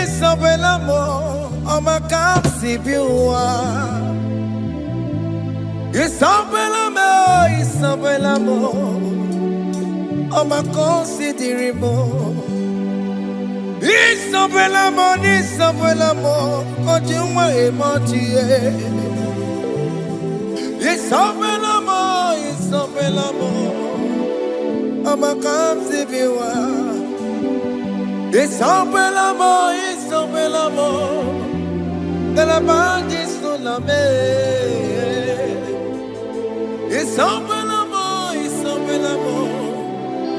Isabella, I'm a capsi biwa. Isabella, I'm a considerable. Isabella, Ojuma emotie. Isabella, I'm a capsi biwa. Isabella, de la bande sulla me. Isabella,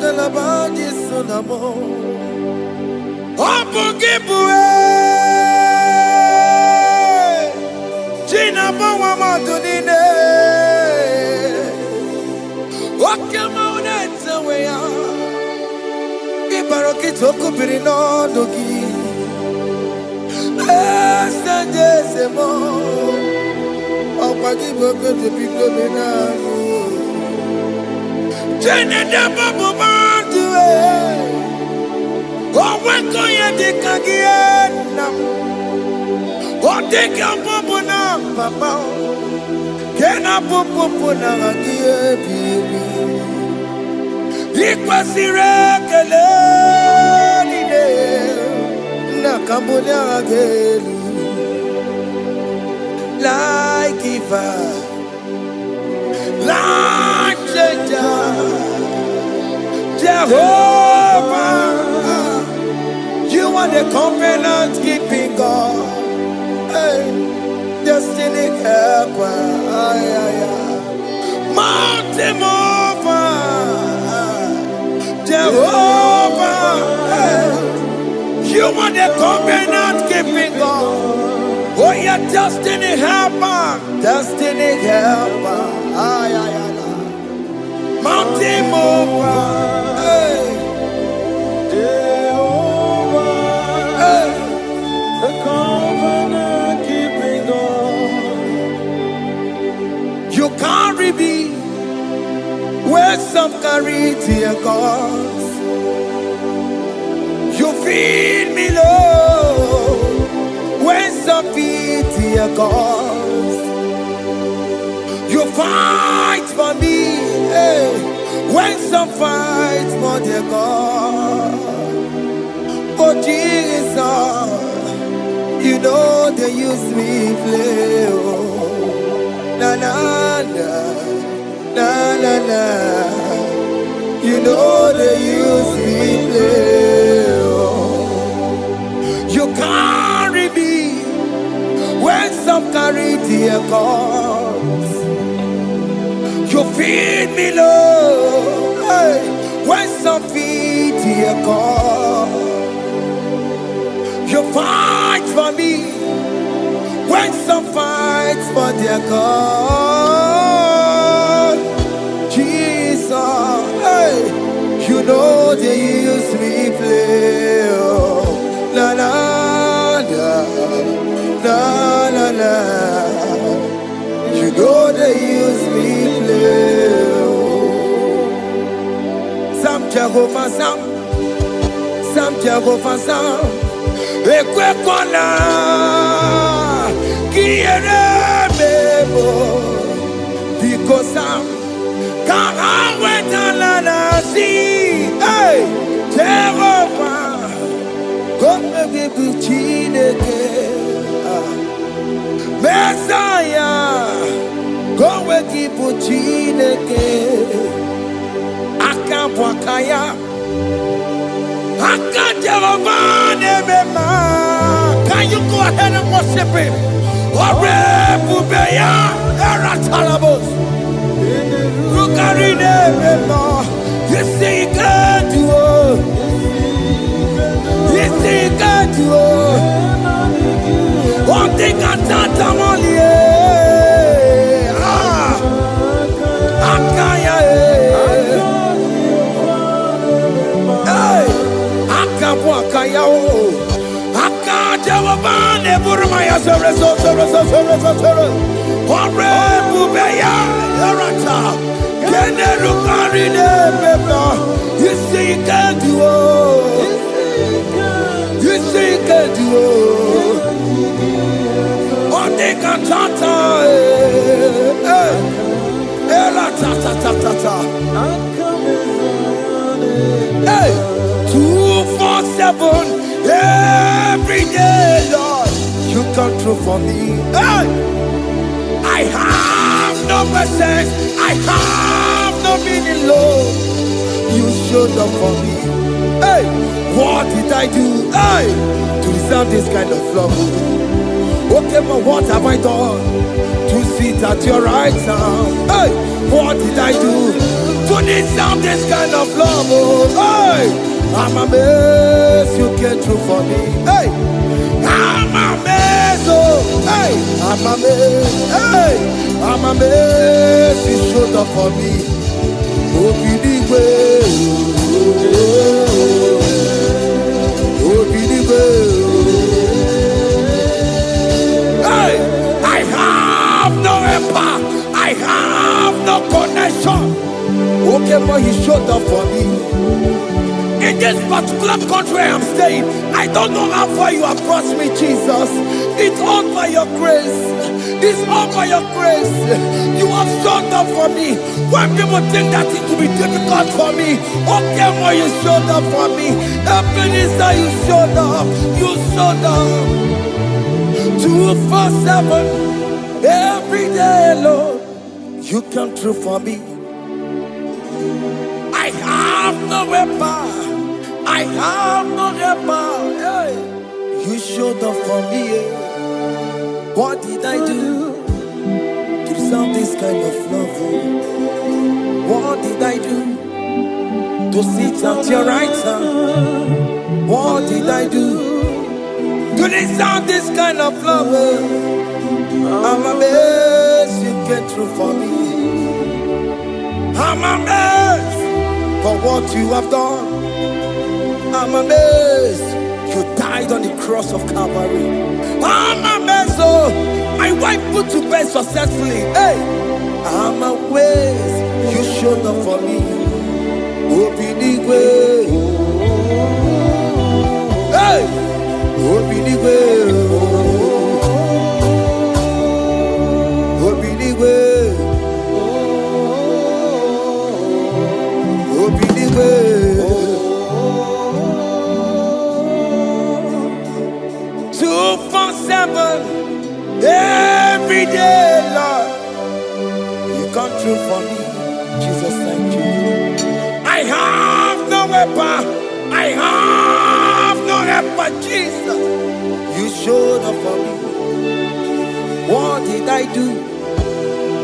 de la bande sulla mo. Opo gibue, Gina bawa madunine. Okama unetsa weya. Ibaroki toku birino dogi. Estandezemo, opagi bogo de pico benano. Jene de babu bandue, oweko ye de kagiena, odeka babu na papa, kena popo na agie bibi. Ikwasire kele nide. Cambodia again, like giver, like changer, Jehovah, you are the covenant keeping God, hey, destiny helper, mountain mover, Jehovah. Hey. You are the covenant keeping God. Oh, your destiny helper. Destiny helper. Mountain mover. Hey. Jehovah. Hey. The covenant keeping God. You carry me where some carry tear gods. You feed me, Lord, when some feed your cause. You fight for me, hey, when some fight for their God. Oh Jesus, you know they use me play. Oh, na na na, na na na. You know they use me play. You carry me when some carry their cause. You feed me, Lord, hey, when some feed their cause. You fight for me when some fight for their cause. Jesus, hey, you know they use me play. Oh, la la. You know they use me play. Some Jehovah, some Jehovah, some Equekona, Kiere Mebo, because some can't wait on la see. Hey, Jehovah, come and give me Chineke. Messiah, go and keep Chineke. Akapwakaya, Akajehovah Nebema. Can you go ahead and worship him? Ore Bubeya, Eratalabos. Rukarine Nebema. You see, you can't do it. You see, you can't do it. One thing I thought I'm only Akaya, hey, Akapwakaya, Akajehovah Burmaya, Ore Bubeya, Erata, Kenerukarine Beba. You see, you can't do it. You duo. Onde cantata, la ta ta ta ta ta. Hey, 247 every day, Lord. You come through for me. Hey, I have no presence. I have no meaning, Lord. You showed up for me. Hey, what did I do? Hey, to deserve this kind of love? Okay, but what have I done to sit at your right hand? Hey, what did I do to deserve this kind of love? Oh, hey, I'm amazed you came through for me. Hey, I'm amazed. Oh, hey, I'm amazed. Hey, I'm amazed you showed up for me. Oh, believe it. Oh, believe it. Hey, I have no empire. I have no connection. Okay, but he showed up for me. In this particular country I'm staying, I don't know how far you have brought me, Jesus. It's all by your grace. It's all by your grace. You have showed up for me. When people think that it will be difficult for me, okay, but you showed up for me. Ebenezer, you showed up. You showed up. 247 every day, Lord. You come through for me. I have no weapon. I have no weapon. Hey. You showed up for me. What did I do to deserve this kind of love? What did I do to sit at your right hand? What did I do to deserve this kind of love? I'm amazed you came through for me. I'm amazed for what you have done. I'm amazed you died on the cross of Calvary. I'm amazed, oh, my wife put to bed successfully. Hey, I'm amazed you showed up for me. Open the way. Hey, open the way. Open the way. Open the way. 247 every day, Lord. You come through for me. Jesus, thank you. I have no weapon. I have no weapon, Jesus. You showed up for me. What did I do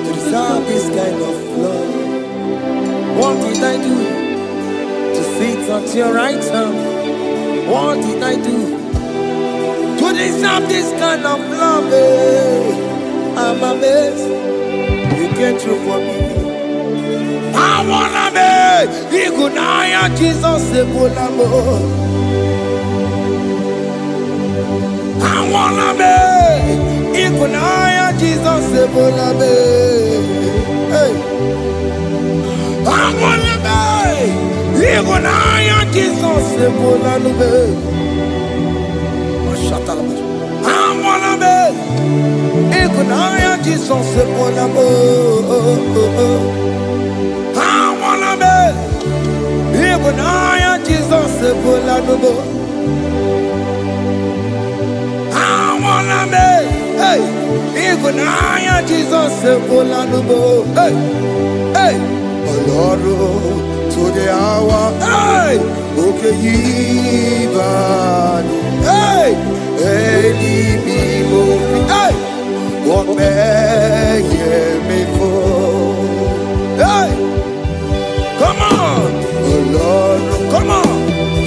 to deserve this kind of love? What did I do to sit at your right hand? What did I do to deserve this kind of love? I'm amazed you came through for me. I wanna be Igunaya Jesus Sebulamo. I wanna be Igunaya Jesus Sebulame. Hey, I wanna be Igunaya Jesus Sebulame. I wanna be Igunaya Jesus Sebulamo. I wanna be Igunaya Jesus Sebulamo. I wanna be, hey, Igunaya Jesus Sebulamo. Hey, hey, Oloro to the hour. Hey, okay, Ivan. Hey, hey, hey, what may me for? Hey, come on, oh Lord, come on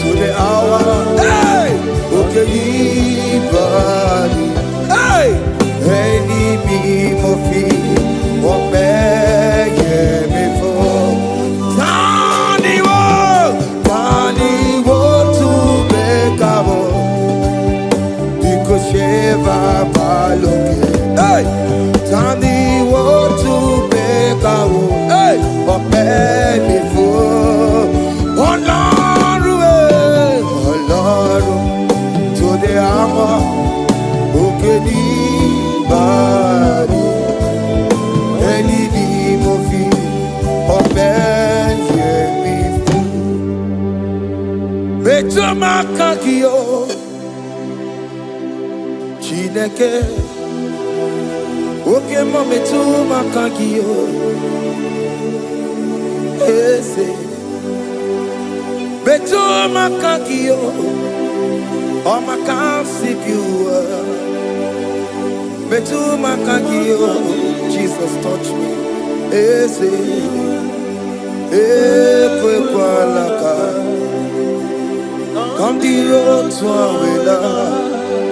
to the hour. Hey, okay, hey, any me what may me for? Tani wo to make because Sheva Baloke. Hey. makagio Chineke Oke mo metu makagio Ese Metu makagio O makasibiwa Metu makagio Jesus touch me Ese Ekwe kwa laka Kandiro tuawela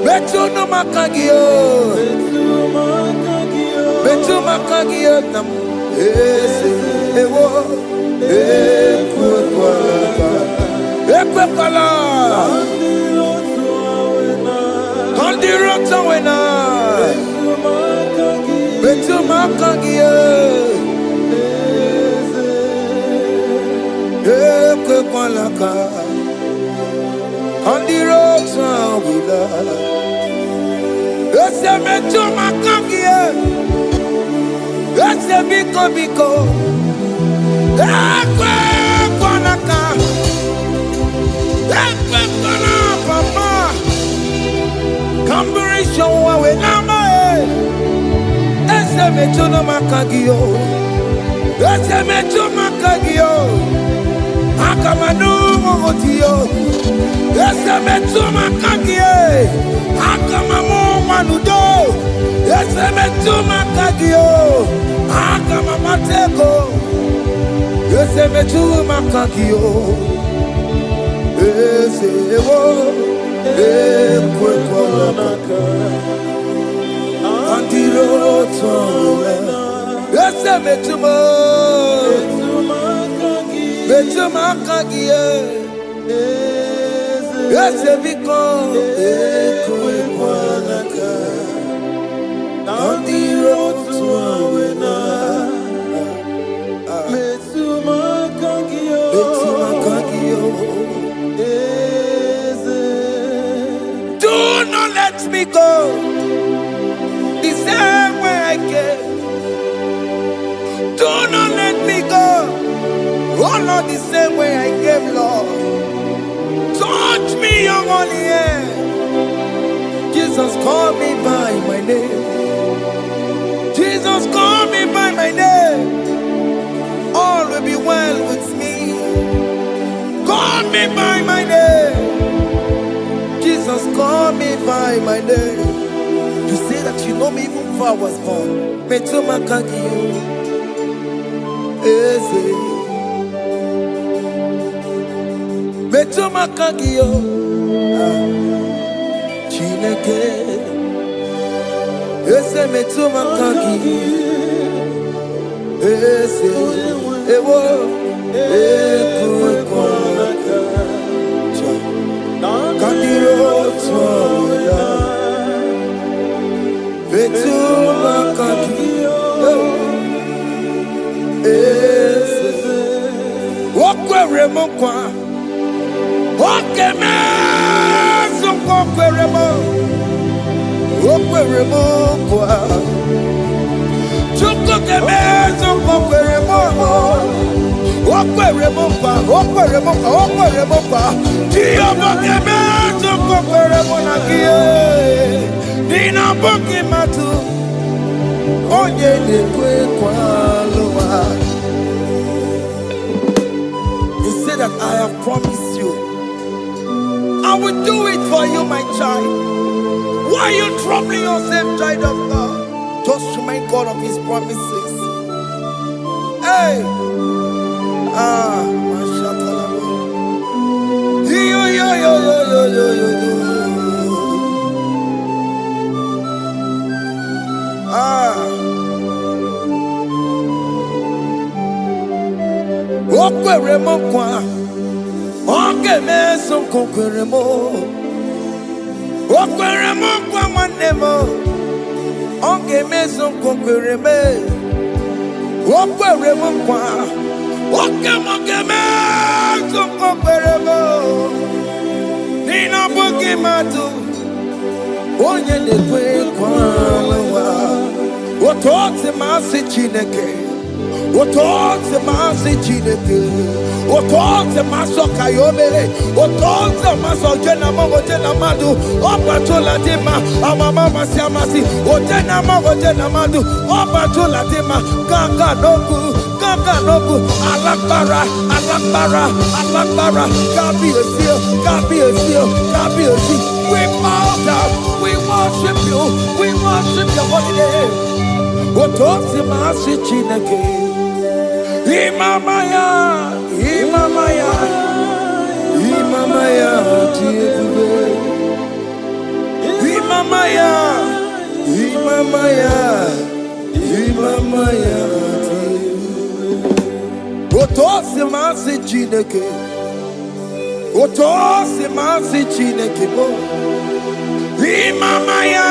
Betu no makagio Betu makagio nam Ese Ewo Ekwe kwa laka Ekwe kwa laka Kandiro tuawela Betu makagio Ekwe kwa laka On the road to Willa, it's a metro macagia, it's a biko, Equanaka, Equana, Papa, Combination with Nama, it's a metro macagio, it's a metro macagio, Akamanu Motio. Ese metu makagie, akamamu manudo. Ese metu makagio, akamamateko. Ese metu makagio, ese ewo, ekwe kwa maka. Andiro towe, ese metu makagie. Yes, because ekwe kwa laka on the road to Awena. Metuma kagio. Do not let me go the same way I came. Do not let me go. Oh Lord, the same way I came, Lord. Touch me, your holy hand. Jesus, call me by my name. Jesus, call me by my name. All will be well with me. Call me by my name. Jesus, call me by my name. You say that you know me even before I was born. Metuma kagio. Eze. Betu makagio Chineke Ese metu makagio Ese Ewo Ekwe kwa laka Kandiro tuawela Betu makagio Ese Wakwe remokwa Okeme Zonko kweremo Okweremo kwa Chuko keme Zonko kweremo Okweremo kwa Tiyobo keme Zonko kweremo nakie Nina boki matu Onye dekwe kwa loa. You say that I have promised you I will do it for you, my child. Why are you troubling yourself, child of God? Just remind God of His promises. Hey! Okweremo kwa Okeme Zonko kweremo Okweremo kwa manemo Okeme Zonko kwereme Okweremo kwa Okeme Zonko kweremo Nina boki matu Onye dekwe kwa lewa Otote masi Chineke Otonze masi chineke, otonze maso kayome, otonze maso jena madu, opatola dima, amama masi, otena madu, opatola dima, kaka nobu, alakbara, kabi esio. We bow down, we worship your holy name. Otonze masi chineke. Imamaya, Otosi masi chineke, bo. Imamaya.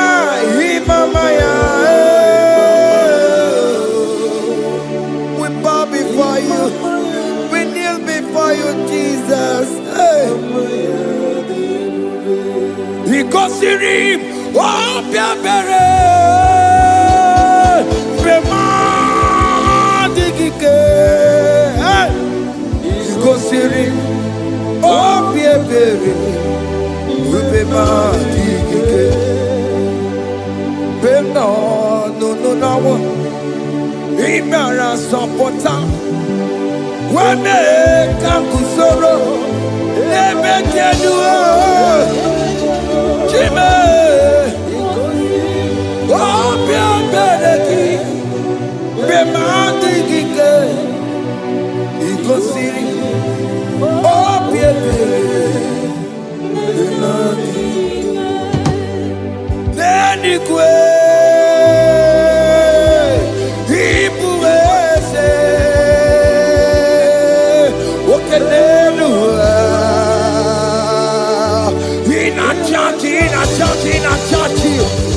We bow before you. We kneel before you, Jesus. Ikosirim, obiabere, bemadikike. Ikosirim, obiabere, bemadikike. No. Imara sopota Wane kakusoro Lebe kenua Chime Obia bereki Bemandi kike Ikosiri Obia bereki Neni kwe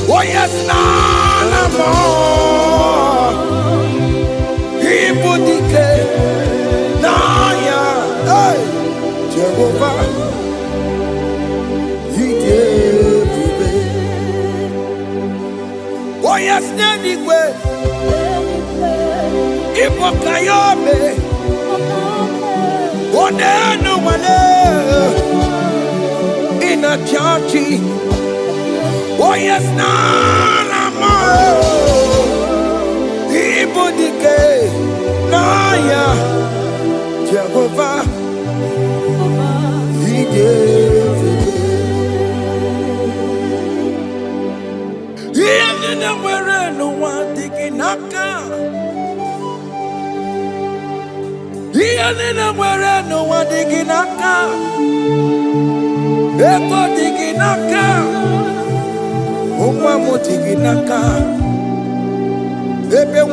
Oh yes, none more. Igbo dike, naya, hey, Jehovah, he gave me. Oh yes, Nenigwe, Igbo kayobe, oh nenu wane, in a churchy. Oh yes, nana mo. Igbo dike, naya, Jehovah, he gave it. He ain't where no one digging naka. He ain't where no one digging naka. Ego digging naka.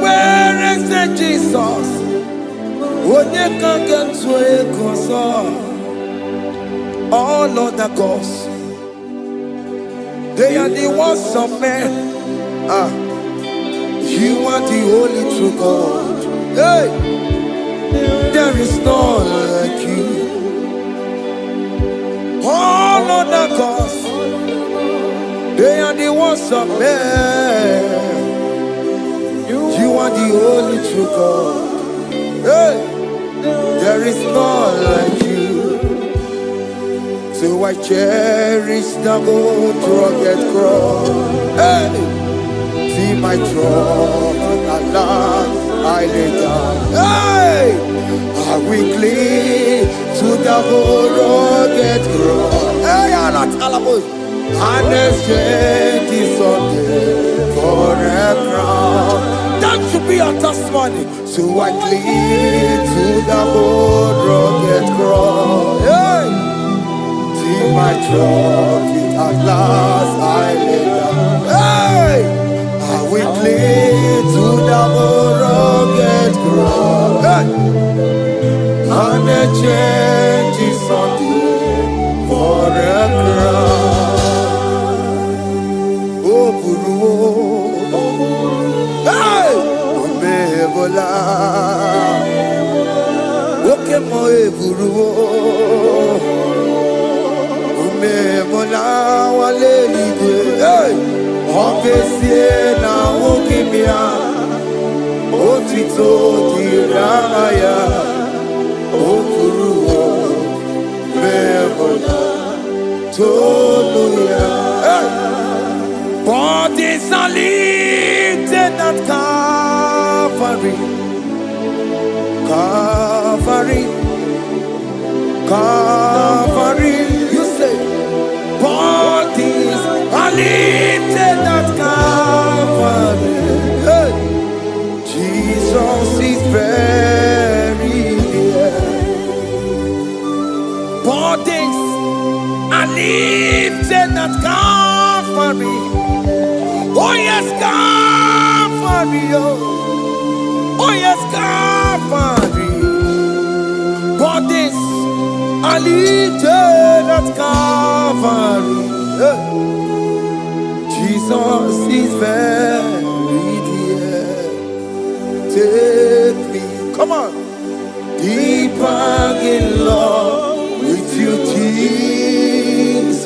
Where is the Jesus? Onye can get to all other gods, they are the works of men. You are the only true God. Hey, there is none like you. All other gods, they are the ones of men. You are the only true God. Hey, there is none like you. So I cherish the gold rugged cross. Hey, see my throne at last I lay down. Hey, I will cling to the gold rugged cross. Hey, I'm not almost. And exchange is Sunday for a crown. That should be our testimony. So I cling to the old rugged cross. Hey! See my trophy at last I lay down. Hey! I will cling to the old rugged cross. Hey! And exchange is Sunday for a crown. Hey! Omebola Okemo eburu Omebola wale ligwe Hey! Okesie na okimia otito diraya okuruwo mebola toluya. Bodies are lifted at Calvary, Calvary, Calvary. You say, bodies are lifted at Calvary. Hey. Jesus is buried here. Bodies are lifted at Calvary. Oh yes, Calvary. Oh yes, Calvary. Bodies are lifted at Calvary. Jesus is buried here. Take me, come on, deeper in love with you, Jesus.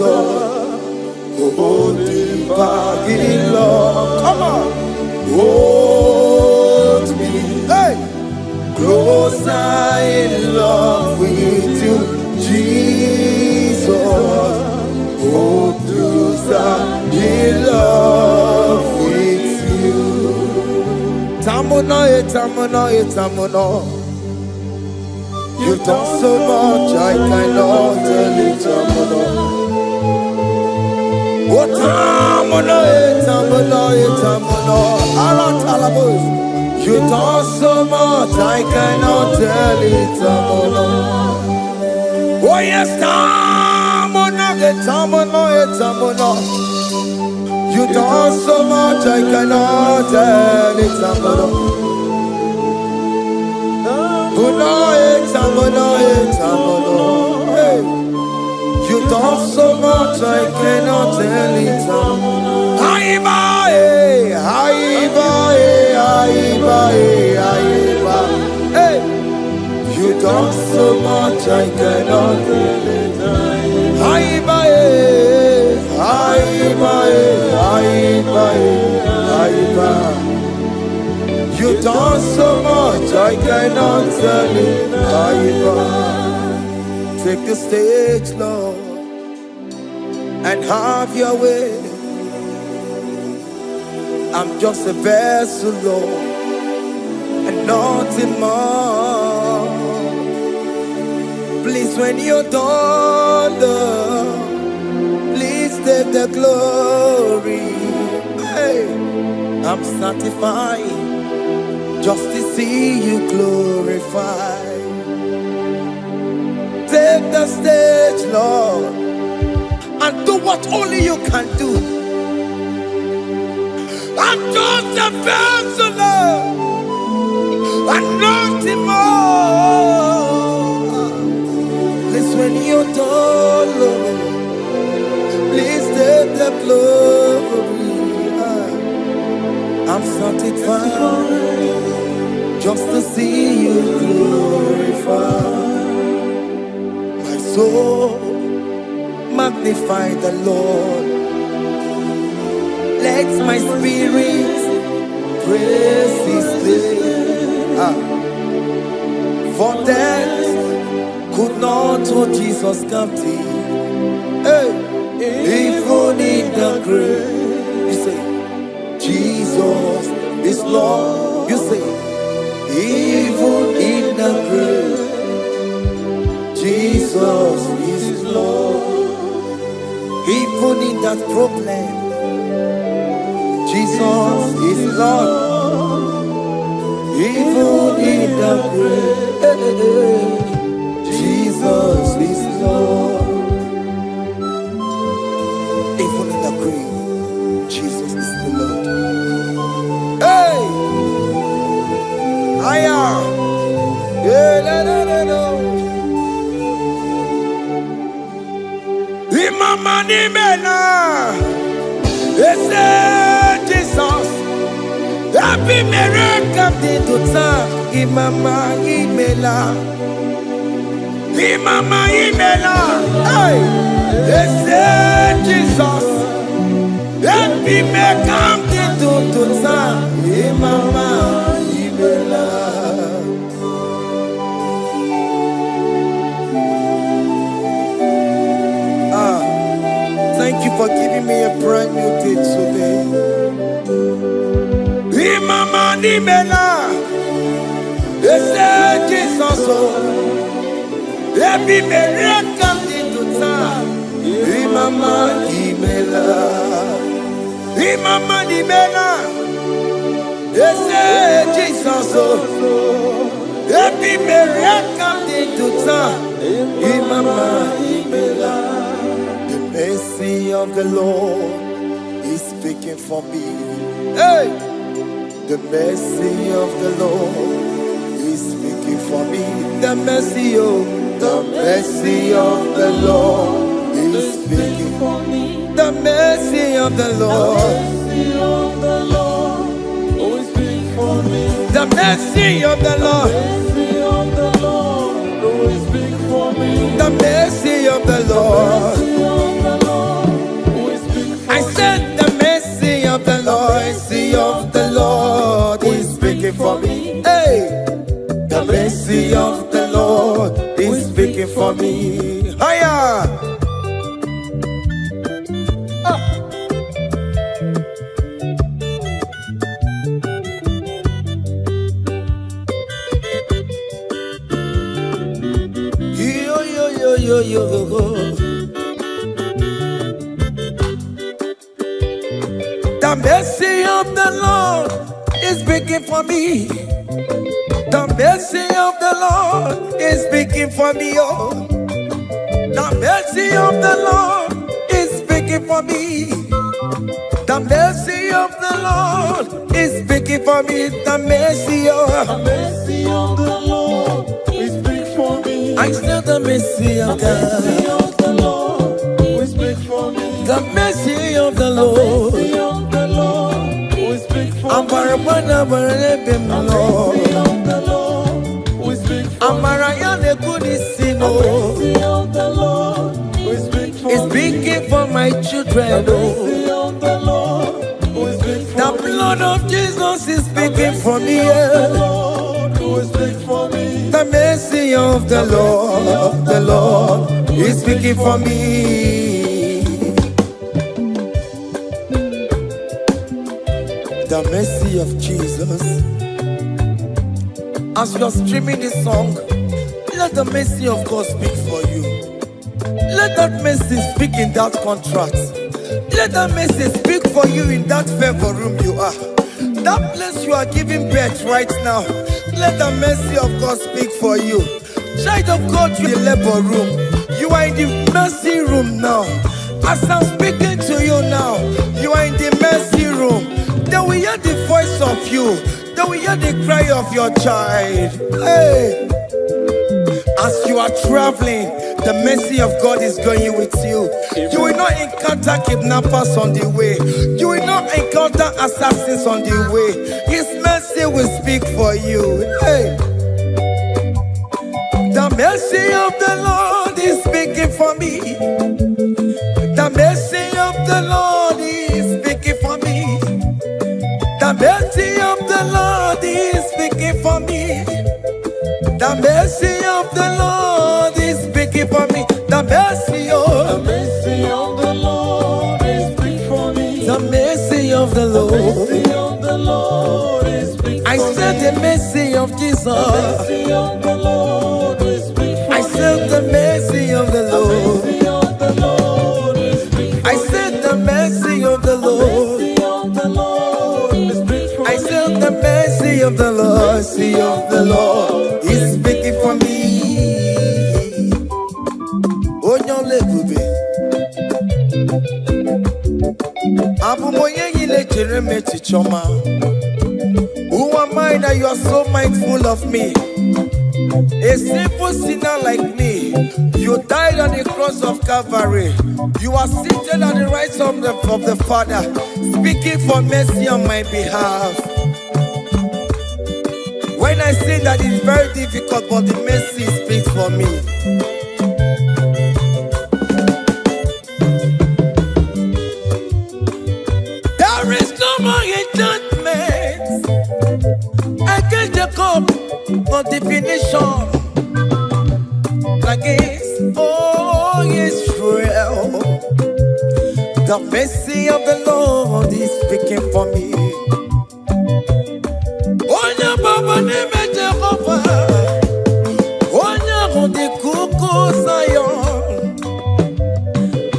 Oh, deeper in love, come on, hold me, hey, closer in love with you, Jesus. Oh, closer in love with you. Tamuno, tamuno, tamuno. You've done so much, I cannot tell it, tamuno. Oh, tamuno, tamuno, tamuno. Aratalabos. You've done so much, I cannot tell it, tamuno. Oh yes, tamuno, tamuno, tamuno. You done so much, I cannot tell it, tamuno. Hey. You done so much, I cannot tell it. Hey. You done so much, I cannot tell it. You done so much, I cannot tell it. Take the stage, Lord, and have your way. I'm just a vessel, Lord, and nothing more. Please, when you're done, Lord, please take the glory. Hey, I'm satisfied just to see you glorified. Take the stage, Lord, and do what only you can do. I'm just a vessel, Lord, and nothing more. Please, when you're done, Lord, please take the glory. I'm satisfied just to see you glorified. My soul magnify the Lord. Let my spirit praise His name. For death could not hold Jesus captive. Hey, even in the grave, you say, Jesus is Lord. You say, even in the grave, Jesus is Lord. Even in that problem, Jesus is Lord. Even in the grave, Jesus is Lord. Even in the grave, Jesus is the Lord. Hey! I am. Imama ni mena, Jesus. Happy miracle de tota. Imama imela, Imama imela. Hey, Jesus. Happy miracle de tota. Imama imela. thank you for giving me a brand new day today. Imama ni mena, ese Jesus o, ebi mere kamdi tuta. Imama ni mena, Imama ni mena, ese Jesus o, ebi mere kamdi tuta. Imama ni mena. The mercy of the Lord is speaking for me. Hey! The mercy of the Lord is speaking for me. The mercy of the Lord is speaking for me. The mercy of the Lord is speaking for me. The mercy of the Lord is speaking for me. The mercy of the Lord. I said the mercy of the Lord is speaking for me. Hey, the mercy of the Lord is speaking for me. Higher. Yo. The mercy of the Lord is speaking for me. The mercy of the Lord is speaking for me. Oh, the mercy of the Lord is speaking for me. The mercy of the Lord is speaking for me. The mercy of the Lord is speaking for me. I still the mercy of God. The mercy of the Lord is speaking for me. The mercy of the Lord. I'm Barabana Barabim Lord. I'm Mariana Kudisino. It's speaking for my children. The blood of Jesus is speaking for me. The mercy of the Lord is speaking for me. The mercy of Jesus. As you're streaming this song, let the mercy of God speak for you. Let that mercy speak in that contract. Let that mercy speak for you in that favor room you are. That place you are giving birth right now. Let the mercy of God speak for you. Child of God, you in the labor room. You are in the mercy room now. As I'm speaking to you now, you are in the mercy room. They will hear the voice of you. They will hear the cry of your child. Hey! As you are traveling, the mercy of God is going with you. You will not encounter kidnappers on the way. You will not encounter assassins on the way. His mercy will speak for you. Hey! The mercy of the Lord is speaking for me. The mercy of the Lord is speaking for me. The mercy of the Lord is speaking for me. The mercy of the Lord is speaking for me. The mercy of the Lord is speaking for me. The mercy of the Lord is speaking for me. I said the mercy of Jesus. The mercy of the Lord is speaking for me. I said the mercy of the Lord. I said the mercy of the Lord. I said the mercy of the Lord is speaking for me. Oh, no, lebube. Abu moye yile jereme chichoma. Who am I that you are so mindful of me? A simple sinner like me. You died on the cross of Calvary. You are seated at the right of the Father, speaking for mercy on my behalf. When I say that it's very difficult, but the mercy speaks for me. There is no more enchantment against the cup of definition. Against all Israel, The mercy of the Lord is speaking for me. Onya baba nime Jehovah, onya hundi kuku Zion.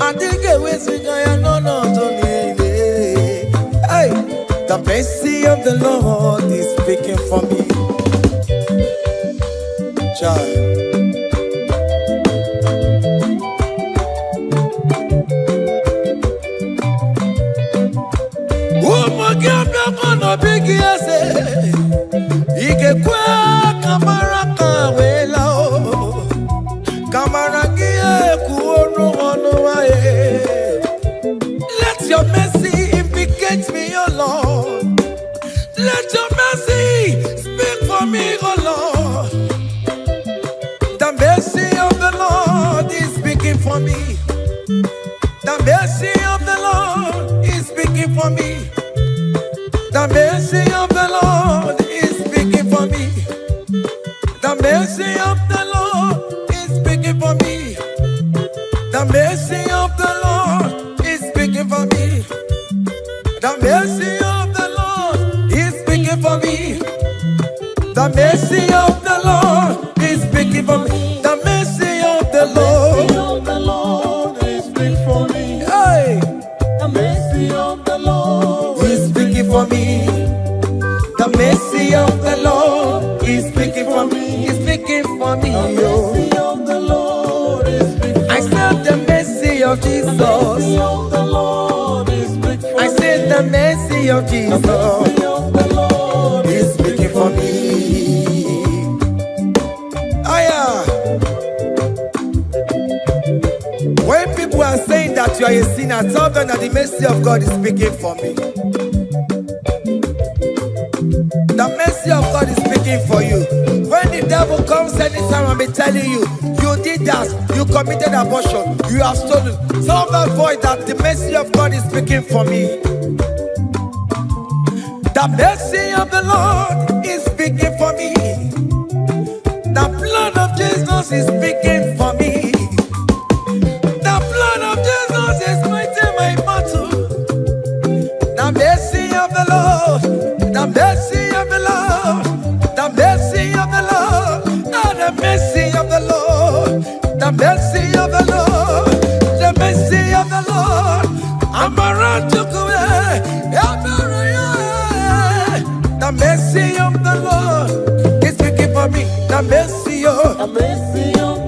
Adige wesigaya no tonile. Hey, the mercy of the Lord is speaking for me. Child. Big yes, Ike Kamara Kawela, Kamara Gia Kuono. Let your mercy implicate me, O Lord. Let your mercy speak for me, O Lord. The mercy of the Lord is speaking for me. The mercy of the Lord is speaking for me. The mercy of the Lord is speaking for me. The mercy of the Lord is speaking for me. The mercy of the Lord is speaking for me. The mercy of the Lord is speaking for me. The mercy of the Lord is speaking for me. The mercy of the Lord is speaking for me. Hey, the mercy of the Lord is speaking for me. The mercy of the Lord is speaking for me. Is speaking for me. The mercy of the Lord is speaking for me. I said the mercy of Jesus. The mercy of the Lord is speaking for me. I said the mercy of Jesus. The mercy of the Lord is speaking for me. When people are saying that you are a sinner, tell them that the mercy of God is speaking for me. The mercy of God is speaking for you. When the devil comes anytime and be telling you, you did that, you committed abortion, you have stolen, tell that voice that the mercy of God is speaking for me. The mercy of the Lord is speaking for me. The blood of Jesus is speaking for me. The blood of Jesus is fighting my battle. The mercy of the Lord, the mercy of the Lord, the mercy of the Lord, the mercy of the Lord, the mercy of the Lord, the mercy of the Lord. I'm around to go. The mercy of the Lord is speaking for me. The mercy of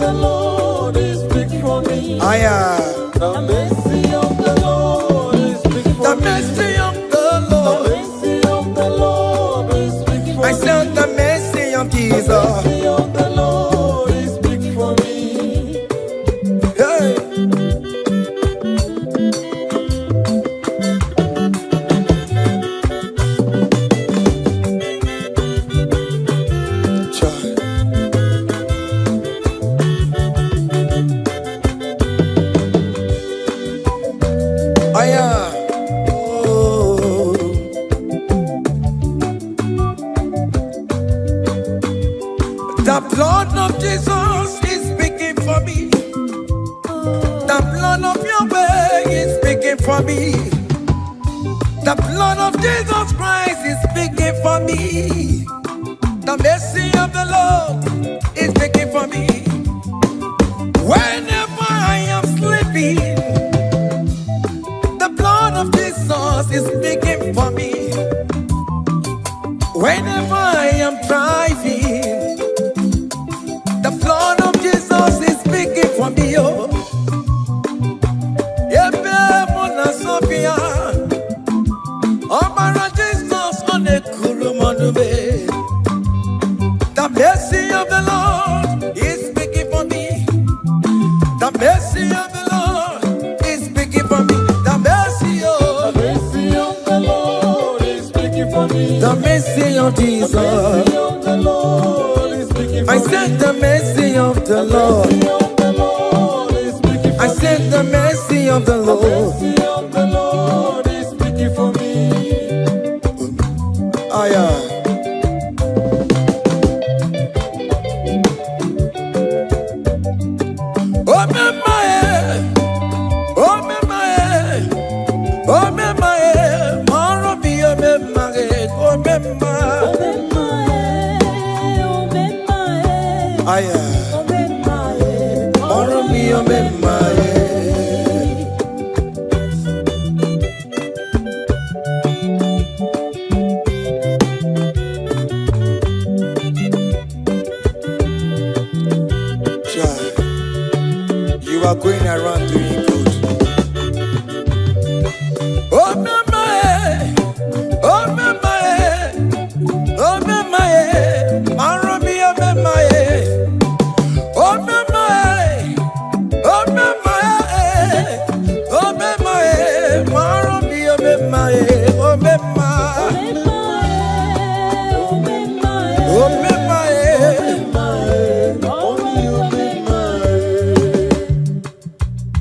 the Lord is speaking for me. I am. The mercy of the Lord is speaking for me. The mercy of the Lord. The mercy of the Lord is speaking for me. I said the mercy of Jesus. The mercy of the Lord is speaking for me. Hey. The blood of Jesus is speaking for me. The blood of Yahweh is speaking for me. The blood of Jesus Christ is speaking for me. The mercy of the Lord is speaking for me. Whenever I am sleeping, the blood of Jesus is speaking for me. Whenever I am driving, the blood of Jesus is speaking for me. Oh, Sophia, Omara Jesus on the Kurumanube. The mercy of the Lord is speaking for me. The mercy of the Lord is speaking for me. The mercy of the Lord is speaking for me. The mercy of Jesus. The mercy of the Lord is speaking for me. I said the mercy of the Lord. I said the mercy of the Lord. The mercy of the Lord is speaking for me. aya. Moro mi omemaye. You are going around doing good. Oh memaye, oh memaye, oh memaye, maro mi omemaye. Oh memaye, oh memaye, oh memaye, maro mi omemaye, oh memaye, oh memaye.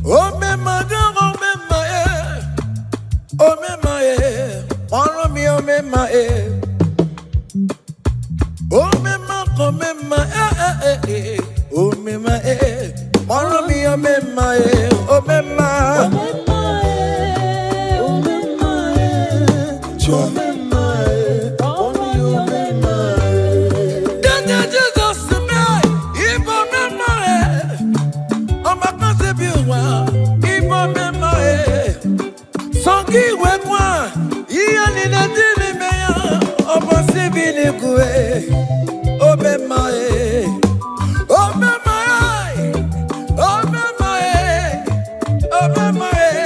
Oh mema, oh mema, oh mema, moro mi oh mema, oh mema, oh mema, oh mema. Dada Jesus me, Igbo mema, oh my concebiwa, Igbo mema, songi wekwa, iya ni na dili meya, oh possibili kwe. Oh memaye, oh memaye, oh memaye, oh memaye,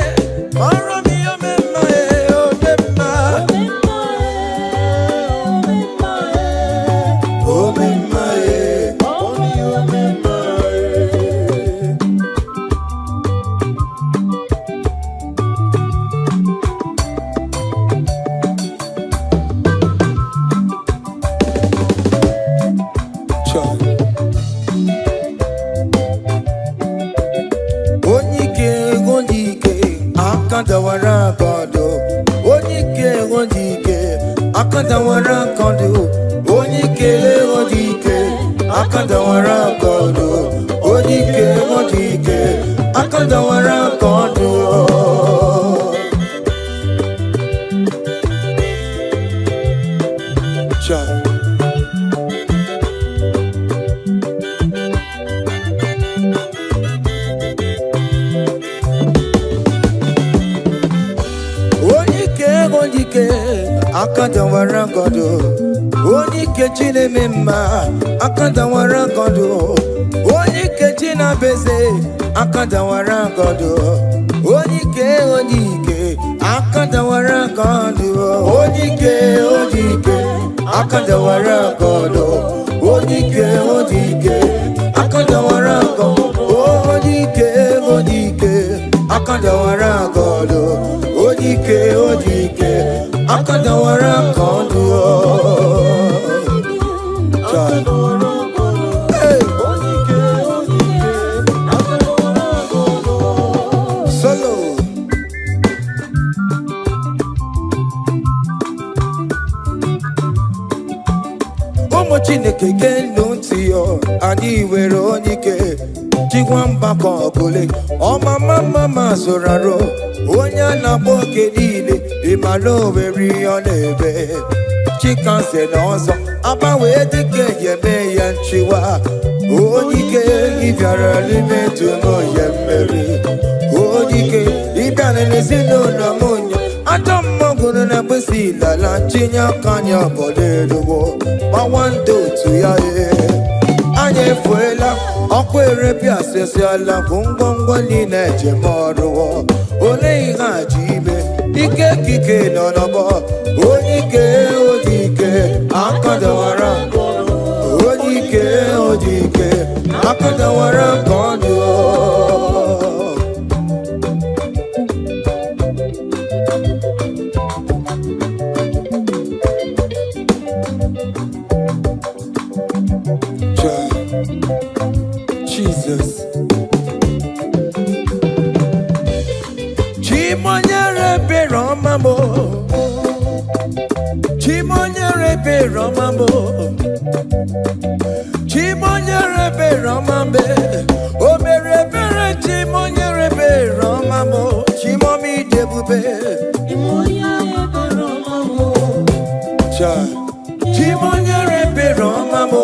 maro mi oh memaye, oh memaye, oh memaye, oh memaye. Akandawara kondo, onike ondike. Akandawara kondo, onike ondike. Akandawara kondo, onike ondike. Akandawara kondo. Cha. Akandawara kondo, onike chine mema. Akandawara kondo, onike china beze. Akandawara kondo, onike onike. Akandawara kondo, onike onike. Akandawara kondo, onike onike. Akandawara kondo, onike onike. Akandawara kondo, onike onike. Akandawara kondo. Hey. Solo. Omo Chineke genu ntị yo, anyị were onike. Chigwamba kogole, ọma mama zoraro. Onye na-agba oke niile, ịmalo were ọ na-ebe. Chikanse n'ọzọ, agbanwe dịka eme ya nchiwa. Onike ịbịara n'ime tụmụ ya mmeri. Onike ịbịara n'ezinụlọ m onye. Ajọ mmọgwụrụ na mgbesi ilala chinye aka anya obodo eluwo. Gbawa ndụ otu ya anyị efuela ọkụ erepịa asịsịala bụ ngwongwo niile ejem ọrụwọ. Ole ihe a ji ime ike kike nọ n'ọgbọ. Onike odike akadawara, onike odike akadawara ka ọ dị. Jesus. Chimonyere be Romamo. Chimonyere be Romamo. Chimonyere be Romambe. O mere bere chimonyere be Romamo. Chimomi debube. Chimonyere be Romamo. Cha. Chimonyere be Romamo.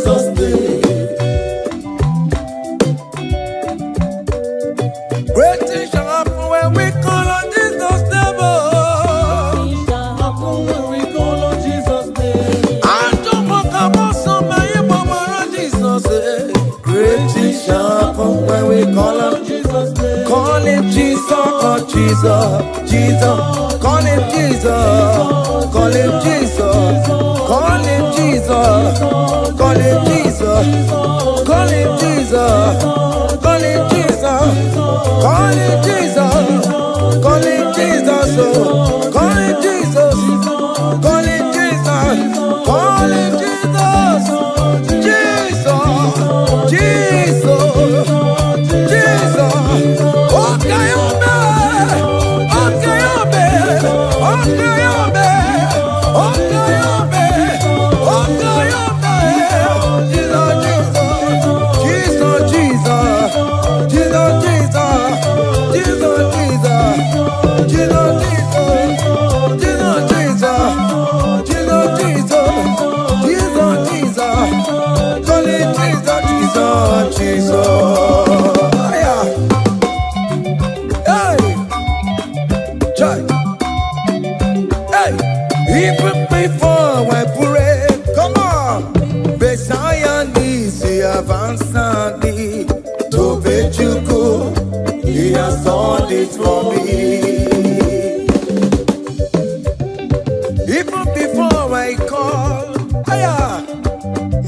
Jesus,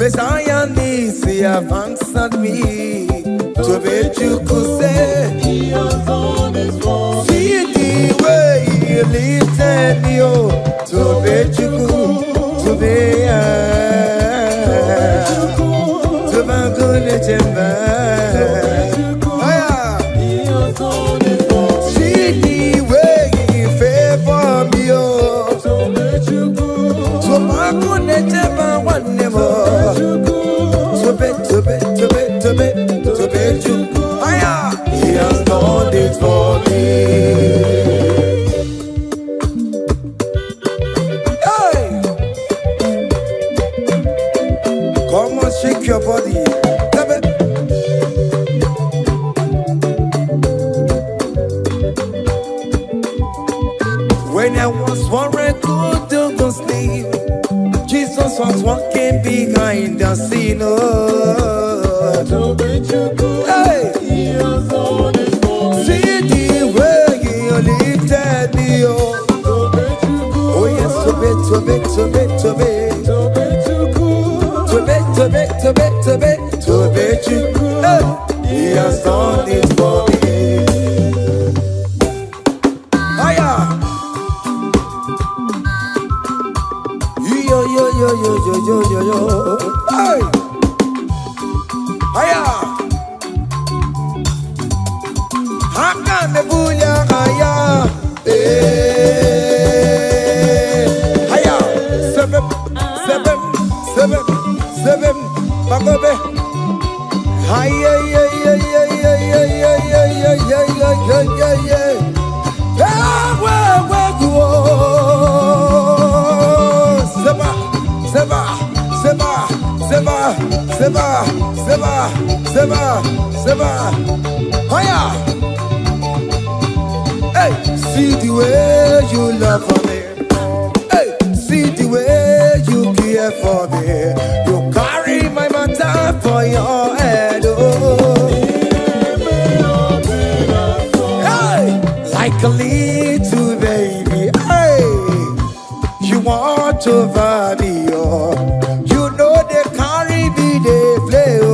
Messiah needs to have answered me. To be you could say, He has done His work. See the way He lifted me, oh, to be you could, to be to be good at your man. He has done His work. See the way He favored me, oh, to be you good, to be good at your man. One more, to be you. He has done it for me. Hey, come on, shake your body. When I was worried, couldn't go sleep, Jesus was walking behind the scene. Hey, He has done His work. See the way He lifted me, oh. Oh yes, to be. Hey, He has done it for me. Hiya. Yo. Hey. Hiya. Hakan me bunya hiya. Hiya. Seven. Bagobe. Hiya. Seba. Hiya. Hey, see the way you love for me. Hey, see the way you care for me. You carry my matter for your head. Oh. Hey, like a little baby. Hey, you want over me. Oh. You know they carry me, they play. Oh.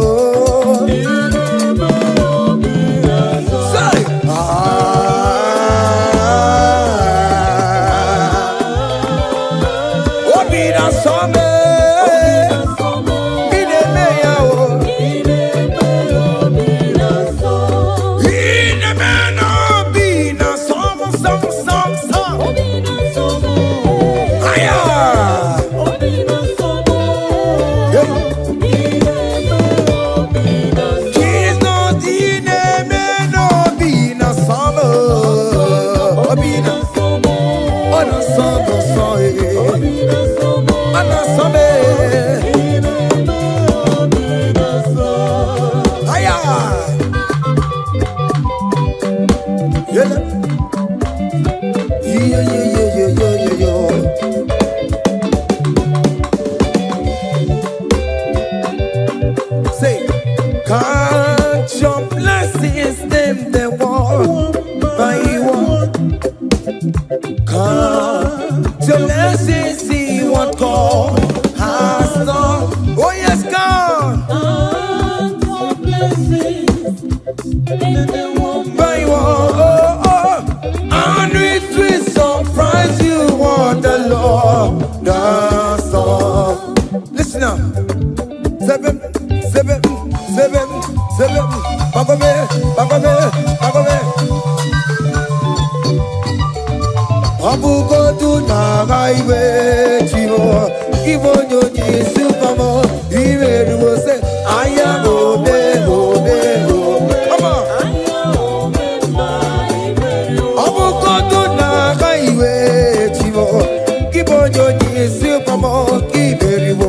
Say, can't your blessings them the one by one? Can't your blessings see what God has done? Oh yes, God. Can't your blessings them one by one? And it will surprise you what the Lord does. Listen now. Seven. Bagome. Abu go to na highway chivo. Ibo nyoni supamo. Ibe ruo se aya obe. Come on. Abu go to na highway chivo. Ibo nyoni supamo. Ibe ruo.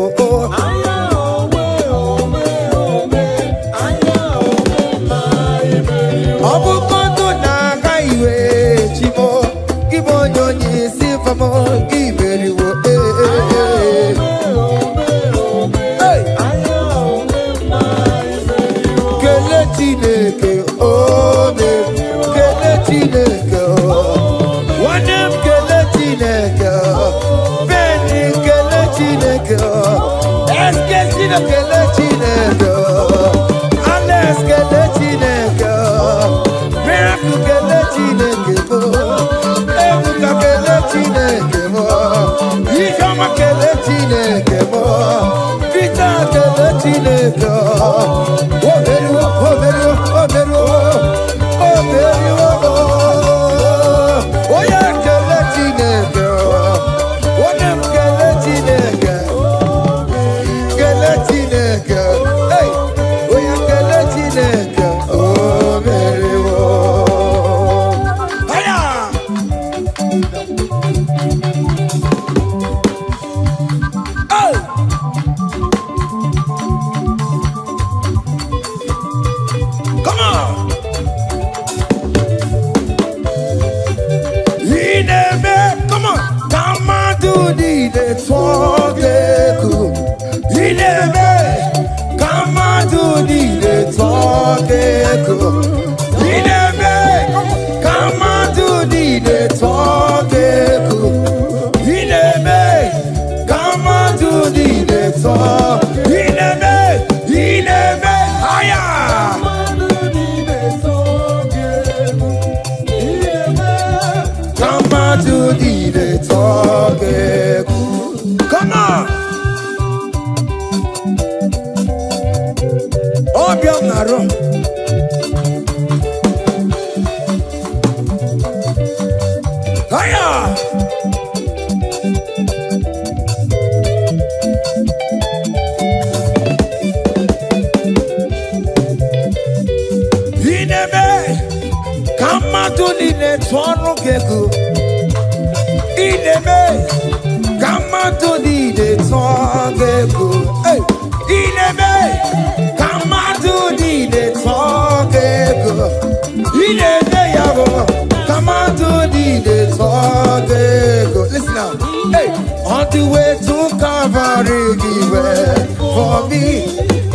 Listen now. Hey, on the way to Calvary, he went for me.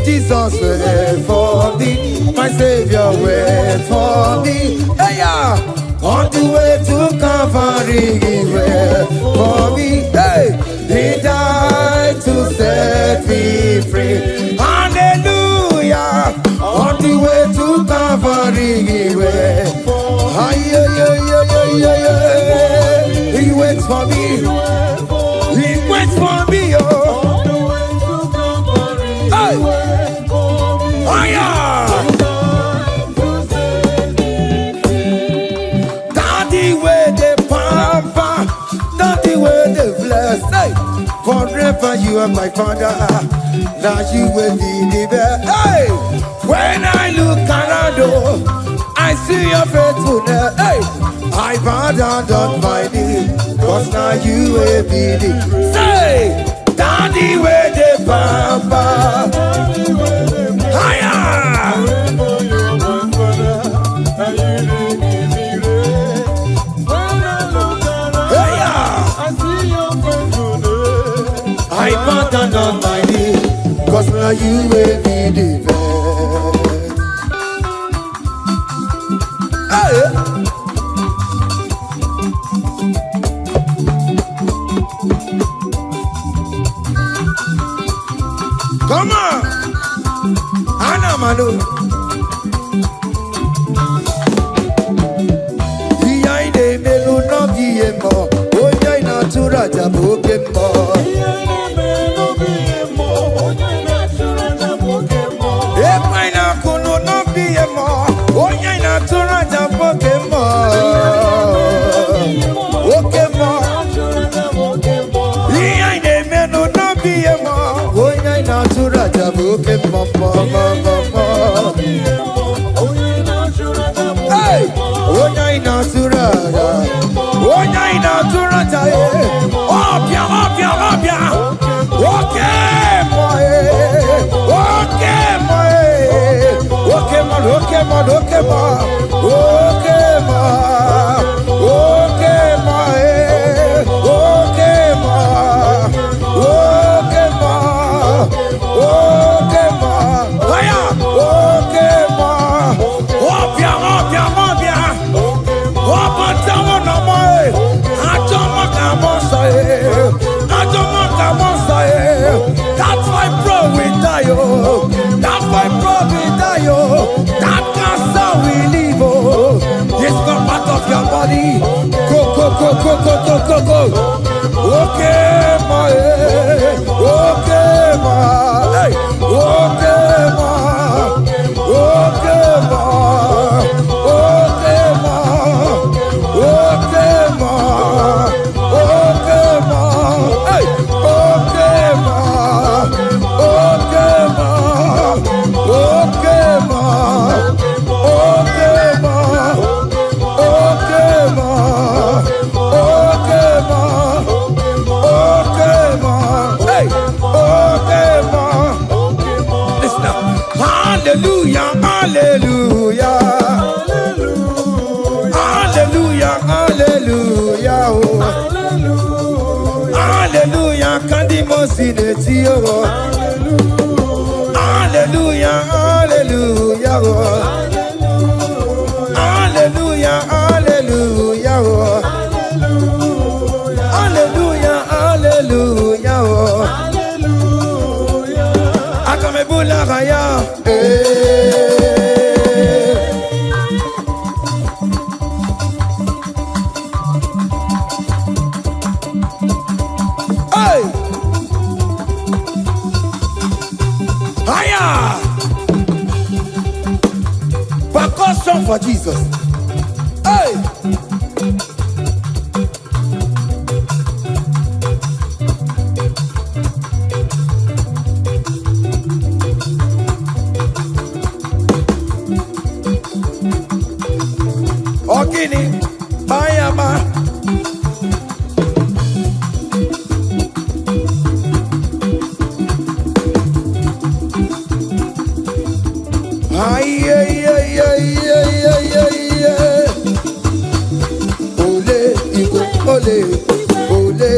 Jesus went for me. My Savior went for me. Hey, yeah. On the way to Calvary, he went for me. Hey, he died to set me free. Hallelujah. On the way to Calvary, he went. He waits for me. He waits for me. Oh, hey. Oh yeah. Daddy where the pampa, daddy where the bless. Hey. Forever you are my father. Now you will be the best. Hey. When I look around, I see your faithfulness. Hey. I bow down on my knees, cause now you will be the. Say, Daddy where the papa. Higher. I bow down on my knees, cause now you will be the best. Hey. Come on, Anna Manu. Iyaine melu no biemo, oya ina tura jaboke mo. Iyaine melu biemo, oya ina tura jaboke mo. Epaina kunu no biemo, oya ina tura jaboke mo. Oke mo, iyaine melu no biemo. Natura jabuke mama mama. Hey, onya inatura, onya inatura jaye. Opia, opia, opia. Okay, boy. Okay, boy. Okay, man. Okay, man. Okay, man. Okay, man. Okay, man. Okay, man. Okay, man. Okay, ma. Aya. Okay, ma. Opia, opia, opia. Opa, tamo na mai. Atoma kamosa e. Atoma kamosa e. That's my problem. will die, oh. That fibroid will die, oh. That cancer will leave, oh. It's not part of your body. Go, go, go, go, go, go, go, go. Okay, ma, okay, ma, hey, okay, ma, okay, ma, okay, ma, okay, ma, okay, ma, hey, okay, ma, okay, ma, okay, ma, okay, ma, okay, ma, okay, ma. Listen now. Hallelujah, hallelujah, hallelujah, hallelujah, oh. Hallelujah, Kandi Mosineti, oh. Hallelujah, hallelujah, oh. Hallelujah, hallelujah, oh. Hallelujah, hallelujah, oh. Akamebula raya, hey, higher, percussion for Jesus, hey. Ogini, Bayama. Ay, ay, ay, ay, ay, ay, ay, ay. Ole, Igbo, ole, ole,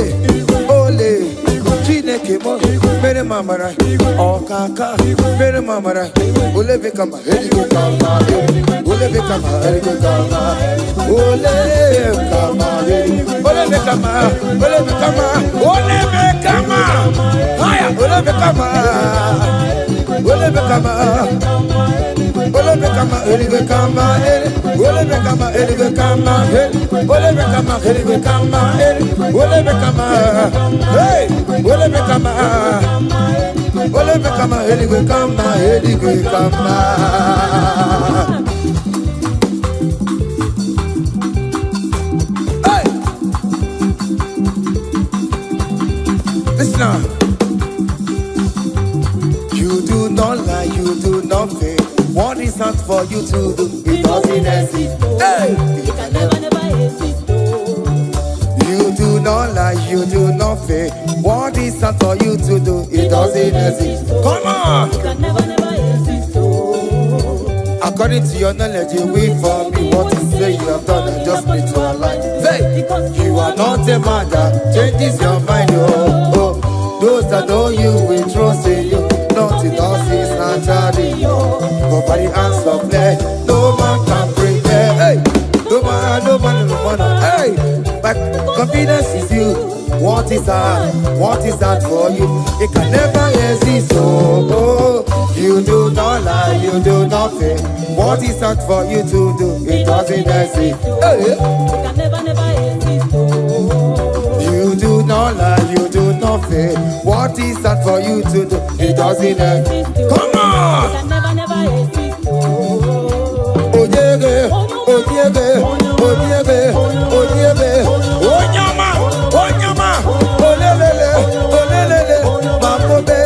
ole. Chineke mo, mere mamara. Okaka, mere mamara. Ole bekama, heligo kama, ole bekama, heligo kama. Ole bekama, ole bekama, ole bekama, ole bekama. Haya, ole bekama, ole bekama. Ole bekama, heligo kama, ole bekama, heligo kama, ole bekama, heligo kama, ole bekama. Hey, ole bekama. Ole bekama, heligo kama, heligo kama. Hey, listen now. You do not lie, you do not fake. What is not for you to do? It doesn't exist. Hey, it can never exist. You do not lie, you do not fake. What is not for you to do? It doesn't exist. Come on. It can never exist. According to your knowledge, you will for me. What you say you have done, I just need to align. Say, you are not a man that changes your mind. Oh, oh. Those that know you will trust in you. Nothing else is naturally. Go by the hands of flesh. No man can bring it. Hey, no man, no man, no man. Hey, my confidence is you. What is that? What is that for you? It can never exist. Oh, oh. You do not lie, you do not fake. What is that for you to do? It doesn't exist. Hey. It can never exist. You do not lie, you do not fake. What is that for you to do? It doesn't exist. Come on! It can never exist. Oh yeah, oh yeah, oh yeah, oh yeah, oh nyama, olelele, olelele, makobe,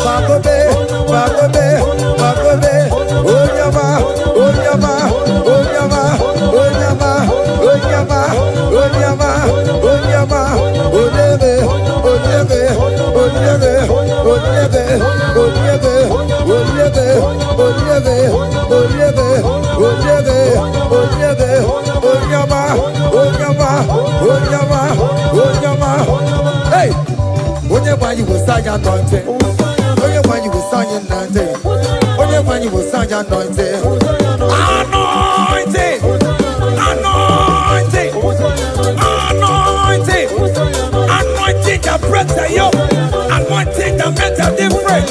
makobe, makobe, makobe, oh nyama, oh nyama, oh nyama, oh nyama, oh nyama, oh nyama, oh nyama, olele, olele, olele, olele, olele, olele, olele, olele, olele, olele, onyama, onyama, onyama, onyama. Hey, whenever you will sign your anointing, whenever you will sign your anointing, whenever you will sign your anointing, anointing, anointing, anointing, anointing that breaks the yoke, anointing that makes a difference.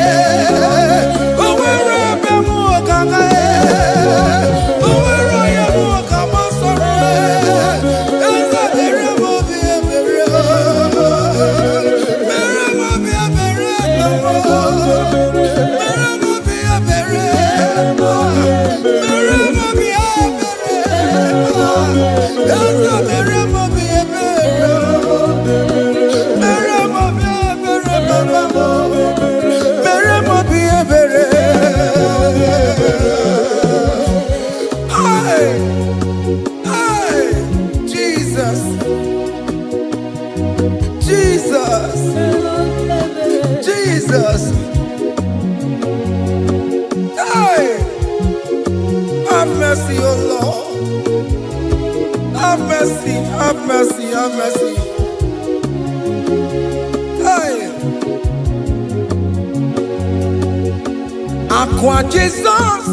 mercy, oh Lord. Have mercy, have mercy, have mercy. Hey. Aqua Jesus,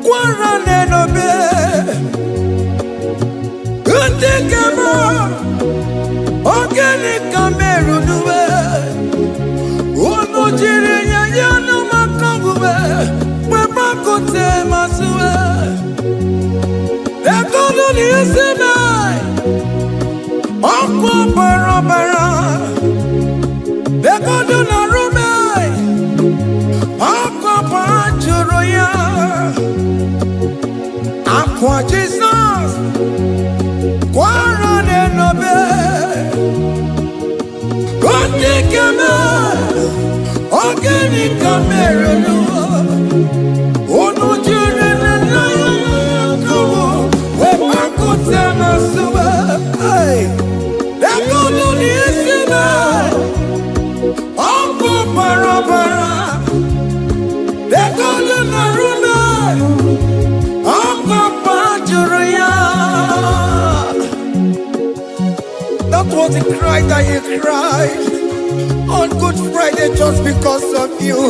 Quarane no be. Utikema, Organic Cameroon. Ono jiri nyanya makangube, webakote masue. Ekono ni esime, oko barabara. Ekono na rume, oko panchuroya. Aqua Jesus, Quarane no be. Utikema, Organic Cameroon. Ono jire na kubu, webakote masue. Hey, ekono ni esime, oko barabara. Ekono na rume, oko panchuroya. That was the cry that you cried on Good Friday just because of you.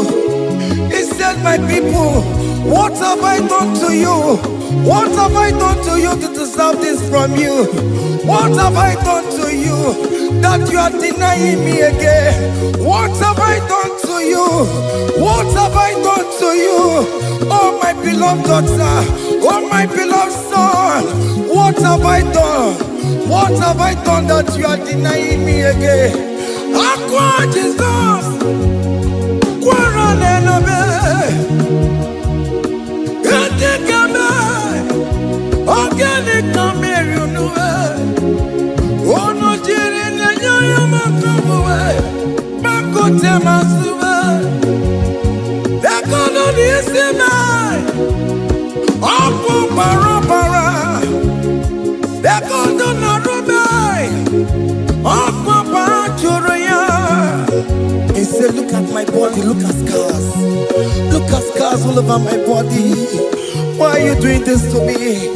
He said, my people, what have I done to you? What have I done to you to deserve this from you? What have I done to you that you are denying me again? What have I done to you? What have I done to you? Oh, my beloved daughter, oh, my beloved son, what have I done? What have I done that you are denying me again? Aqua Jesus, Quarane no be. Utikema, Organic Cameroon. Ono jiri nyanya makangube, bakote masue. Ekono ni esime, oko barabara. Ekono na rume, oko panchuroya. He said, look at my body, look at scars. Look at scars all over my body. Why are you doing this to me?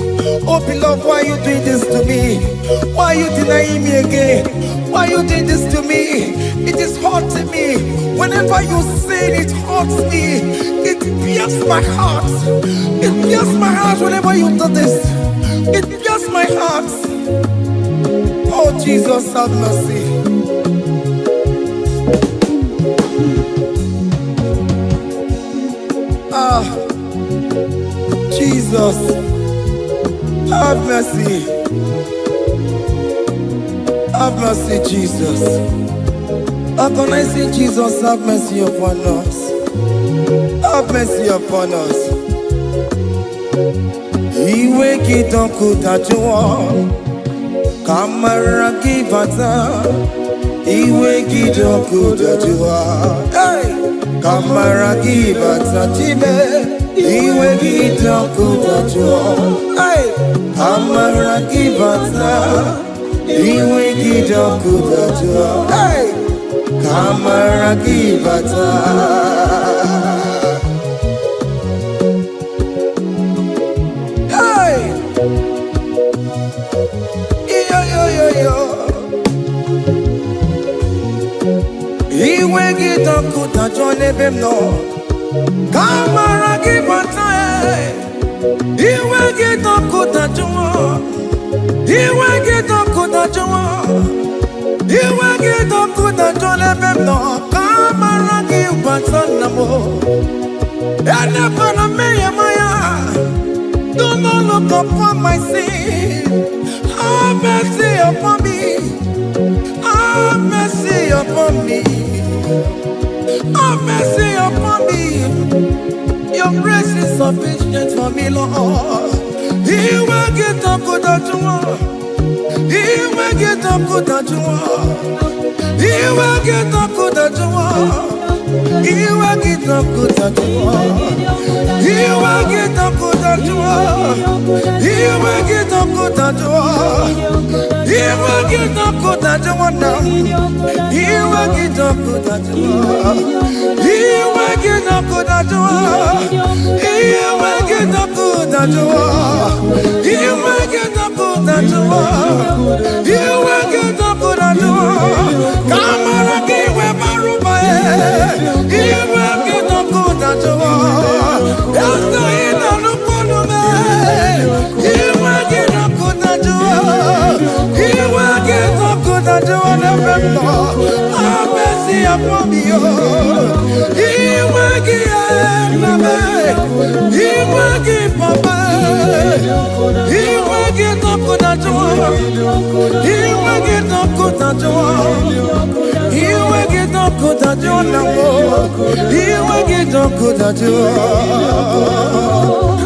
Oh beloved, why are you doing this to me? Why are you denying me again? Why are you doing this to me? It is hurting me. Whenever you sin, it hurts me. It pierces my heart. It pierces my heart whenever you do this. It pierces my heart. Oh Jesus, have mercy. Ah, Jesus, have mercy. Have mercy, Jesus. How can I say, Jesus, have mercy upon us? Have mercy upon us. Iwe kitoko tajuwa, kamara kibata. Iwe kitoko tajuwa, hey. Kamara kibata chibe, iwe kitoko tajuwa, hey. Kamara kibata, iwe kitoko tajuwa, hey. Kamara kibata. Hey, yo. Iwe kitoko tajuwa nebem no. Kamara kibata, iwe kitoko tajuwa, iwe kitoko tajuwa. Iwe kitoko tajuwa nebem no. Kamara kibata namo. Ene pana meye maya. Do not look upon my sin. Have mercy upon me. Have mercy upon me. Have mercy upon me. Your grace is sufficient for me, Lord. Iwe kitoko tajuwa, iwe kitoko tajuwa, iwe kitoko tajuwa, iwe kitoko tajuwa, iwe kitoko tajuwa, iwe kitoko tajuwa, iwe kitoko tajuwa na, iwe kitoko tajuwa, iwe kitoko tajuwa, iwe kitoko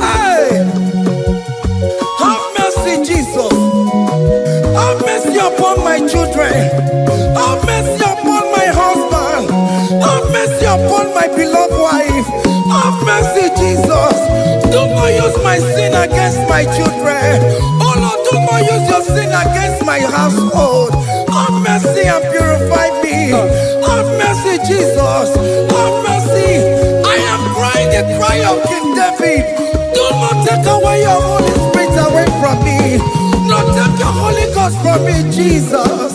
Hey, have mercy, Jesus. Have mercy upon my children. Have mercy upon my husband. Have mercy upon my beloved wife. Have mercy, Jesus. Do not use my sin against my children. Oh Lord, do not use your sin against my household. Have mercy and purify me. Have mercy, Jesus. Have mercy. I am crying the cry of King David. Do not take away your Holy Spirit away from me. Not take your Holy Ghost from me, Jesus.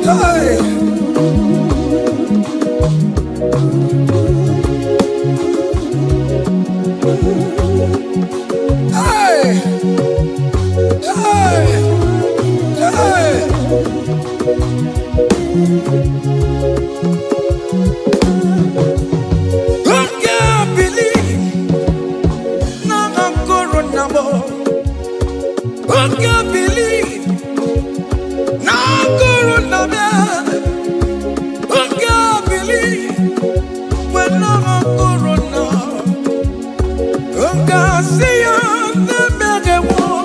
Hey. Hey. Hey. Hey. I can't believe now Corona I can't believe when I'm Corona I can't see the mega war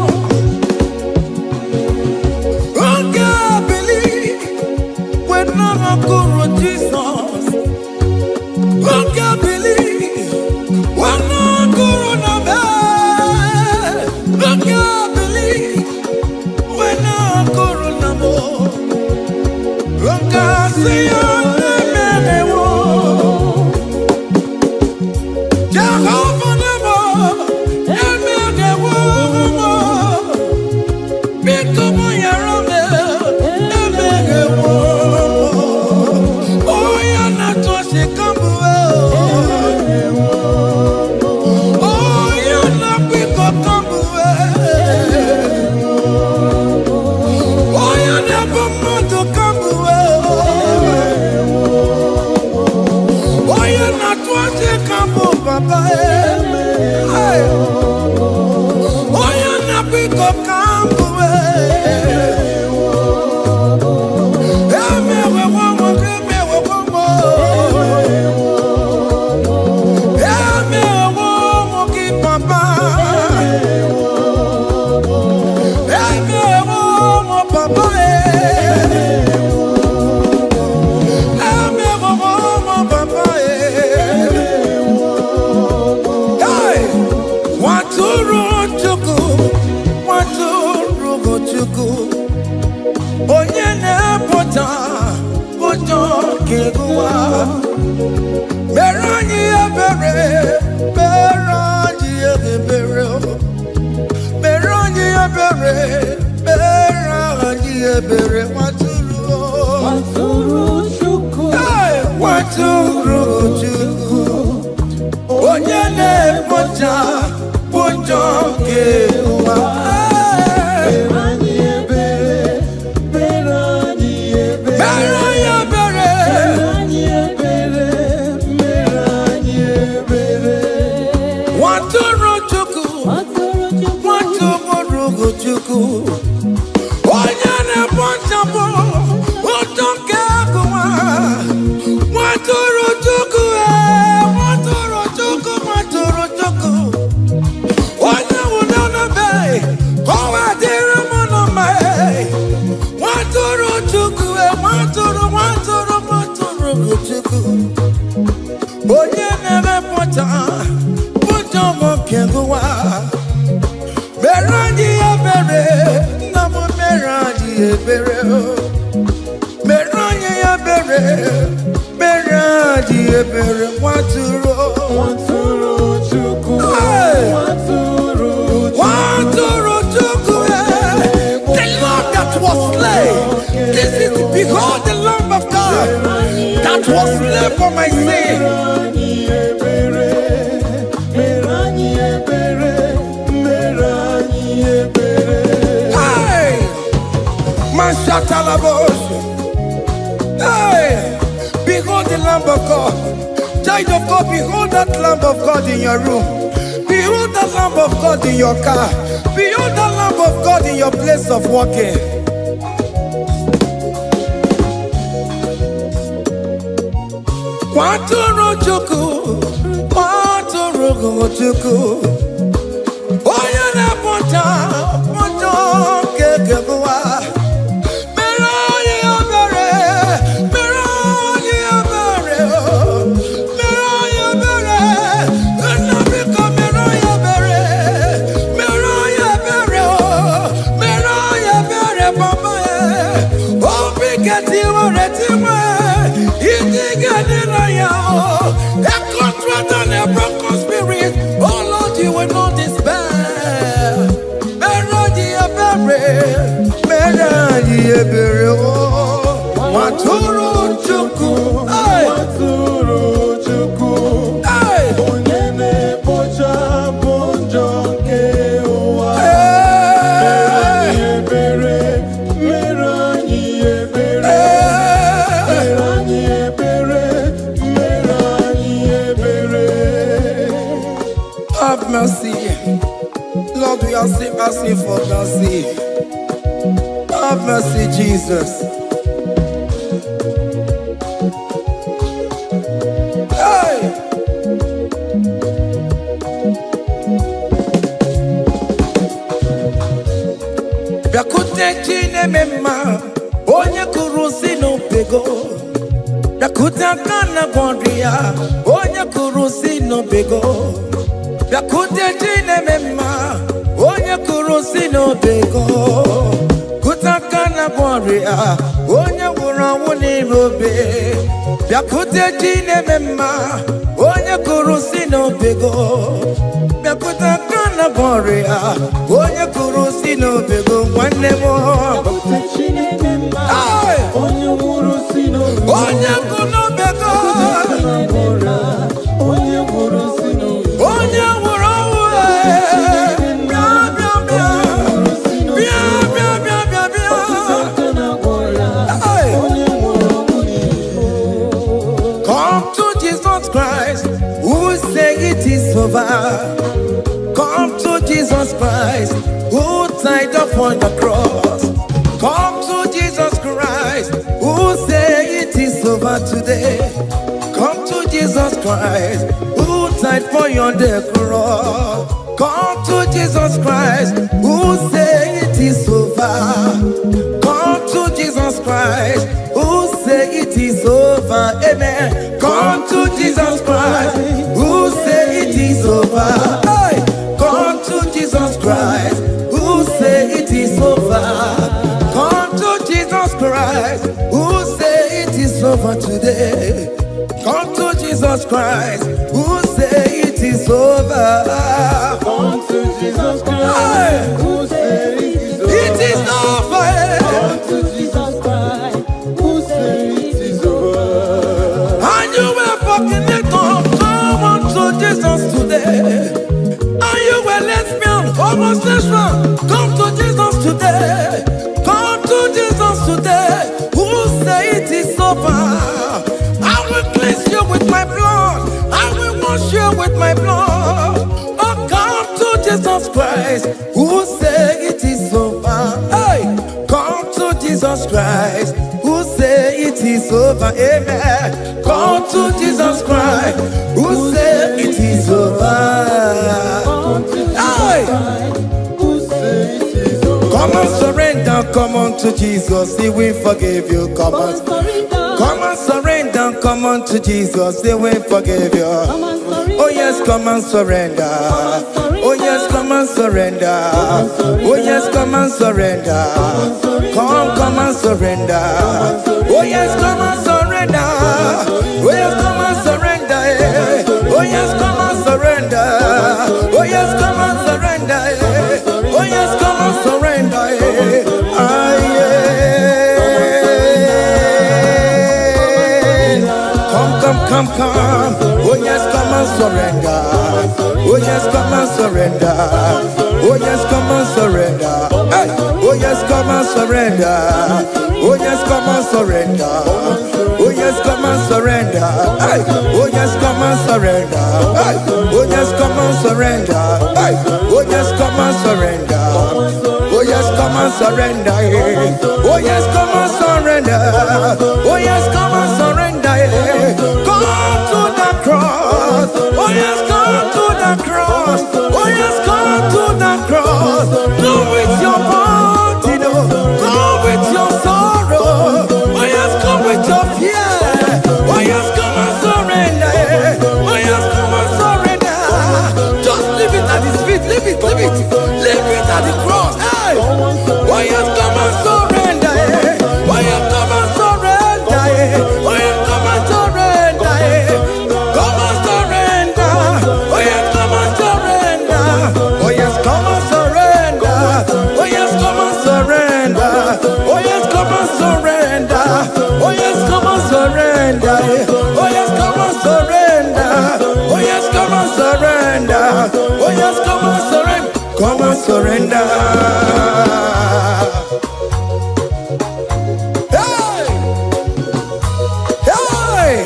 I can't believe when I'm Corona Jesus I can't believe when I'm Corona I can't believe when I'm Corona I can't see the mega war Jehovah never the mega war become your own the mega war oh you're not to see come oh you're not we go come oh you're never more to come oh you're not to see come Papa hey oh you're not we go come onye na-epụta ụjọ ga-egụwa mere anyị ebere mere anyị ebere mere anyị ebere mere anyị ebere nwatụrụ Chukwu onye na-epụta ụjọ ga-egụwa onye na-ekpochapụ ụtọ nke agụwa nwatụrụ Chukwu nwatụrụ Chukwu onye nwụrụ n'ebe ọwa dịrị mụ na mma nwatụrụ Chukwu nwatụrụ Chukwu onye na-emepụta ụtọ nke agụwa mere anyị ebere nna m mere anyị ebere mere anyị ebere mere anyị ebere nwatụrụ Chukwu that was slain for my sin. Hey, Mashatalabos. Hey, behold the Lamb of God. Child of God, behold that Lamb of God in your room. Behold the Lamb of God in your car. Behold the Lamb of God in your place of walking. Waturu chuku, waturu chuku. Oya na poncha, poncha kekebuwa. Meroye abere, meroye abere, meroye abere. Enabika meroye abere, meroye abere, meroye abere papa. Obi keti waretiwe, iti gani na yao. A contract and a broken spirit. Oh Lord, you will not despair. Meradi abere, meradi abere. Maturu chuku, maturu chuku. Onyene pocha ponjo kewa. Meradi abere, meradi abere, meradi abere, meradi abere. Have mercy, Lord. We are asking for mercy. Have mercy, Jesus. Hey! Yakute chine mema, onye kurusi no pego. Yakuta kana bondria, onye kurusi no pego. Yakute chine mema, onye kurusi no pego. Kutakana boria, onye wura wuni robe. Yakute chine mema, onye kurusi no pego. Yakutakana boria, onye kurusi no pego. One more. Onye kurusi no pego. Onye kurusi no pego. Onye wura come to Jesus Christ, who say it is over. Come to Jesus Christ, who died upon the cross. Come to Jesus Christ, who say it is over today. Come to Jesus Christ, who died for you on the cross. Come to Jesus Christ, who say it is over. Come to Jesus Christ, who say it is over. Amen. Come to Jesus Christ, who say it is over. Hey! Come to Jesus Christ, who say it is over. Come to Jesus Christ, who say it is over today. Come to Jesus Christ, who say it is over. Come to Jesus Christ, who say it is over. It is over. Come to Jesus Christ, who say it is over. And you were fucking it up. Come on to Jesus today. And you were lesbian, homosexual. Come to Jesus today. Come to Jesus today. Who say it is over? I will cleanse you with my blood. I will wash you with my blood. Oh, come to Jesus Christ, who say it is over. Hey, come to Jesus Christ, who say it is over. Amen. Come to Jesus Christ, who say it is over. Come to Jesus Hey, Christ, who say it is over. come and surrender. Come on to Jesus, He will forgive you. Come on. Come and surrender, come on to Jesus, He will forgive you. Oh yes, come and surrender. Oh yes, come and surrender. Oh yes, come and surrender. Come and surrender. Oh yes, come and surrender. Oh yes, come and surrender. Oh yes, come and surrender. Oh yes, come and surrender. Oh yes, come and surrender. Ah yeah. surrender. Oh yes, come and surrender. Oh yes, come and surrender. Hey. Oh yes, come and surrender. Oh yes, come and surrender. Oh yes, come and surrender. Hey. Oh yes, come and surrender. Hey. Oh yes, come and surrender. Hey. Oh yes, come and surrender. Oh yes, come and surrender. Oh yes, come and surrender. Oh yes, come and surrender. Come to the cross. Oh yes, come to the cross. Oh yes, come to the cross. Go with your body, go with your sorrow. Oh yes, come with your fear. Oh yes, come and surrender. Oh yes, come and surrender. Just leave it at his feet. Leave it, leave it, leave it at the cross. Hey. Oh yes, come and surrender. Oh yes, come and surrender. Oh yes, come and surrender. Come and surrender. Oh yes, come and surrender. Oh yes, come and surrender. Oh yes, come and surrender. Oh yes, come and surrender. Oh yes, come and surrender. Oh yes, come and surrender. Oh yes, come and surrender. Oh yes, come and surrender. Come and surrender. Hey! Hey!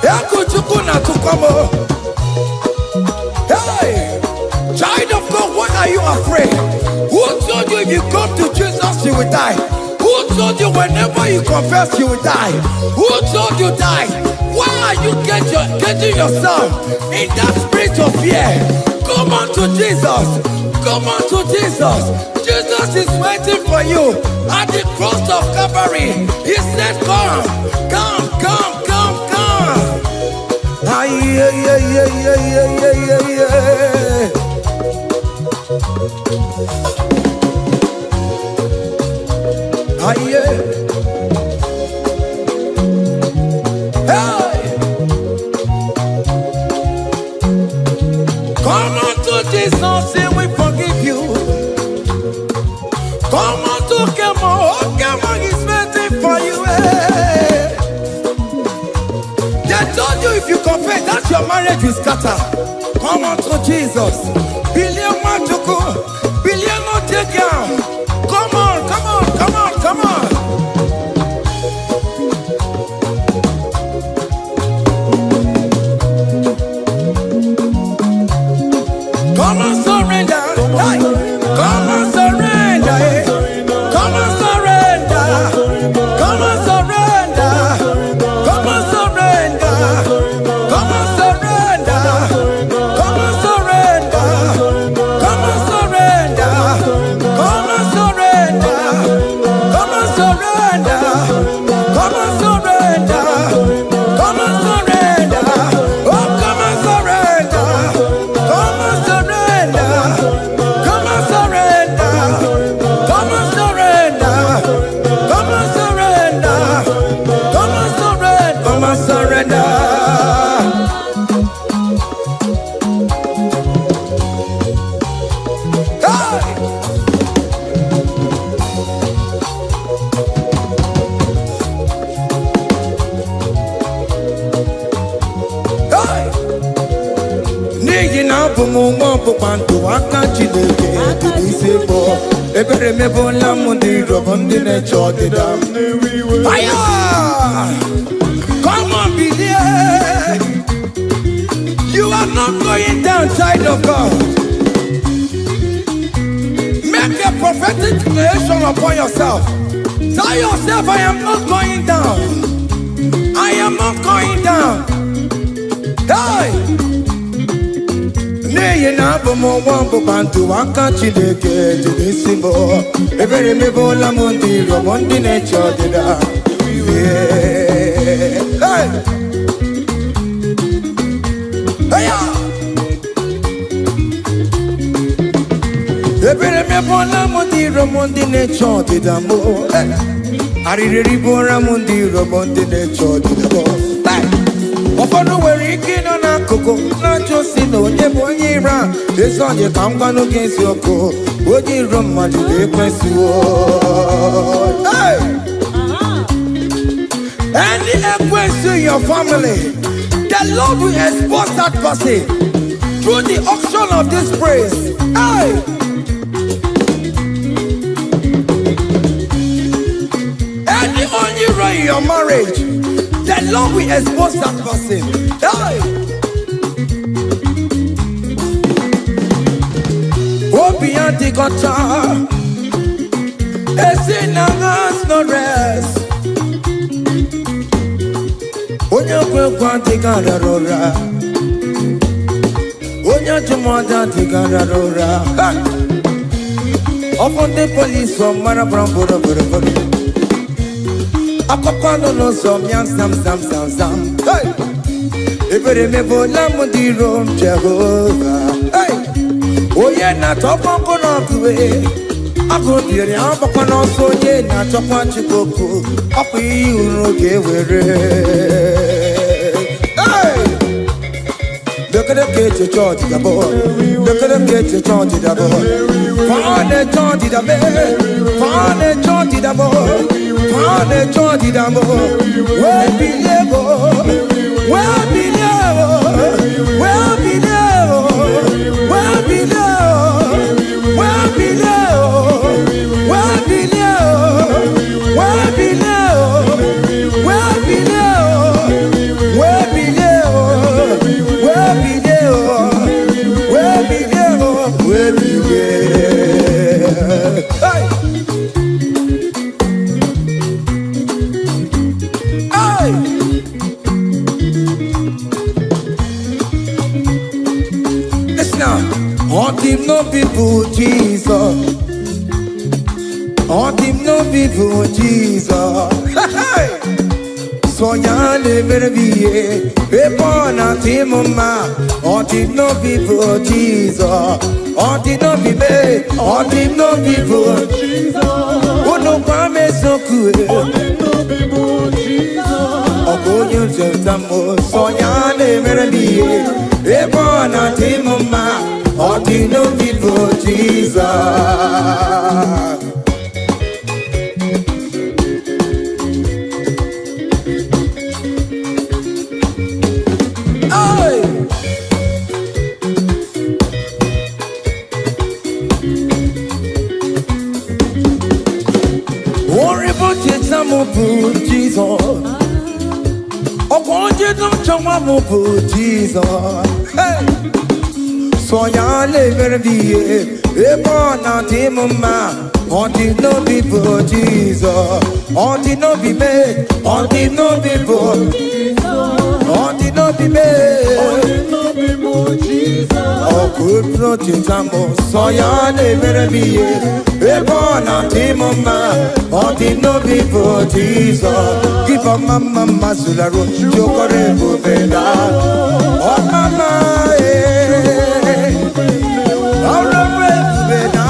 Yakuchukuna tukomo. Hey! Child of God, why are you afraid? Who told you if you come to Jesus you will die? Who told you whenever you confess you will die? Who told you die? Why are you getting yourself in that spirit of fear? Come on to Jesus. Come on to Jesus. Jesus is waiting for you at the cross of Calvary. He said, come, come, come, come, come. Ah, yeah, yeah, yeah, yeah, yeah, yeah, yeah, yeah. Ah, yeah. Hey! Come on to Jesus, and we forgive you. Come on to Kemo, Kemo is waiting for you. Hey. They told you if you confess that your marriage will scatter. Come on to Jesus. Billion Matuku, billion no take down. Come on, come on, come on, come on. Come and surrender. Hey. Come and surrender. Hey. Come and surrender. Come and surrender. Come and surrender. Come and surrender. Come and surrender. Come and surrender. Come and surrender. Come and surrender. Come and surrender. Come and surrender. Oh, come and surrender. Come and surrender. Come and surrender. Come and surrender. Come and surrender. Come and surrender. Come and surrender. Hey! Hey! N'ihi na abụ m nwa ọkpụkpa ndụ aka Chineke dị n'isi bụ ebere mebụla m ndị rọbụ ndị na-eche ọdịda m. Aya! Come on, believe. You are not going down, child of God. Make a prophetic declaration upon yourself. Tell yourself, I am not going down. I am not going down. Hey! N'ihi na abụ m nwa ọkpụkpa ndụ aka Chineke dị n'isi bụ ebere mebụla m ndị rọbụ ndị na-eche ọdịda. Hey! Hey! Ebere mebụla m ndị rọbụ ndị na-eche ọdịda m. Arịrịrị bụra m ndị rọbụ ndị na-eche ọdịda m. Ụfọdụ nwere ike ịnọ n'akụkụ na-ajụ si na onye bụ onye ire a. Ezi onye ka m gwanụ gị eziokwu, onye iro mmadụ ga-ekwesịwo. Any equence in your family The Lord will expose that person through the auction of this praise. Hey! Any only way in your marriage, the Lord will expose that person. Hey! Obian the guitar, a sinner has no rest. Onya kwe tigara rora, onya chumada tigara rora. Upon the police from Marabrambo, Akopano no some young sam. Hey, if you remember Lamudi Rome Jehovah. Hey, oh yeah, not up on Konoku. I go near the Ampano, so yeah, not up on Chicoco. Up you, okay, look at the kid to charge the boy. Look at the kid to charge the boy. Find the charge the boy. Find the charge the boy. Find the charge the boy. Where be level? Where be level? Where be level? Where be level? Where be level? Where be level? Where be level? Where be level? Where be on him no people Jesus. On him no people Jesus. So ya never be a born at him ma. On him no people Jesus. On him no be me. On him no people Jesus. Oh no promise so good. On him no people Jesus. Oh go you just so ya never be a born at him ma. On him no people Jesus. Jesus, oh, won't you don't show my Jesus? Hey, so ya never be a born out him, man. On him no people Jesus, on him no be made, on him no people Jesus, on him no be made, on him no people Jesus. Oh, good protection, so ya never be a born out him, man. On him no people Jesus. Give a mama masularo, chokore bubeda. Oh mama, all the bubeda.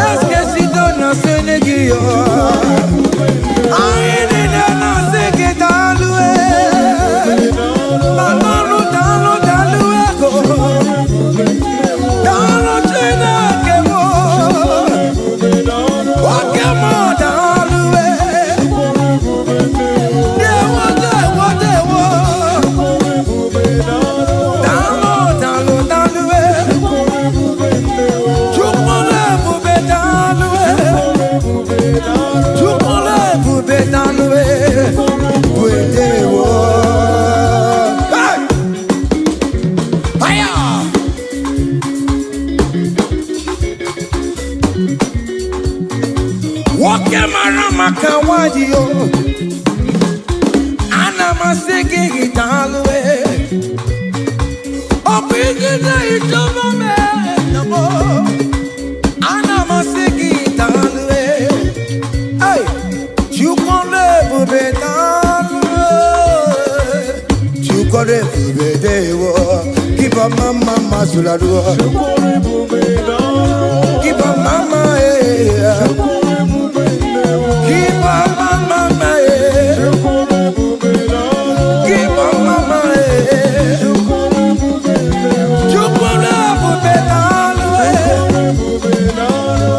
Est-ce que si donne un Sénéguio? Aïe, il est dans ce qui est dans l'oué. Dans l'oué, dans le china que moi. Ok, moi, dans l'oué. Makawadio, Anamasiki Italwe, Opigina Itomame, Anamasiki Italwe, hey, Chukone Bubetalwe, Chukone Bubedewo, keep a mama Masulado, keep a mama, keep on mama, keep on mama.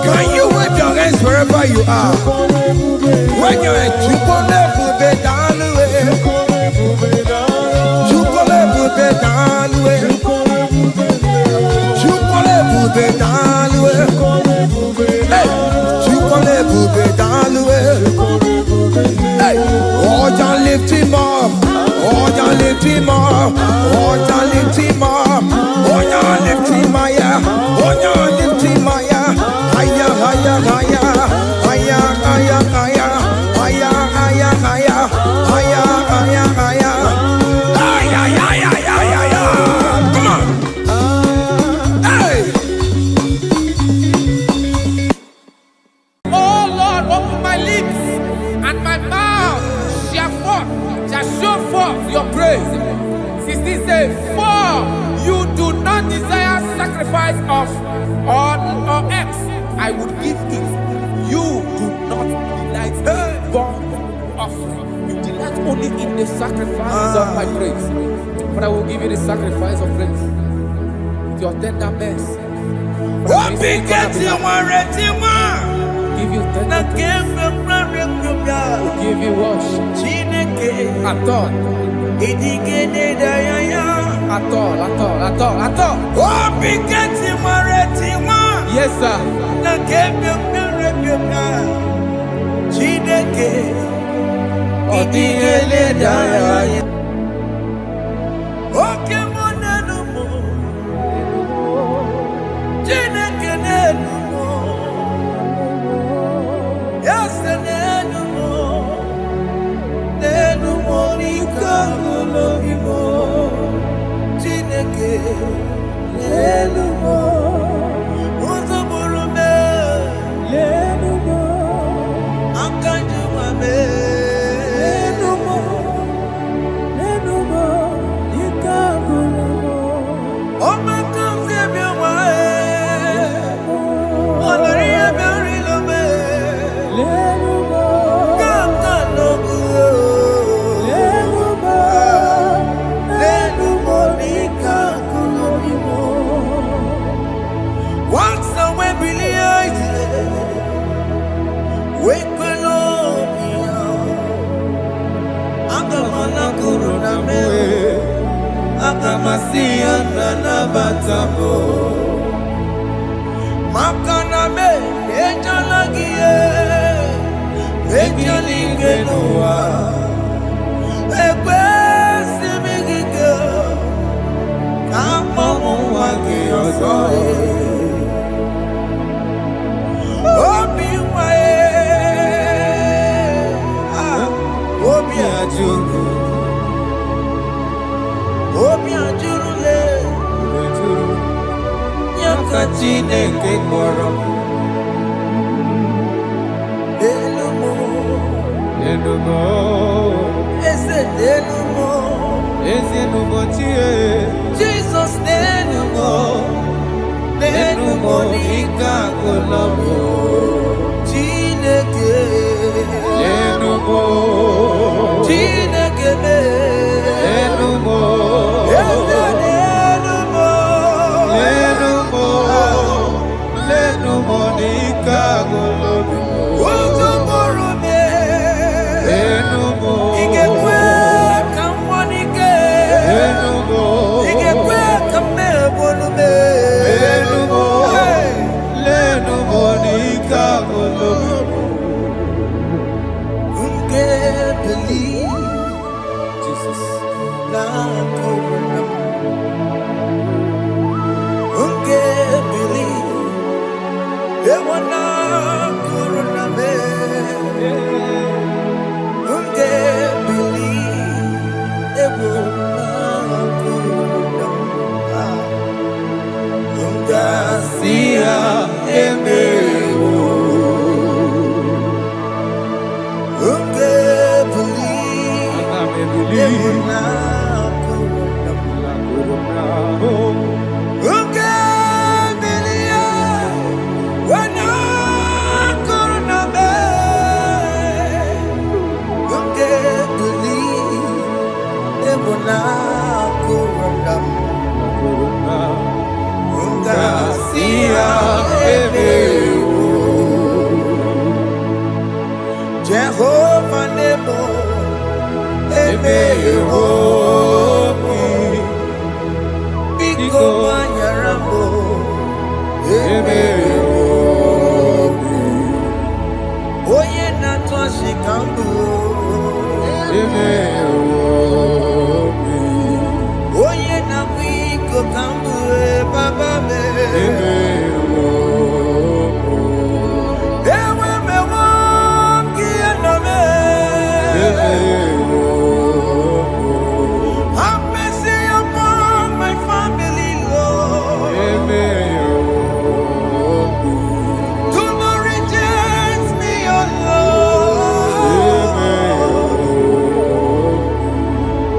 Can you wave your hands wherever you are? When you're at Oh, ya lift him up. Oh, ya lift him higher. Oh, ya lift him higher. Higher, higher, higher. Higher, higher, higher. Higher, higher, higher. Higher, higher, higher. Higher, higher, higher, higher. Come on. Hey. Oh Lord, open my lips and my mouth shall show forth your praise. 16 says, for you do not desire sacrifice of or eggs, I would give it. You do not delight in burnt offering. You delight only in the sacrifice of my praise. But I will give you the sacrifice of praise. With your tender mercy. What big get you one ready one? Give you tender will give you worship. At all. At all. What big get you one ready one? Yes, sir. Okay, monano. Chineke nenumo. Yes, nenumo. Nenumo nikangolo vimo. Chineke nenumo. Uzoburume nenumo. Akanjuwame nenumo. Nenumo nikangolo. Oh my God, save your way. Oh, Maria, bury the way. Lenumo. Kaka no good. Lenumo. Lenumo nikangolo vimo. Once away, Billy, wake below me. Agamana kuruna me. Agamasiya na batamo. Makana me ejalagie. Ejalingenua. Ekwe simigige. Kamomu wagi ozoe. Obi wae. Obi ajuru. Obi ajurule. Nyaka Chineke kpọrọ. Enumo. Eze nenumo. Jesus nenumo. Nenumo nikangolomo. Chineke. Chineke me. Eze nenumo. Uzumuru me. Igekwe kamwanike. Igekwe kamebonu me. Hey. Unge believe Jesus na korona. Unge believe ewana korona me. Unge believe ewana korona. Unga siya emewo. Unge believe ewana korona. Unge believe ewana korona me. Unge believe ewana korona. Unga siya emewo. Jehovah Nebo emewo. Biko manyarambo emewo. Oye nato shikambu emewo. kambue baba me. Ewe me wam kiana me. Have mercy upon my family, Lord. Do not reject me, oh Lord.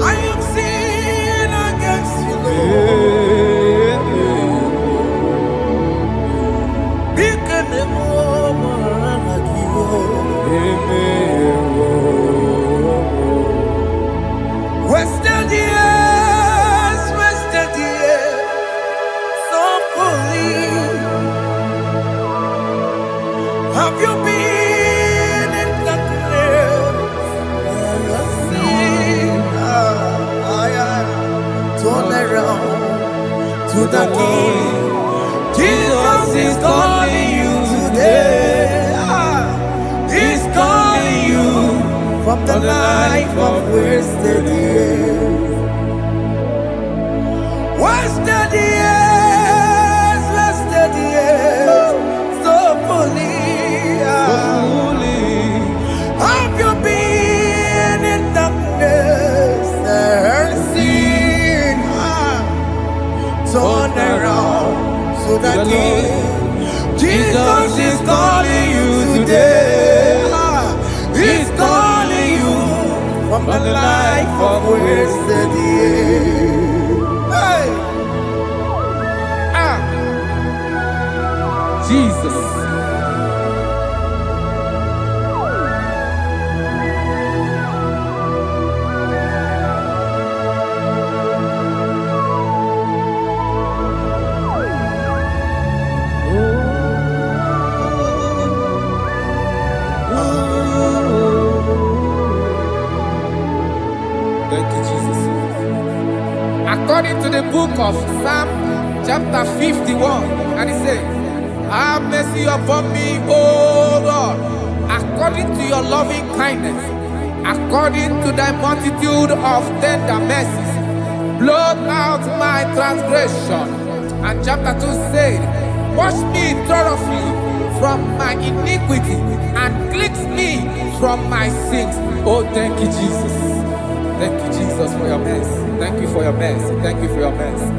I am sin against you, Lord. Because the woman like you. Wasted years, so fully. Have you been in darkness? Seen, turn around to the King. Jesus is calling you today. He's calling you from the life of wasted years. Wasted years, so fully. Have you been in darkness and seen? Turn around to the King. Jesus is calling you today. He's calling you from the life of wasted years. Hey. Jesus. Thank you, Jesus. According to the book of Psalm chapter 51, and it says, have mercy upon me, O Lord, according to your loving kindness, according to thy multitude of tender mercies, blot out my transgression. And chapter 2 said, wash me thoroughly from my iniquity and cleanse me from my sins. Oh, thank you, Jesus. Thank you, Jesus, for your mercy. Thank you for your mercy. Thank you for your mercy.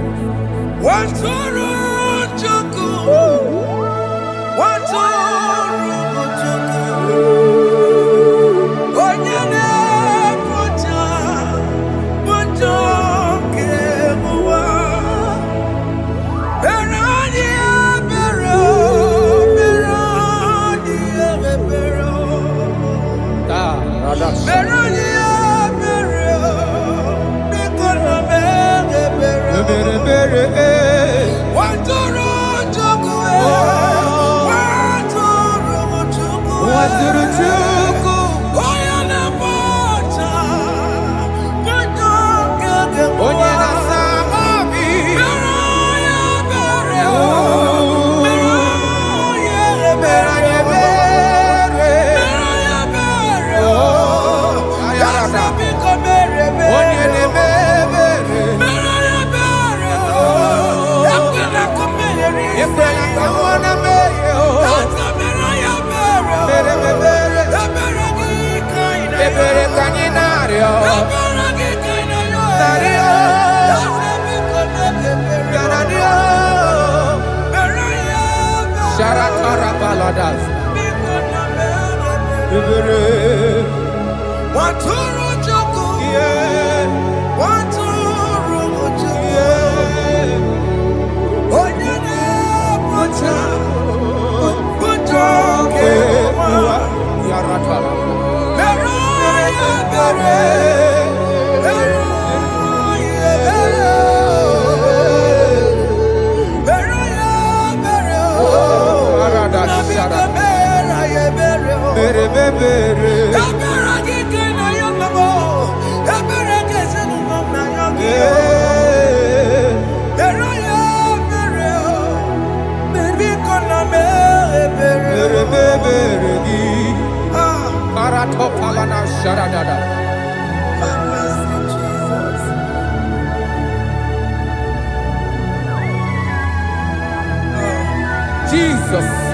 Jesus.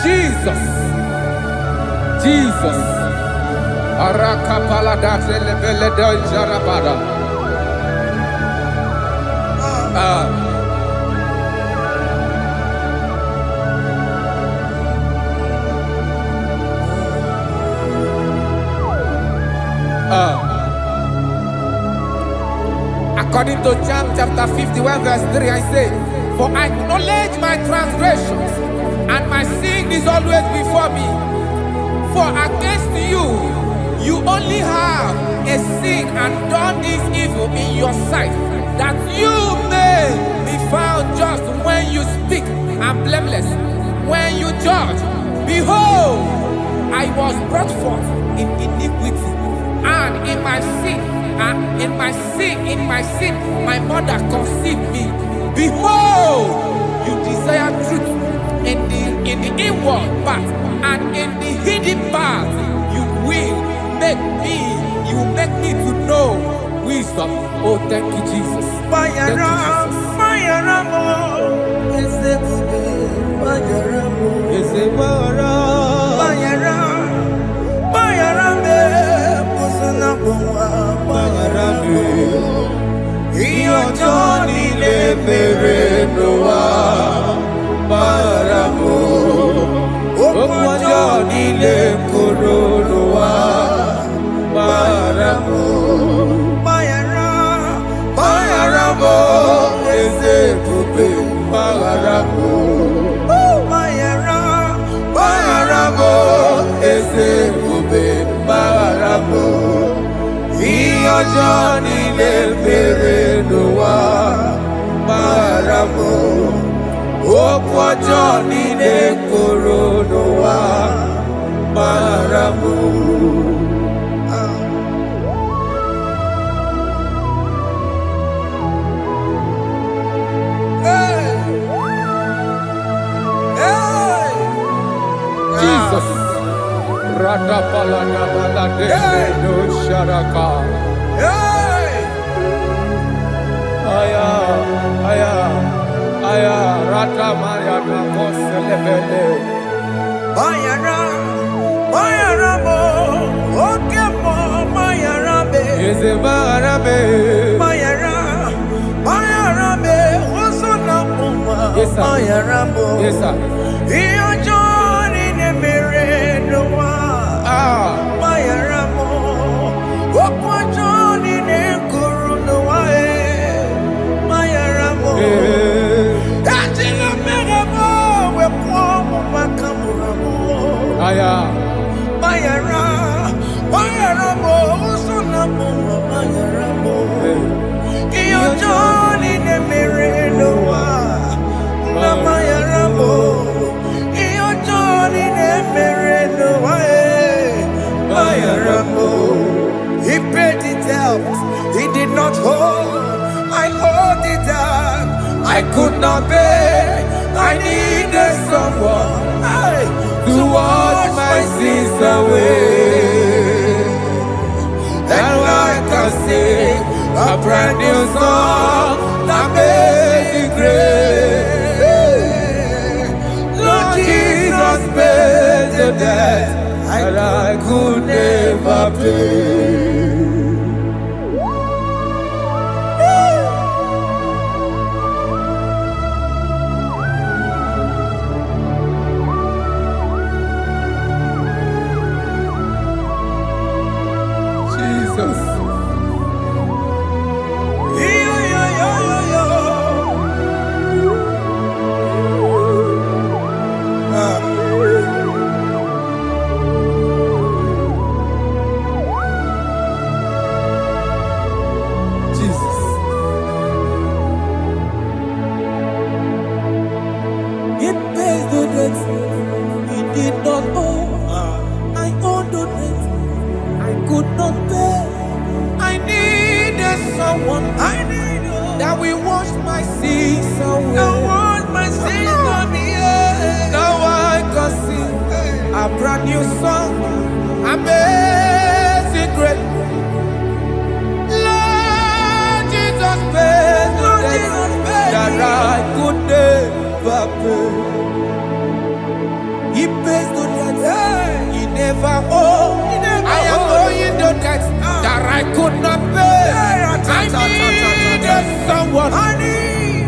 Jesus. Jesus. Arakapalada zelebeleda jarabada. According to John chapter 51 verse 3, I say, for I acknowledge my transgressions, and my sin is always before me. For against you, you only have a sin and done this evil in your sight, that you may be found just when you speak, and blameless when you judge. Behold, I was brought forth in iniquity, and in my sin, my mother conceived me. Behold, you desire truth in the inward part, and in the hidden part, you will make me to know wisdom. Oh, thank you, Jesus. Thank you, Jesus. Johnny le mere noa maramo okwa Johnny le koro noa maramo. Jesus. Rada balada balade no sharaka. Aya, rata Maria na koselebele. Bayara mo, oke mo, bayara be. Eze bayara be. Bayara be, oso na mwa. Yes, sir. Bayara mo. Yes, sir. Iyo Johnny ne mere noa. Bayara mo, okwa Johnny ne kuru noa. Bayara mo. Ajila mere mo, we kwa mo makamura mo. Aya. Bayara mo, oso na mwa. Bayara mo. Iyo Johnny ne mere noa. Na bayara mo. Iyo Johnny ne mere noa. Bayara mo. He paid it out. He did not hold. I owed it out. I could not pay. I needed someone to wash my sins away. And I can sing a brand new song that made me great. Lord Jesus paid the debt that I could never pay. Jesus. Jesus. It pays the debt he did not owe. I owed the debt I could not pay. I needed someone that will wash my sins away. Now I can sing a brand new song, amazing grace. Lord Jesus paid the debt that I could never pay. He pays the debt he never owed. I am owing the debt that I could not pay. I needed someone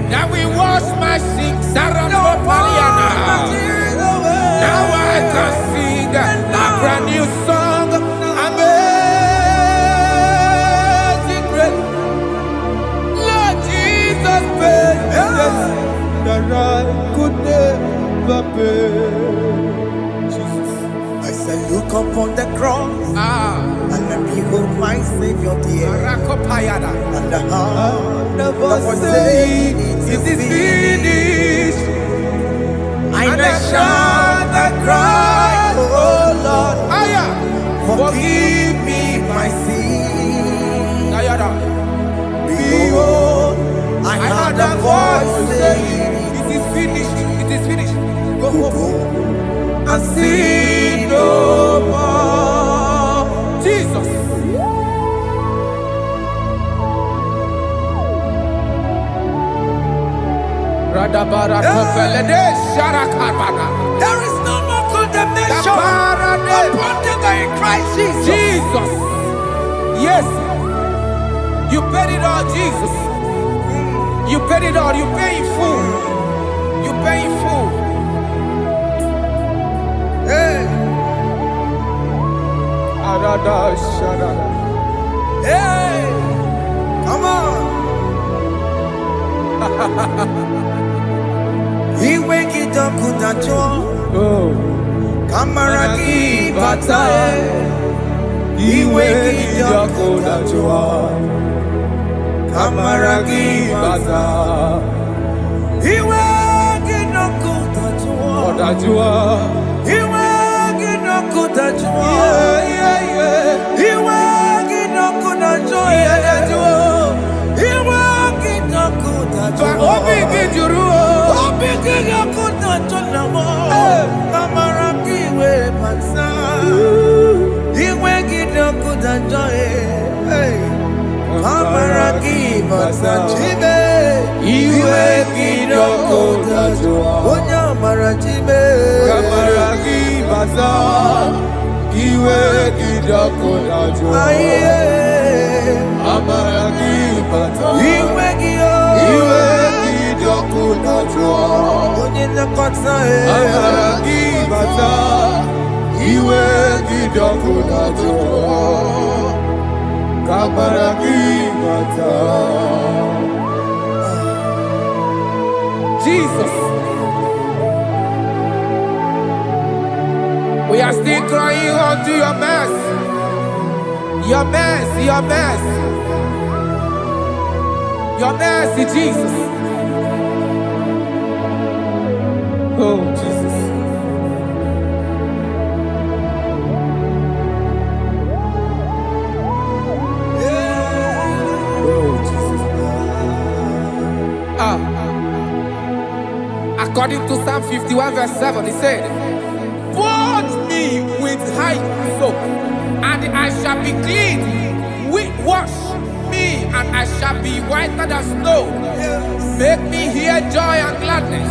that will wash my sins. Now I can sing a brand new song, amazing grace. Lord Jesus paid the debt that I could never pay. Jesus. I said, look upon the cross and then behold my Savior dear. Rakopayada. And the heart The that voice was saying, saying, it is finished. I shall that cry, oh Lord, the voice saying, it is finished. It is finished. Go home. go and See sin no no more. Jesus. Radabara Topelede Sharakabana. There is no more condemnation Kaparade. upon them that are in Christ Jesus. Jesus. Yes. You paid it all, Jesus. You paid it all. You pay in full. You pay in full. Hey, Arada Sharada. hey, come on. Iwe kidokudacho, Oh. kamaraki batae. Iwe kidokudacho, kamaraki batae. Iwe kidokudacho, Odajua. iwe kidokudacho, Yeah. iwe kidokudacho, Odajua. iwe kidokudacho. Obi Gijuru. Obi kidokudacho namo, kamaraki iwe bata. Iwe kidokudacho, kamaraki bata. Chibe, iwe kidokudacho, onyamara chibe. Kamaragi Baza. Iwe Gidakodajo. Aye, Amaragi Baza. iwe kiyo, Iwe Gidakodajo. onyinekota Amaragi Baza. Iwe Gidakodajo. Kamaragi Baza. Jesus. We are still crying unto your mercy. Your mercy, your mercy. Your mercy, Jesus. Oh, Jesus. Oh, Jesus. According to Psalm 51, verse 7, he said, "Wash me with hyssop, and I shall be clean. Wash me, and I shall be whiter than snow. Make me hear joy and gladness,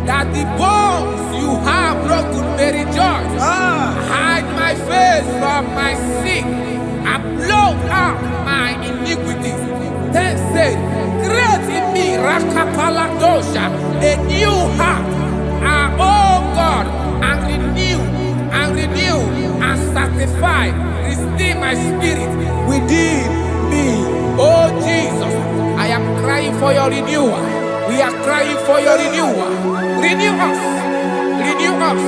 that the bones you have broken may rejoice. Hide my face from my sin, and blot out my iniquities." Then said, "Create in me Rakapaladosha, a new heart, oh God, and renew, and sanctify, restore my spirit within me." Oh Jesus, I am crying for your renewal. We are crying for your renewal. Renew us, renew us,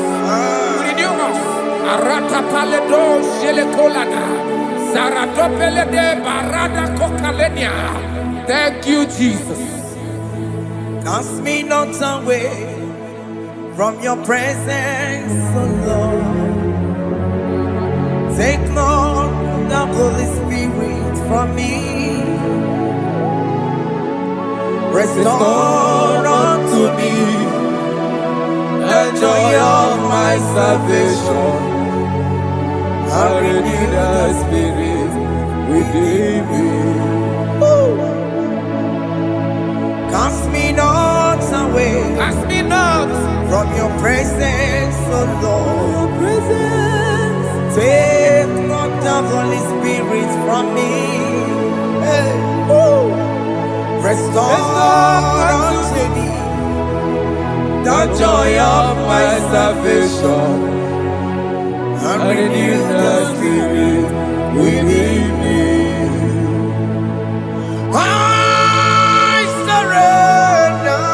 renew us. Arata paledo shelekolada, zaratopele de barada kokalenia. Thank you, Jesus. Cast me not away from your presence, oh Lord. Take not the Holy Spirit from me. Restore unto me the joy of my salvation. And renew the spirit within me. Cast me not away Ask me not. from your presence, oh Lord. Take not the Holy Spirit from me. Hey. Restore unto me the joy of my salvation, and renew the spirit within me. I surrender.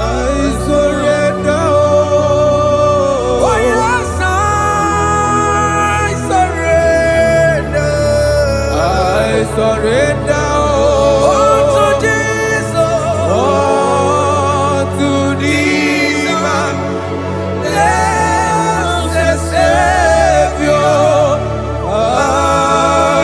I surrender. Oh yes, I surrender. I surrender. Unto Jesus. Unto thee, my blessed Savior, I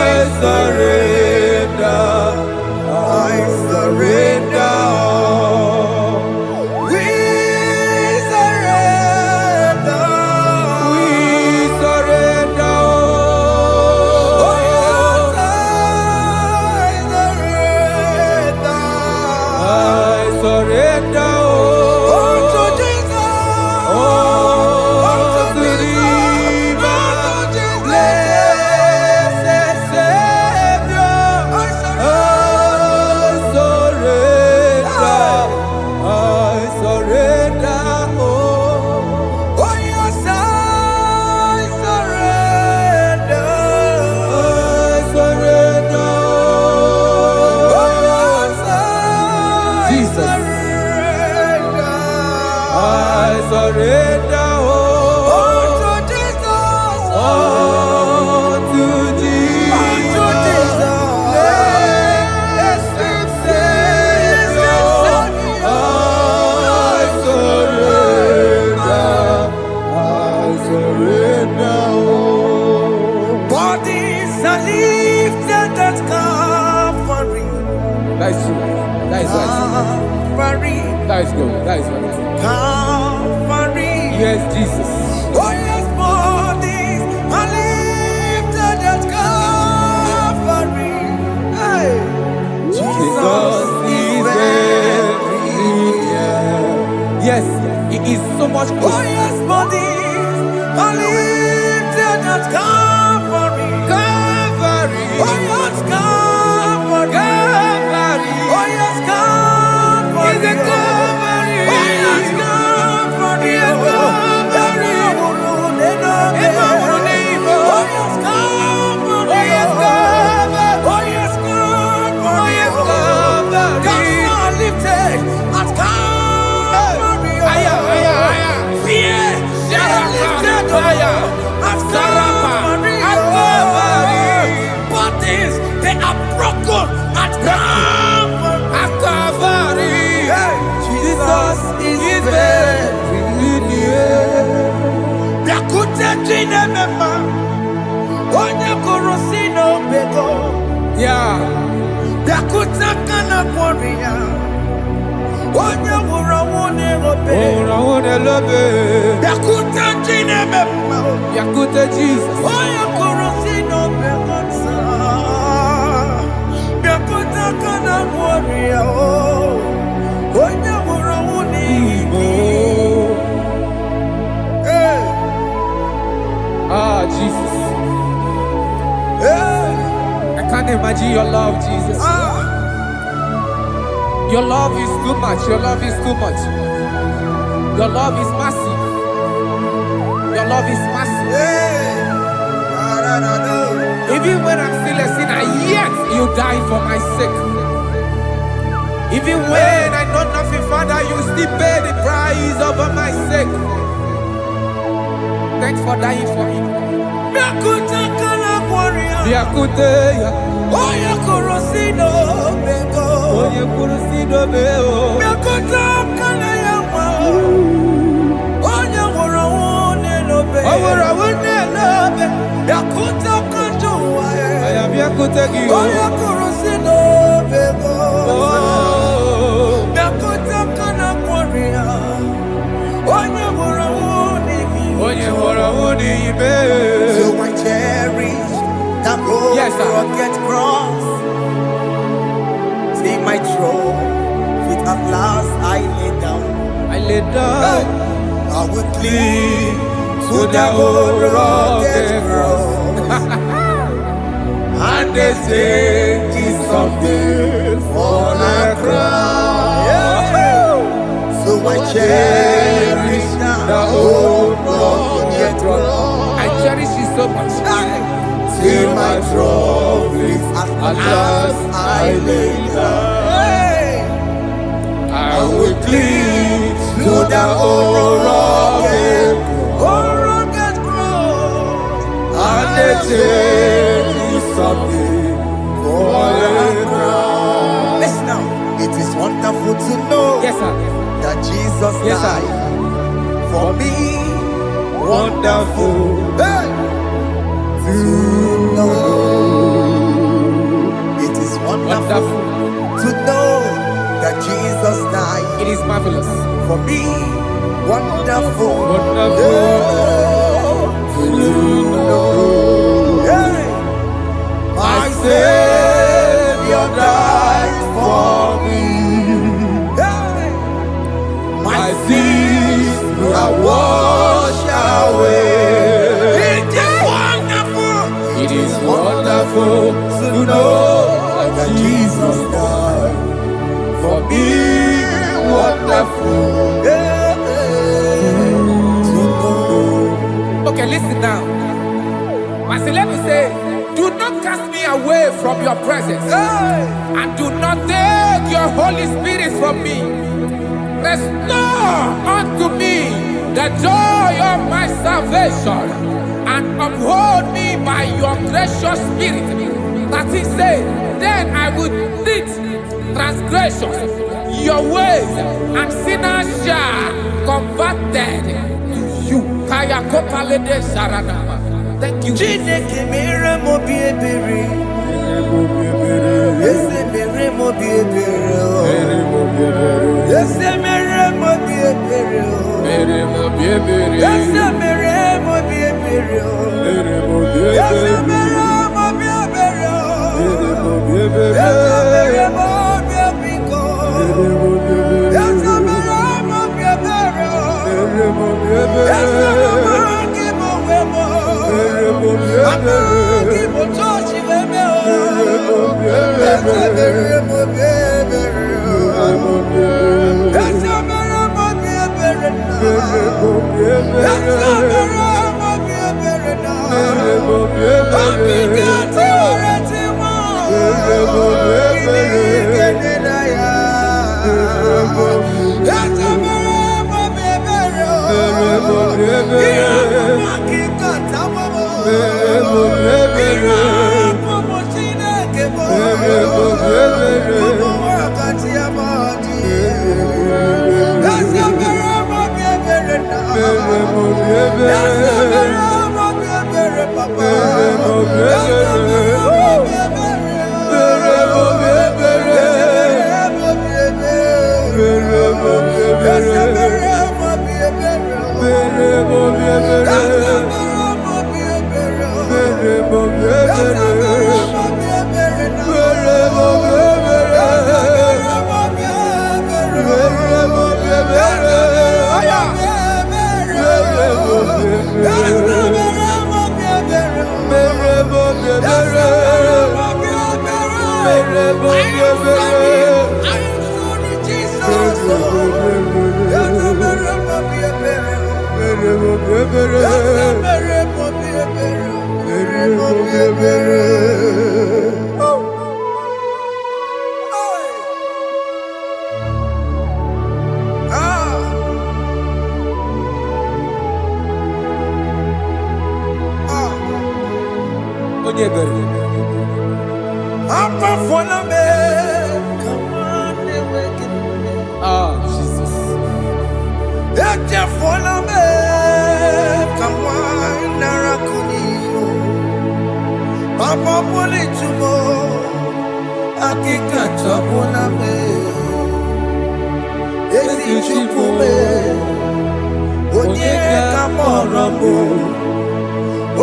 surrender all. Unto Jesus. Unto Jesus. Unto Jesus. Blessed Savior, I surrender all. Bodies are lifted at Calvary. That is true. That is right. Calvary. That is good. That is right. Calvary. Yes, Jesus. Oh yes, bodies are lifted at Calvary. Hey. Jesus is very near. Yes, He is so much Oh closer. yes, bodies are lifted at Calvary. Calvary. Oh yes, Calvary. Calvary. Oh yes, Calvary. Is a Calvary. Oh yes, Calvary. Is a Calvary. Oh yes, Calvary. Oh yes, Calvary. Oh yes, Calvary. Oh yes, Calvary. Gods are lifted at Calvary. Aya, aya, aya. Fear is lifted Aya. at Sarapa. Calvary. At Calvary. Bodies, they are broken at Calvary. At Calvary. Jesus is very near. Bịakwute Chineke mma, onye kụrụ si n'obego. Yeah. Bịakwute aka na kwọrị ya, onye nwụrụ ọnwụ n'erobe. Oh, I love it. Bịakwute Chineke mma, Yakute Jesus. onye kụrụ si n'obego taa. Bịakwute aka na kwọrị ya, onye nwụrụ ọnwụ n'Igbo. Hey, Ah, Jesus. hey, I can't imagine your love, Jesus. ah. Your love is too much. Your love is too much. Your love is massive. Your love is massive. Hey, Even when I'm still a sinner, yet you died for my sake. Even when I know nothing, Father, you still pay the price over my sake. Thanks for dying for me. Bịakwute aka na kwọrị ya, Yakute ya. onye kụrụ si n'obego. Onye kwuru si dobe o. Bịakwute aka na ya nwa, onye nwụrụ ọnwụ n'elobe. O nwere ọnwụ n'elobe. Bịakwute aka ndị ụwa ya, Aya bịakwute gị o. onye kụrụ si n'obego. Oh. Bịakwute aka na kwọrị ya, onye nwụrụ ọnwụ n'imi. Onye nwụrụ ọnwụ n'ime. So I cherish that old Yes, sir. rugged cross. See my throne, feet at last I lay down. I lay down I will cling to to the that old old rugged rugged cross. and they say it's something for a crown. So I cherish The old rugged cross. I cherish it so much. See my trophies at last I lay down. I will cling to the old rugged cross. and they say it's something for a crown. Listen now, it is wonderful to know Yes, sir. that Jesus Yes, sir. died for me. Wonderful. Hey! To know. It is wonderful Wonderful. to know that Jesus died It is marvelous. for me. Wonderful. Wonderful. To know. Hey! My Savior died for me. Hey! My sins are washed away. It is wonderful. It is wonderful to know that Jesus died for me. Wonderful. To know. Okay, listen now. Verse 11 says, do not cast me away from your presence, Hey! and do not take your Holy Spirit from me. Restore unto me the joy of my salvation, and uphold me by your gracious spirit. That he said, then I would teach transgressions your ways, and sinners shall converted to you. Kaya kopalede saranama. Thank you. Chineke mere mo bi ebere. Ese mere mo bi ebere. Ese mere mo bi ebere. Ese mere mo bi ebere. Ese mere mo bi ebere. Ese mere mo bi ebiko. Ese mere mo bi ebere. Ese mere ki mo wemo. Amo ki mo touch wemo. Ese mere mo bi ebere. Ese mere mo bi ebere na. Ese mere mo bi ebere na. Obi gati oreti mo. Kini kene na ya. Ese mere mo bi ebere. Iya mo ki kata mo. Iya mo chine ke mo. Mo wakati ya madi. Ese mere mo bi ebere na. Ese mere mo bi ebere papa. Ese mere mo bi ebere. Ese mere mo bi ebere. Jesus. Papa poli tumo, akika chapona me. Esi chupume, onye kamoromo.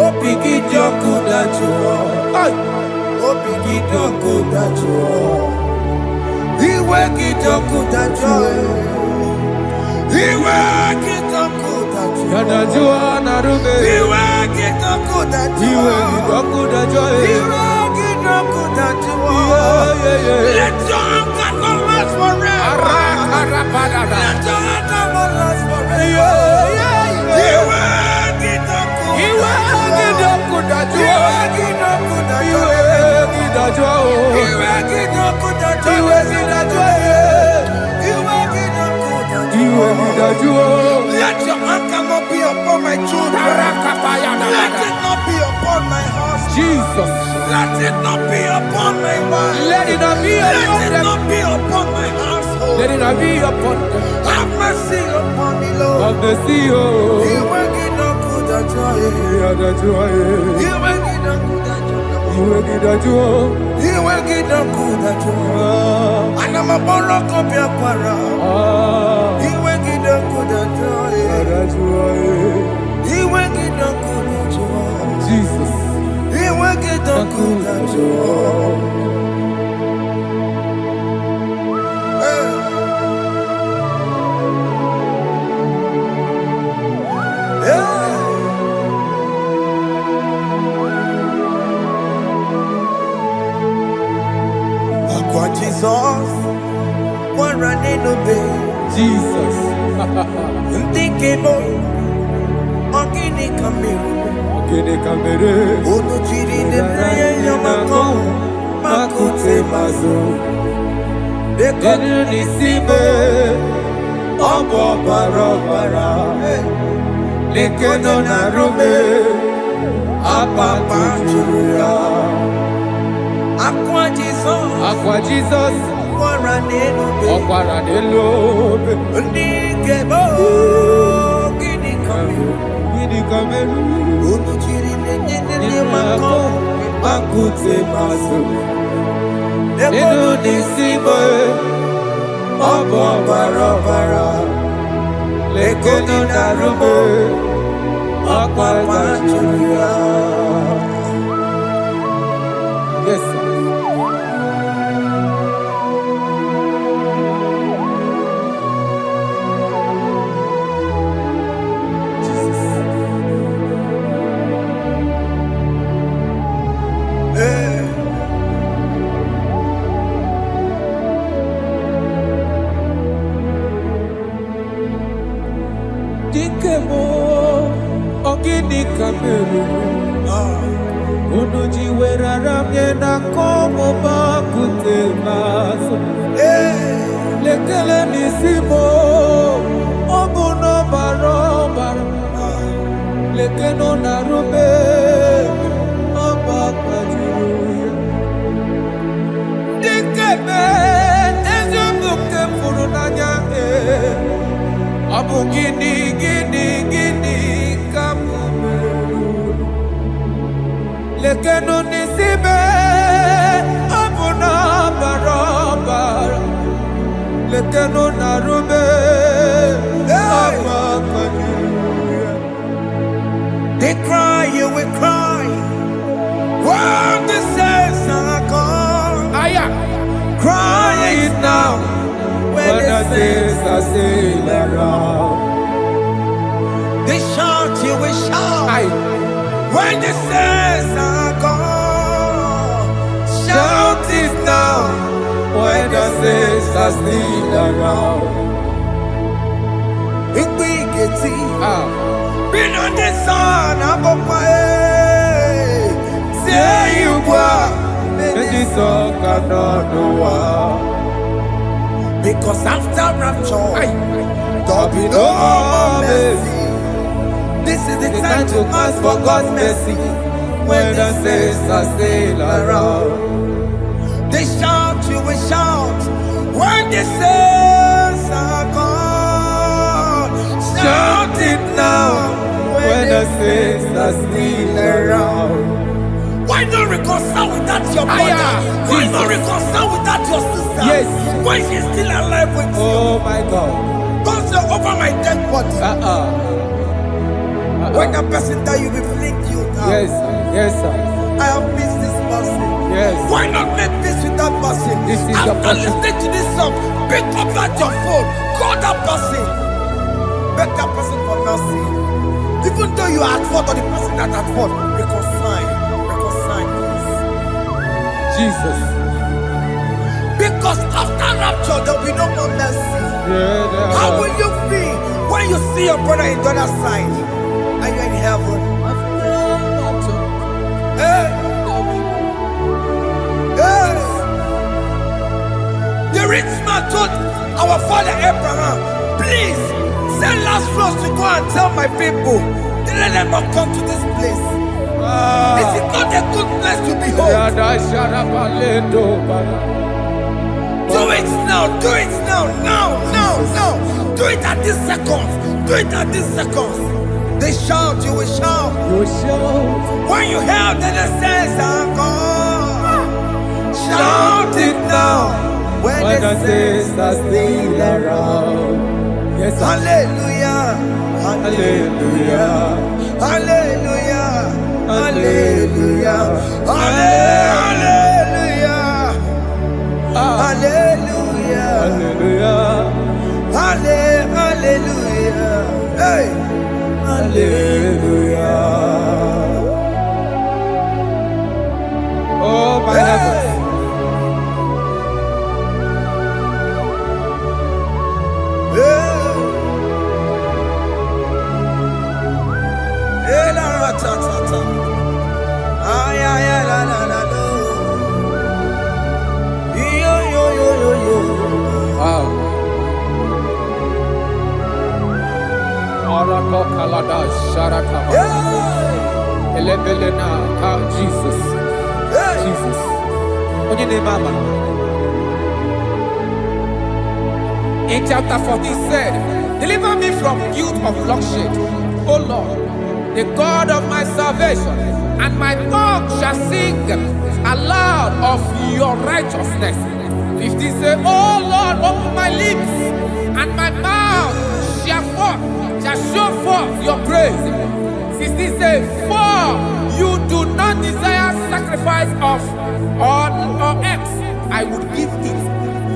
Opiki joku dachuo, opiki joku dachuo. Iwe kijoku dachuo, iwe kijoku dachuo. Yanajua narume. Iwe kijoku dachuo, Iwe kijoku dachuo. Iwe kijoku dachuo. Let your anger not last forever. Let your anger not last forever. Iwe kijoku, Iwe kijoku dachuo. Iwe kijoku dachuo. Iwe kidachuo. Iwe kijoku dachuo. Iwe kidachuo. Iwe kijoku dachuo. Iwe kidachuo. Let your anger not be upon my children. Let it not be upon my house. Jesus. Let it not be upon my wife. Let it not be Let it upon them. not be upon my household. Let it not be upon them. Have mercy upon me, Lord. Of the CEO. Iwe kijoku dachuo. Yadachuo. Iwe kijoku dachuo. Iwe kidachuo. Iwe kijoku dachuo. Anamaboro kopia kwara. Iwe kijoku dachuo. Yadachuo. Iwe kijoku dachuo. Jesus. Iwe kijoku dachuo. Aqua Jesus, one running obey. Jesus. Thinking Ogini Kamiru, Ogini Kamere. Onuchiri Nebraya Yamako, Makute Mazo. Enu nisime. ọbọ bara lekeno na rume apapa juru ya akwa Jesus ọkwara n'elu obe ndị kebo gịnị kameru unu jiri nenye mako akute maso lekeno n'isi bo ọbọ bara lekeno na rume apapa juru ya. Yes, sir. Dikemo ogini kameru unu jiwerara mye na komo bakute maso lekele nisimo obuno barobara lekeno na rube abakajuya dikeme ezobuke furu nanya abu gini kamumeru lekeno nisibe abu na barabara lekeno na rube abakajuya. They cry, you will cry when the saints are gone. Cry it now when the saints are still around. They shout, you will shout when the saints are gone. Shout it now when the saints are still around. Igbo been on the sun, I'm up say you were, and this song cannot know. Because after rapture, there'll be no more mercy. This is the time to ask for God's mercy when the saints are still around. They shout, you will shout when the saints are gone. Shout it now when the saints are still around. Why not reconcile with that your brother? Why not reconcile with that your sister? Yes. Why she's still alive with you? Oh my God. Don't say over my dead body. When the person die, you will fling you down. Yes, sir. Yes, sir. I have missed this person. Yes. Why not make peace with that person? This is after listening to this song, pick up that your phone, call that person, beg that person for mercy. Even though you are at fault or the person that at fault, reconcile, please. Jesus. Because after rapture, there will be no more mercy. How will you feel when you see your brother in the other side? Are you in heaven? Hey. Hey. The rich man told our father Abraham, please send Lazarus to go and tell my people, let them not come to this place. This is not a good place to behold. Do it now, do it now, now. Do it at this second. Do it at this second. They shout, you will shout. You will shout. When you hear that the saints are gone, shout it now. When the saints are still around. Yes, hallelujah, hallelujah, hallelujah, hallelujah, hallelujah, hallelujah, hallelujah, hallelujah, hey, hallelujah. Oh my heavens. Alada Sharakaba. Yeah. Elebelena ka Jesus. Hey. Jesus. Onye name mama. In chapter 14 said, deliver me from guilt of bloodshed, O Lord, the God of my salvation, and my tongue shall sing aloud of your righteousness. 15 say, O Lord, open my lips, and my mouth shall show forth your praise. 16 say, for you do not desire sacrifice of or eggs, I would give it.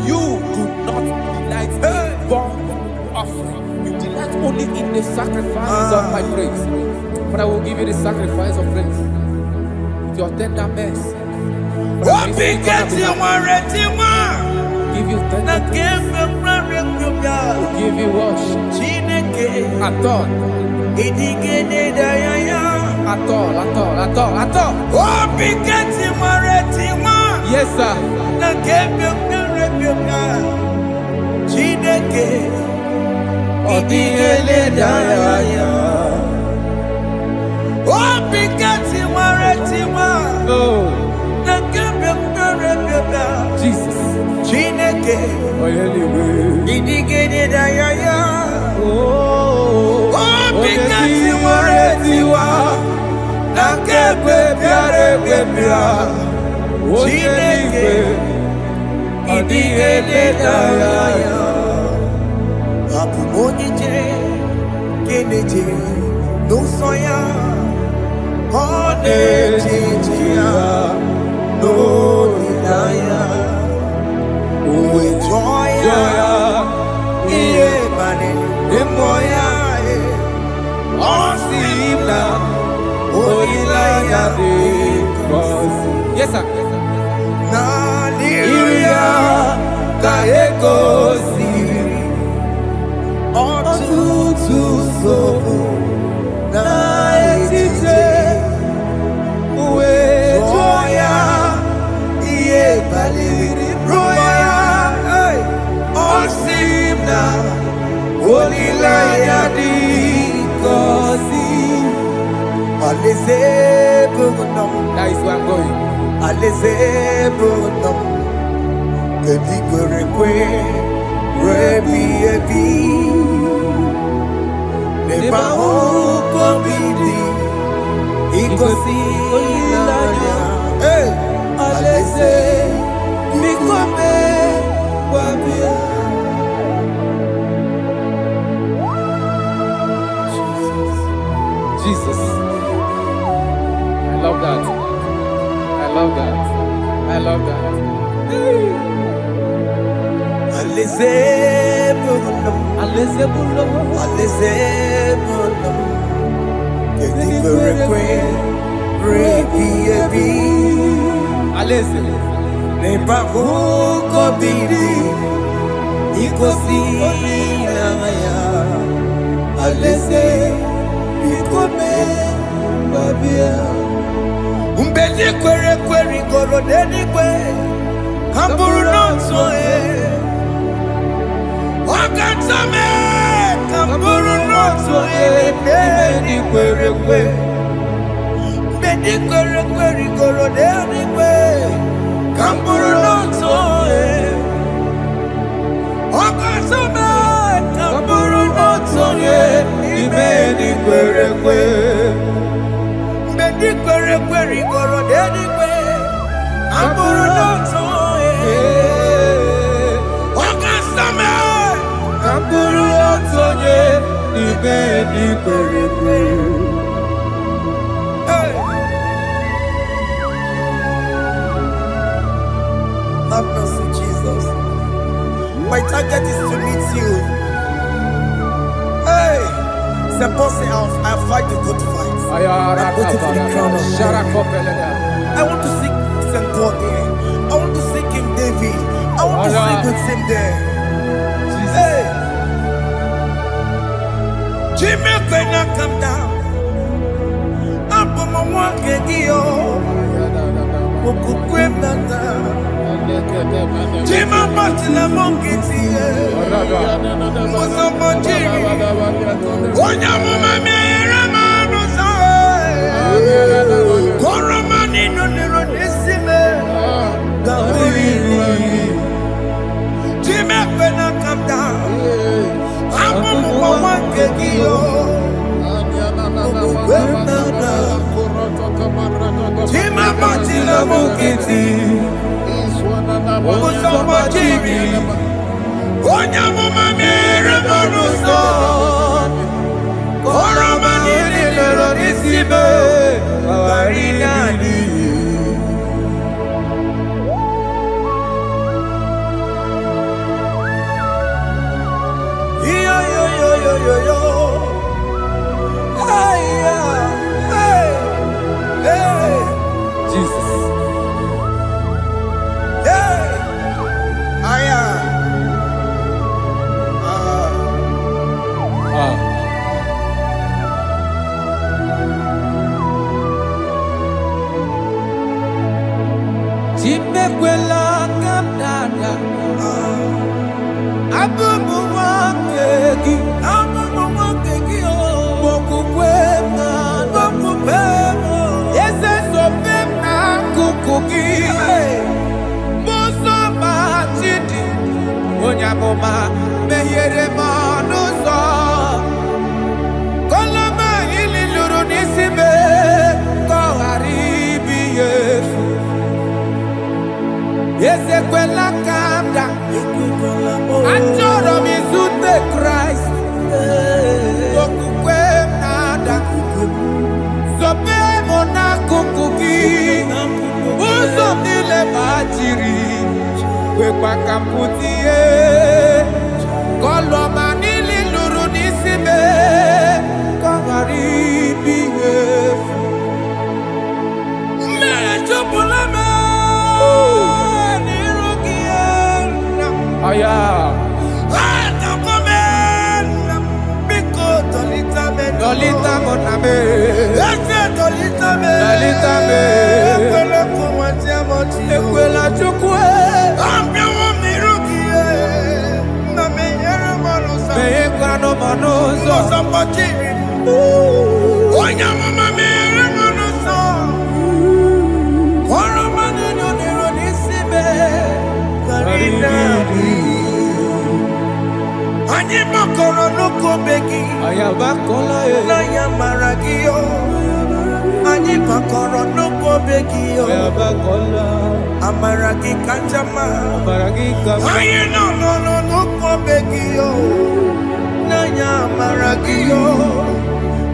You do not delight in burnt offering. You delight only in the sacrifice of my praise. But I will give you the sacrifice of praise with your tender mercy. What begins you want? Give you tender mercy. Give you worship. At all. At all. What begins you want? Yes, sir. Jesus. Yes, sir. That is where I'm going. Jesus. I love that. I love that. I love that. Umbeli kwere kwere goro deni kwe Kamburu nonso Wakatame Kamburu nonso Deni kwere kwe Umbeli kwere kwere goro deni kwe Kamburu nonso Wakatame Kamburu nonso Deni kwere kwe goro deni kwe Amburu nonso Wakasame Amburu nonso Ibeni kwere kwe. Have mercy, Jesus. My target is to meet you. Hey, suppose I fight the good fight. I'm waiting for the crown of glory. I want to seek St. God there. I want to seek King David. I want to sing with him there. Hey, Jimmy, when I come down, I'm on my one kedio. Jimmy, Martina Monkey, was a monkey. One young woman. Chima batila mukiti. Musamba chimi. Onya mama mere bonuso. Koroma nini lero nisibe. Kawarina ni. Yo yo yo yo yo yo. Hey hey hey. Jesus. Hey. Aya. Ah. Chimekwela kapdada. Abubu wakegi. Abubu wakegi o. Bokukwe na Bokupemo. Yese sopema kukugi. Muso machidi. Onyamoma mehiere manuso. Koloma ili luru nisibe. Koharibi yefu. Yese kwela kamda. Achoro mizute Christ. Bokukwe nada. Sope mona kukugi. Uzo nile majiri. Wekwa kamputie. Koloma nili luru nisibe. Koharibi yefu. Mechopulame. Nirugiena. Aya. Atakomena. Biko tolita meno. Lolita moname. Ese tolita me. Tolita me. Ekwela kumwatia moti. Ekwela chukwe. Ambia wa mirugie. Na meyere manusa. Meye kwano manuzo. Musamba chini. Onya mama meyere manusa. Koroma nino niro nisibe. Karina. Anyi makoro nuko begi. Ayabakola Na ya maragio. Anyi makoro nuko begi yo. Ayabakola. Amaragi kanjama. Baragika. Aye no nuko begi yo. Na ya maragio.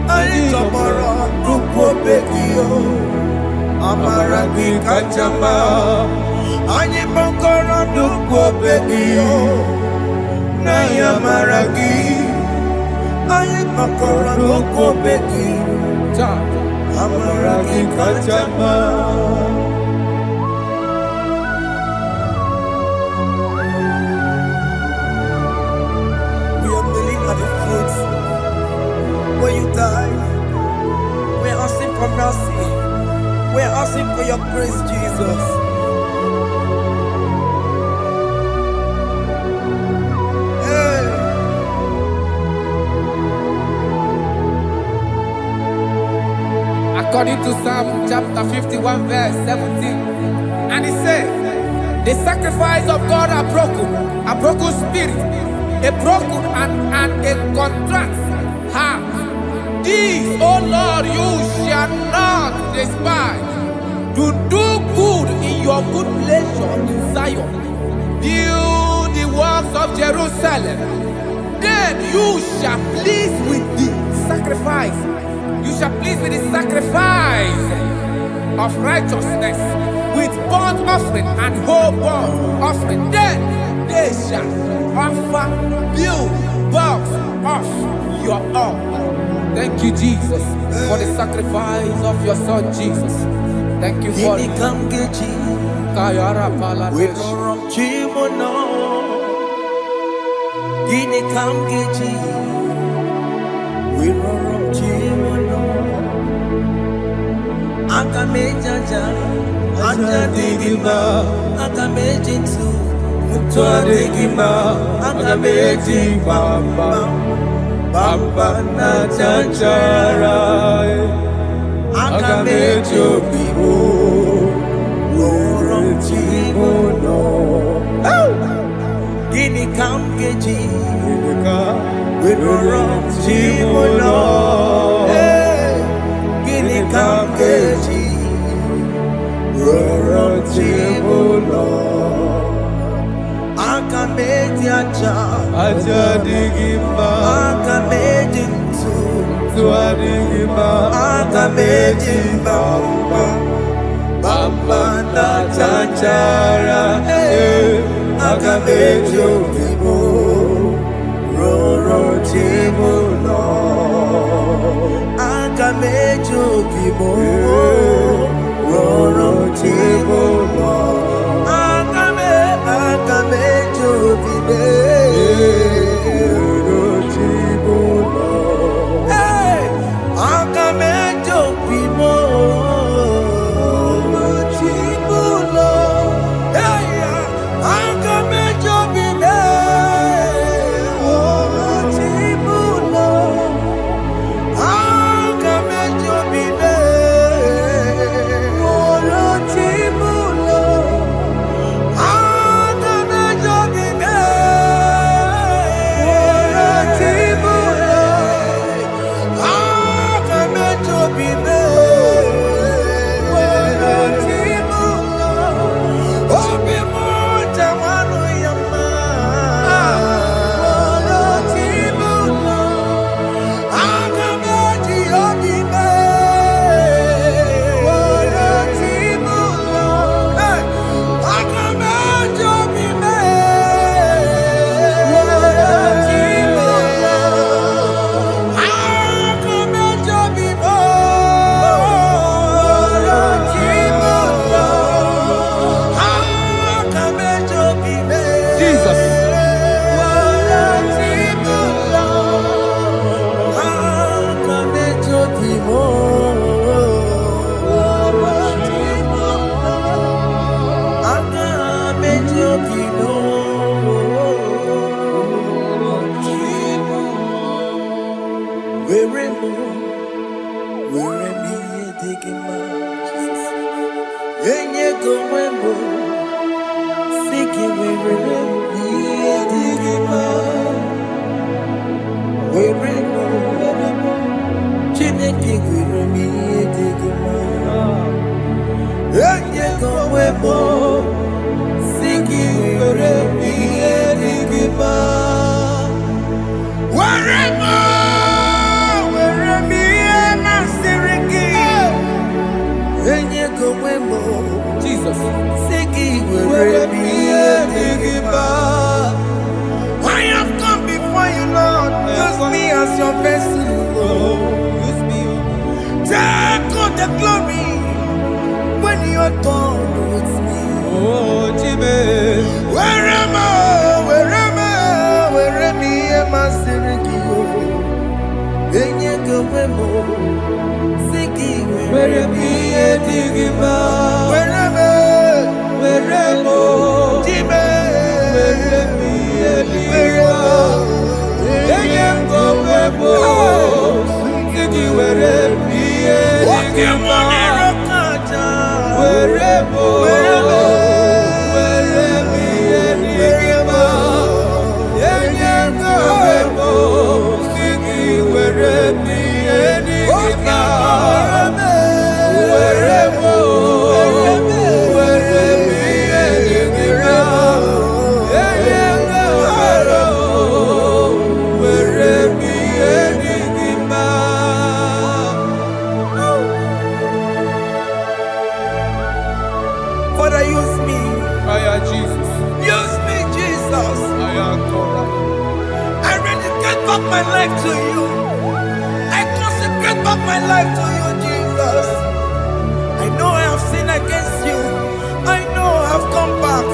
Aye tomorrow nuko begi yo. Amaragi kanjama. Anyi makoro nuko begi yo. Na ya maragi. Aye makoro nuko begi. Cha. Amaragi kanjama. We are kneeling at the foot where you died. We are asking for mercy. We are asking for your grace, Jesus. Hey. According to Psalm chapter 51 verse 17. And he said, the sacrifice of God are broken spirit, a broken and a contrite heart. These, O Lord, you shall not despise. To do good in your good pleasure in Zion. Build the works of Jerusalem. Then you shall please with the sacrifice. You shall please with the sacrifice of righteousness, with burnt offering and whole burnt offering. Then they shall offer build bulks of your own. Thank you, Jesus, for the sacrifice of your Son, Jesus. Thank you for Gini kamgeji. Kayara Paladesh. We no rom chimono. Gini kamgeji. We no rom chimono. Akamejaja. Anja digima. Akamejinsu. Mutwa digima. Akameji bamba. Bamba na chanchara. Akamejo bibo. Rom chimono. Gini kamgeji. We no rom chimono. Gini kamgeji. aja adịghị mma, aga m eji ntụ ntụ adịghị mma, aga m eji mba na-achachara, aga m eji obi m rụrụ chi m ụlọ, aga m eji obi m rụrụ chi m ụlọ, aga m eji obi m rụrụ chi m ụlọ, aga m eji obi m Jesus. I have come before you, Lord. Use me as your vessel, Lord. use me, Take all the glory when you're done with me. oh Jime, Where am I? Where am I? Maserikio. Enye gowemo. Siki were mi adịghị mma, Where am I? were mo, Jime. were mi adịghị mma, enye ngowe mo, sigi were mi adịghị mma, were mo, were mi adịghị mma, enye ngowe mo, sigi were mi adịghị mma. Father, use me. Jesus, Use me, Jesus. I am God. I rededicate back my life to you. I consecrate back my life to you, Jesus. I know I have sinned against you. I know I have come back.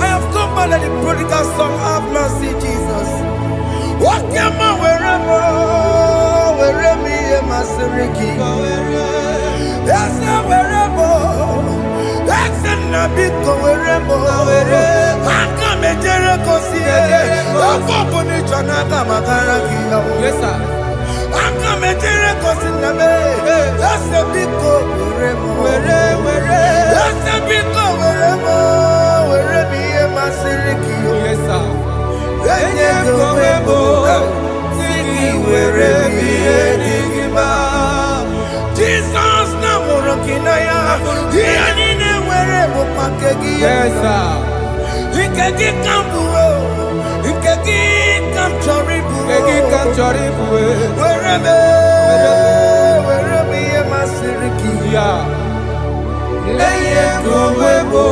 I have come back like the prodigal son. Have mercy, Jesus. What am I wherever? Where me and my Seriki? Yes, wherever. That's a big wherever. I come and Jericho see it. Yes, sir. I come and Jericho see it. That's a big wherever. That's a big wherever. Where me and my Seriki? Yes, sir. Jesus na murokina ya yani ne were mo pakegi Yes, sir. ike di kambu ike Egi kanchori buwe. Where me, Masiriki. Yeah. Eye kowebo.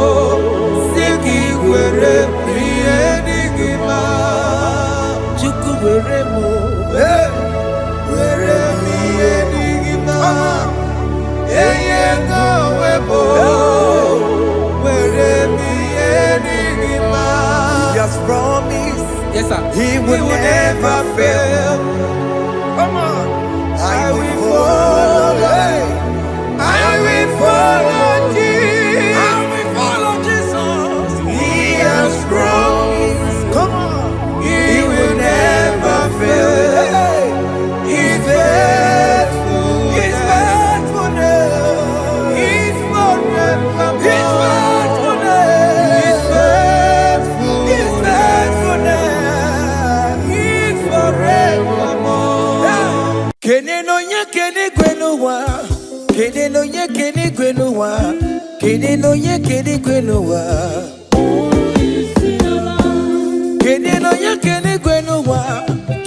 Siki were miye nigima. Chuku where mo. Were miye nigima. Eye kowebo. Were miye nigima. He has promised. Yes, sir. He will never fail. Come on. I will follow. I will follow Jesus. I will follow Jesus. He has promised. Come on. He will never fail. He's faithful. He's faithfulness. He's forever. He's faithfulness. He's faithful. He's faithfulness. He's forevermore. Kene no nye kene gwenuwa. Kene no nye kene gwenuwa. Kene no nye kene gwenuwa. Kene no nye kene gwenuwa.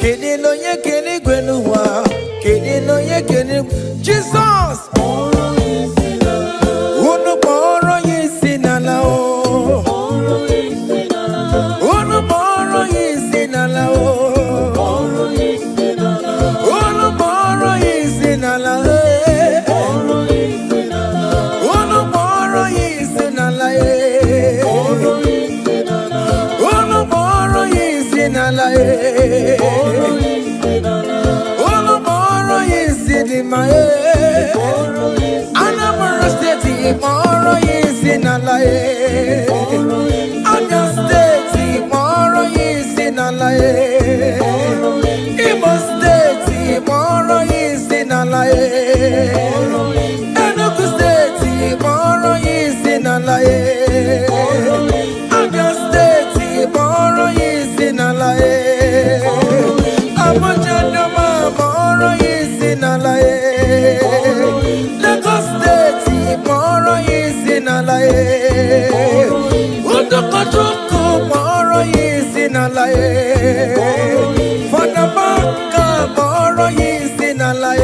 Kene no nye kene gwenuwa. Kene no nye kene. Jesus. Unu boro yisi nala o. Unu boro yisi nala o. Unu boro yisi nala e. Unu boro yisi nala e. Unu boro yisi nala e. Unu boro yisi di ma e. Anambra State boro yisi nala e. Abia State boro yisi nala e. Igbo State boro yisi nala e. Enugu State boro yisi nala e. Abia State boro yisi nala e. Abuja Doma boro yisi nala e. Lagos State boro yisi nala e. Udokojuku boro yisi nala e. Fada Baka boro yisi nala e.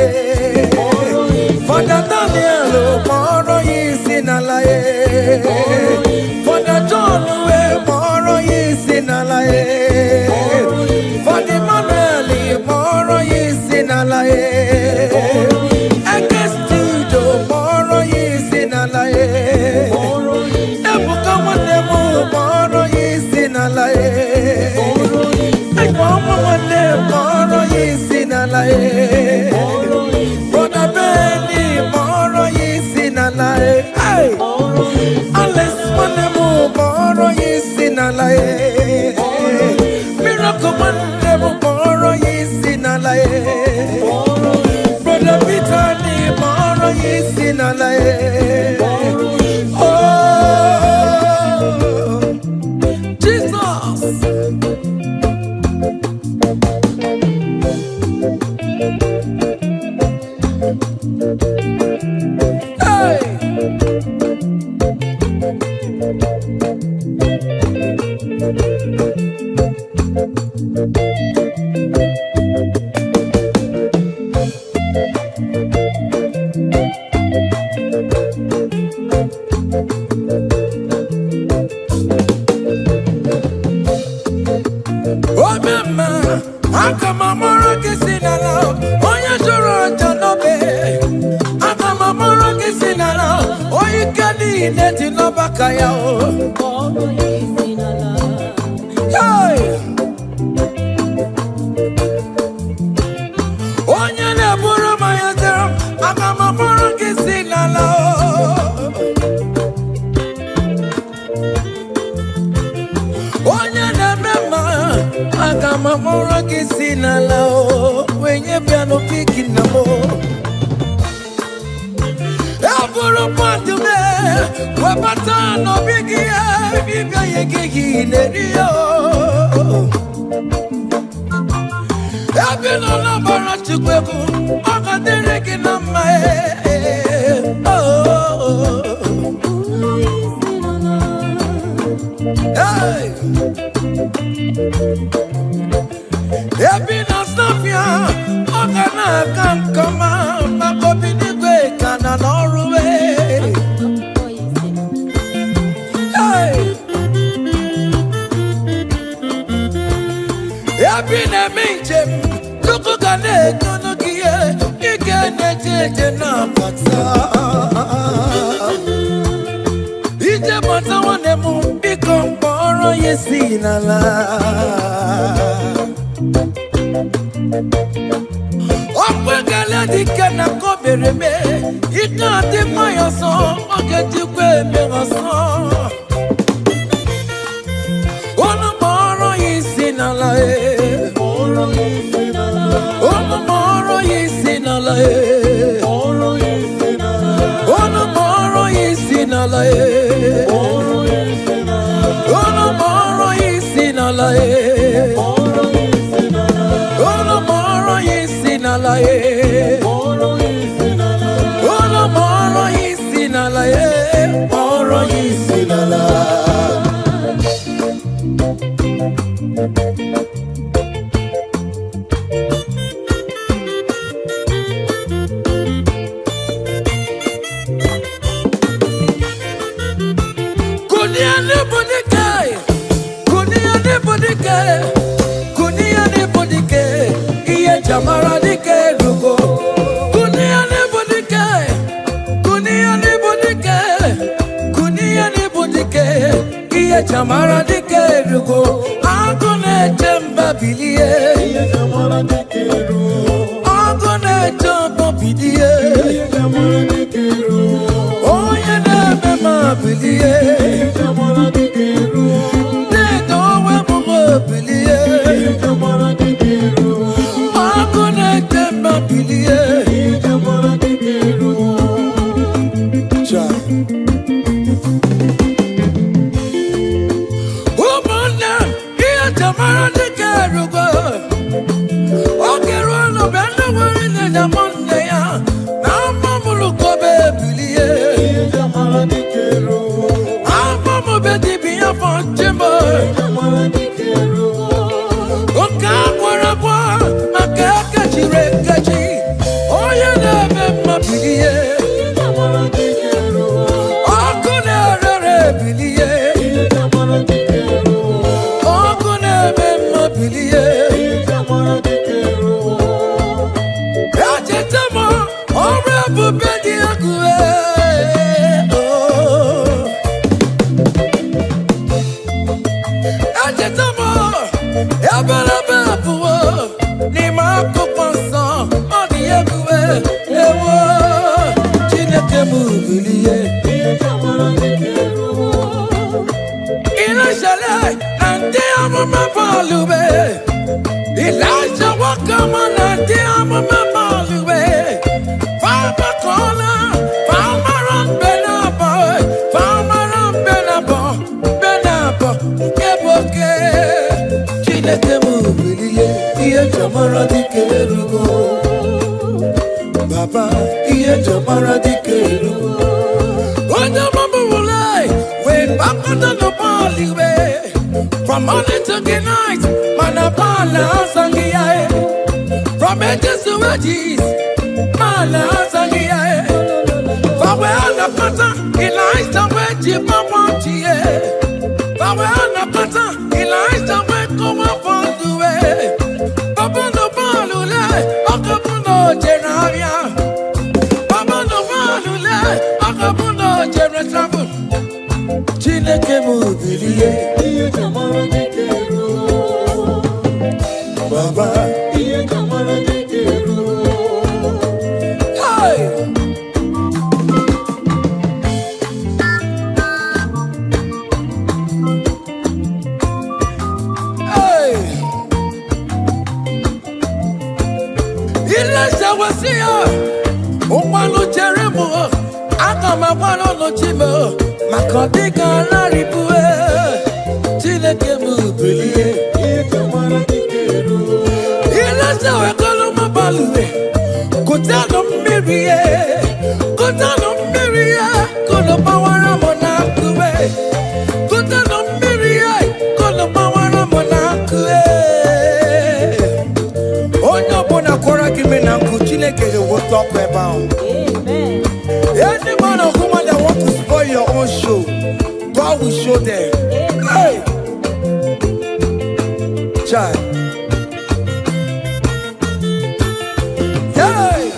Fada Daniel boro yisi nala e. Fada John we boro yisi nala e. Fada Emmanuel boro yisi nala e. Eke Studio boro yisi nala e. Ebuka Wanemu boro yisi nala e. Mama wane boro yisi nala e. Brother Benny boro yisi nala e. Hey, Alex Wanemu boro yisi nala e. Miracle Wanemu boro yisi nala e. Brother Peter ni boro yisi nala e. Oh, Jesus. Hey! Oh, mama, how come I'm more kissing alone? Oh, you sure don't be. How come I'm more kissing alone? Oh, you can't eat it in no bakaya. Hey! Oh, you never my answer. How come I'm more kissing alone? Oh, you never. Agama mora kisina lao wenye piano piki na mo Aburo pantu me wapata no bigi ya bibia yegi nerio Abino na bara chukweku akadere kinama Hey! Ebina na-eje na-abata ije bata nwanne m biko kpọrọ ya esi n'ala ọkwegala dike na kobere me ike adị mma ya ọsọ oge jikwa eme ọsọ ọnụ kpọrọ ya isi n'ala ọnụ kpọrọ ya isi n'ala ọnụ kpọrọ ya isi n'ala ọnụ kpọrọ ya isi n'ala ọnụ kpọrọ ya isi n'ala ọnụ kpọrọ ya isi n'ala kpọrọ ya isi n'ala Jamara dike rugo kunia nebodike iye jamara dike rugo agone jemba bilie iye jamara dike rugo agone jemba bilie iye jamara dike rugo oye na mema bilie iye jamara dike rugo ne dowe mo bilie iye jamara dike rugo Elijah welcome on a dear mama Farmer corner, farmer on Benabo, Keboke, Chineke Mubilie, Iye Jamara Dikerugo, Baba, Iye Jamara Dikerugo, when the mama will lie, when Papa the Bali way, from morning to the night. From edges to edges, Mala Sangia. For where the pattern, he lies the way Jimmy. For where the pattern, he lies the way come up on the way. Papa no Balula, Okapuno Genavia. Papa no Balula, Okapuno Generatravel. Chineke Mubilie, Baba. Makodiga laribue Chineke Mubilie Ilasa wekolo mabalue Kutano mirie Kono bawara monakue Kutano mirie Kono bawara monakue Onyo bona kora kime nanku Chineke will talk about. Amen. Any man or woman that want to spoil your own show, God will show them. Hey, child. Hey,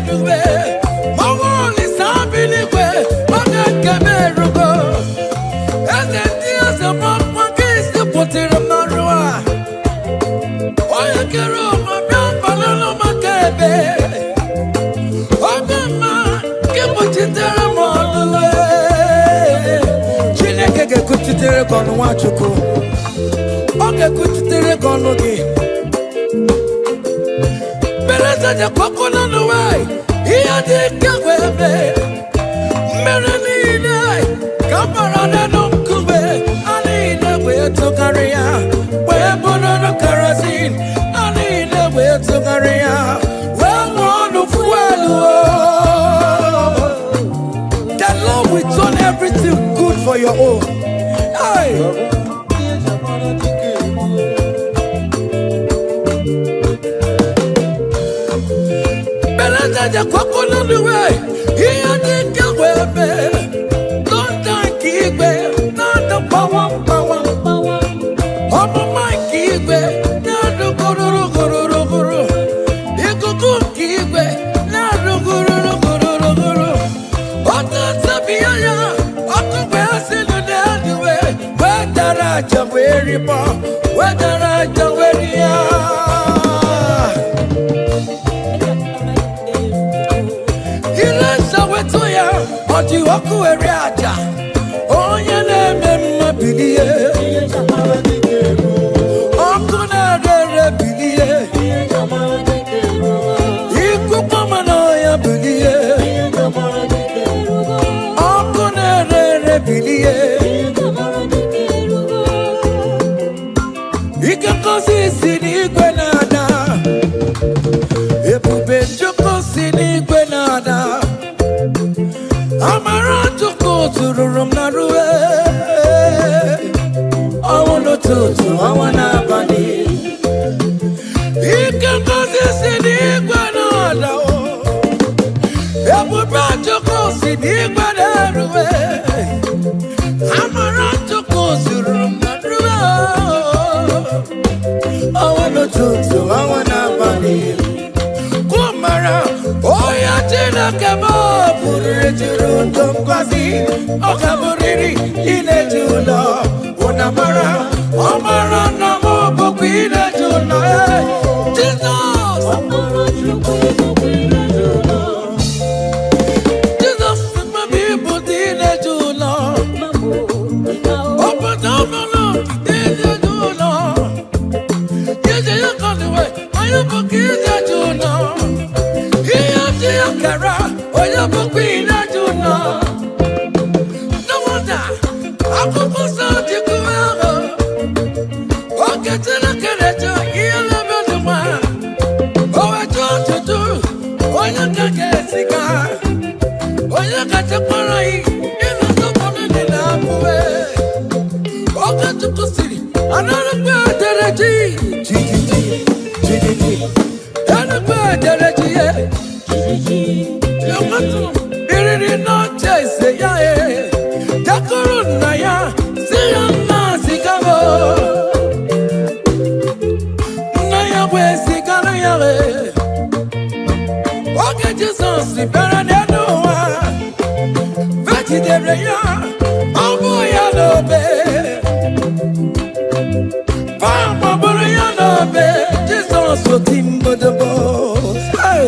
eruwe. Mawoli sabinigwe, oge kemerugo. Eze ndị eze mọmọ kisi pụtara mmarụwa. Onye kere ụmụ bịa mbalụlụ maka ebe. Oge mma gị kpuchitere m ọlụlụ. Chineke ga-ekwuchitere gị ọnụ Nwachukwu. Ọ ga-ekwuchitere gị ọnụ gị. Beleza de koko n'ọnụ nwanyị, ihe dị ike wee mee. Mmiri niile ka mara n'elu nkume, ha niile wee tụgharị ya, wee bụrụ kerosene, ha niile wee tụgharị ya, wee ṅụọ ọnụ fuelu. The Lord will turn everything good for your own. Hey. Beleza de koko n'ọnụ nwanyị, ihe dị ike wee mee. Lọ́dà kì í gbé, lọ́dà pàwọ́pàwọ́. Ọmọ máa kì í gbé, lọ́dà gòròrògòrògòrò. Ìkùkù kì í gbé, lọ́dà gòròrògòrògòrò. Ọ̀tọ̀ tàbí ayá, ọkọ̀ gbé sínú lẹ́dùwé. Wẹ́ dára àjọwé rí bọ́, wẹ́ dára àjọwé rí yá. Ilé ìṣàwé tó yá, ọ̀dì ọkụ eri aja. Onye na-eme mma bilie. Ọkụ na-ere bilie. Ikuku mana ya bilie. Ọkụ na-ere bilie. Ike ngosi si n'igwe na-ada. Ebube Chukwu si n'igwe na-ada. Amara Chukwu tụrụrụ m na ruwe. Ọnwụ n'ụtụtụ, ọnwa n'abalị. Ike ngosi si n'igwe na-ada. Ebube Chukwu si n'igwe na-eruwe. Amara Chukwu tụrụrụ m na ruwe. Ọnwụ n'ụtụtụ, ọnwa n'abalị. Kumara, oya Chineke m bụrụ ejuru ndụ ngọzi. Ọ ga-abụrịrị ineji ụlọ. Ụnamara, ọ mara na m bụkwa ineji ụlọ. Jizọs! Jizọs mmebi ịbụ dị ineji ụlọ. Obodo ọbụla ineji ụlọ. Ije ya kọliwe, anyị bụkwa ineji ụlọ. Ihe dị ya kara, onye bụkwa ineji ụlọ. No wonder, akwụkwọ nsọ ji kwuo ahụ. O ketara kerecha ihe na-emedu nwa. O wetu ọtụtụ, onye ka ga-esiga. Onye ga-echekwara anyị, ịnụ nsọpụrụ dị na-abụwe. Oge Chukwu siri, anarụkwa edere ji. Anarụkwa edere ji ye. Iriri n'oche ise ya e. Jakuru nna ya, si ya nna zigabo. Nna ya wee zigara ya e. Oge Jizọs bịara n'elu ụwa, vejidere ya, ọ bụ ya n'obe. Gbapụrụ ya n'obe, Jizọs oti mgbọdọgbọ. Hey!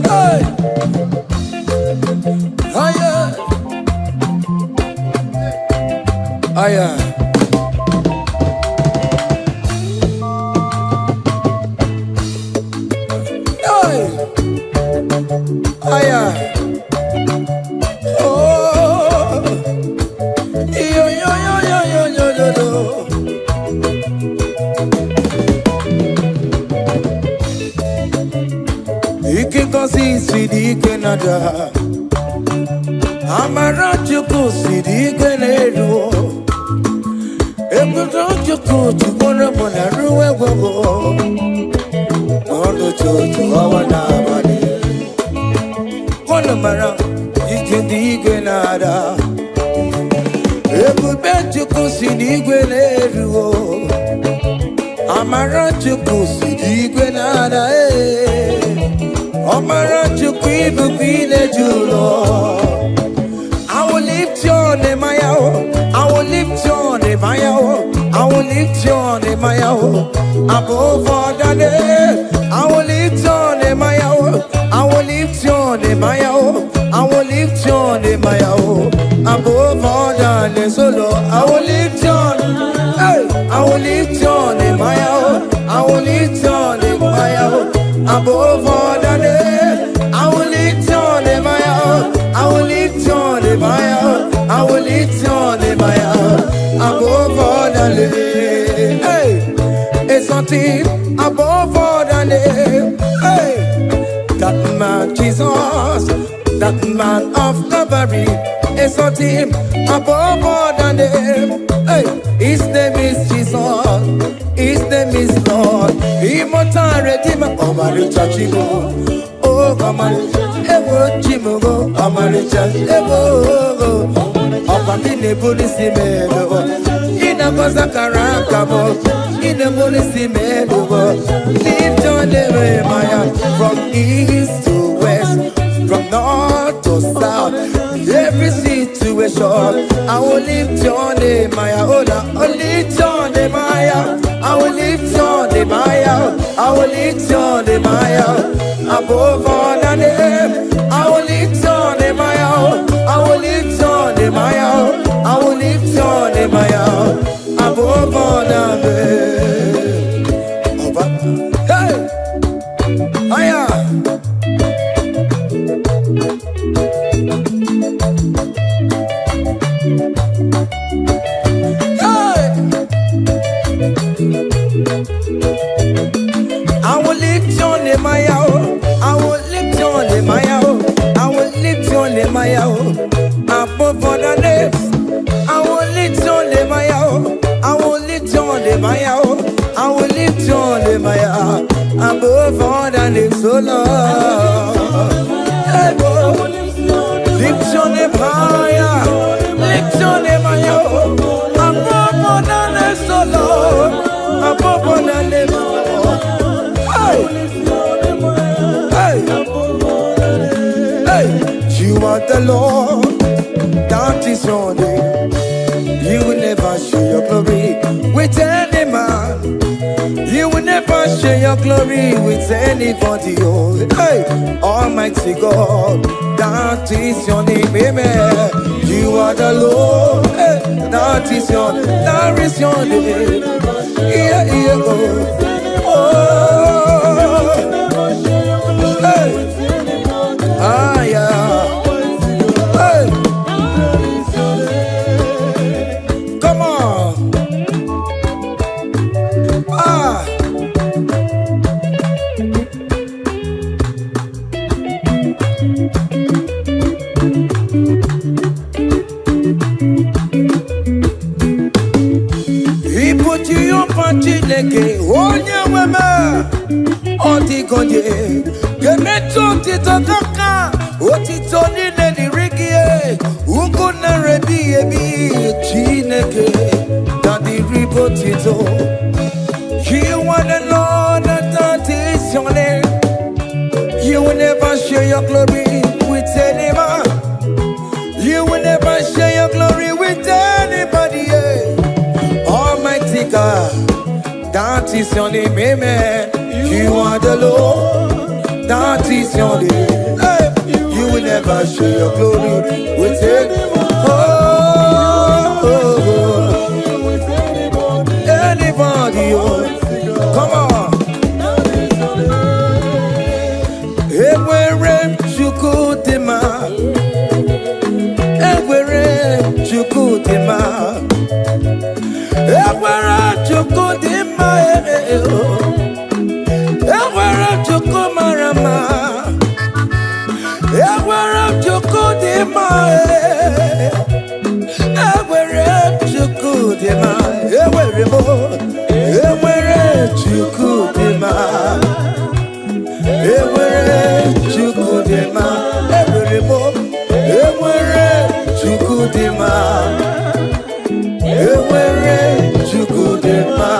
Hey! Aya! Aya! Hey! Aya! Oh! Yo yo yo yo yo yo yo yo! Ike ngosi si n'igwe na-ada. Amara Chukwu si n'igwe na-eru. Ebube Chukwu jupụrụ m na ruwe gwegwo. N'ụtụtụ, ọnwa n'abalị. Unu mara ike n'igwe na-ada. Ebube Chukwu si n'igwe na-eru. Amara chukwu siri igwe n'ala Amara chukwu ibukwa ileju ụlọ I will lift your name, I will lift your name, I will lift your name, above all the name. I will lift your name, I will lift your name, I will lift your name, above all the name. So Lord, I will lift your name, I will lift your name, I will lift your name, above all the name. I will lift your name, I will lift your name, I will lift your name, above all the name. Hey, it's something above all the name. Hey, that man Jesus, that man of Calvary, is something above all the name. Hey, his name is Jesus, his name is Lord. Immortal Redeemer, Omaricha Chigo. Oh, Omaricha, Ewo Chimugo, Omaricha, Ewo. Opamine Polisi Medo, Ina Kosa Karakabo, Ina Polisi Medo. Lift your name, Maya, from east to west, from north to south, every situation. I will lift your name, Maya. I will lift your name, Maya. I will lift your name, Maya. I will lift your name, Maya. Above all the name, I will lift your name, Maya. I will lift your name, Maya. I will lift your name, Maya. Above all the name. Hey, Maya. I will lift your name, I will lift your name, I will lift your name, above all the names. I will lift your name, I will lift your name, I will lift your name, above all the names. So Lord, lift your name higher, lift your name higher, above all the names. So Lord, above all the names. Hey, you are the Lord, that is your name. You will never share your glory with any man. You will never share your glory with anybody. Oh, hey, Almighty God, that is your name. Amen. You are the Lord, hey, that is your name. That is your name. Yeah, yeah, oh. Hey. Ah, yeah. Hey. Come on. Ah. He put you up on Chineke, onye weme, odigonye. Gemeto titokaka, otito nile nirigie, ugu na rebi ebi, Chineke, daddy ribotito. You are the Lord, that is your name. You will never share your glory with any man. You will never share your glory with anybody. Almighty God, that is your name, amen. You are the Lord, that is your name. Hey, you will never share your glory with anyone. Anybody, come on. Ewere chukudima, ewere chukudima, ewere chukudima, ewere chukumarama, ewere chukudima, ewere chukudima, ewere mo, ewere chukudima. Ewere chukudema, ewere mo, ewere chukudema, ewere chukudema,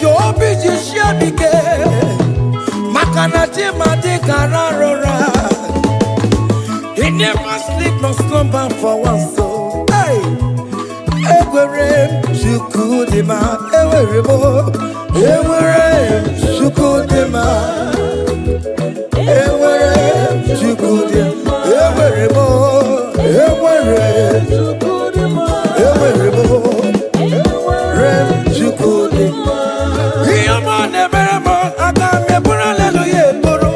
obi ji shiabike maka na chima dị kara rụra. He never sleep nor slumber for one soul. Hey, ewere chukwu dị ma ewere mo, ewere chukwu dị ma, ewere chukwu dị ma, ewere mo, ewere chukwu dị ma, ewere mo, ewere chukwu dị ma. Ihe ọma na-emere m aka m eburu aleluya eburu,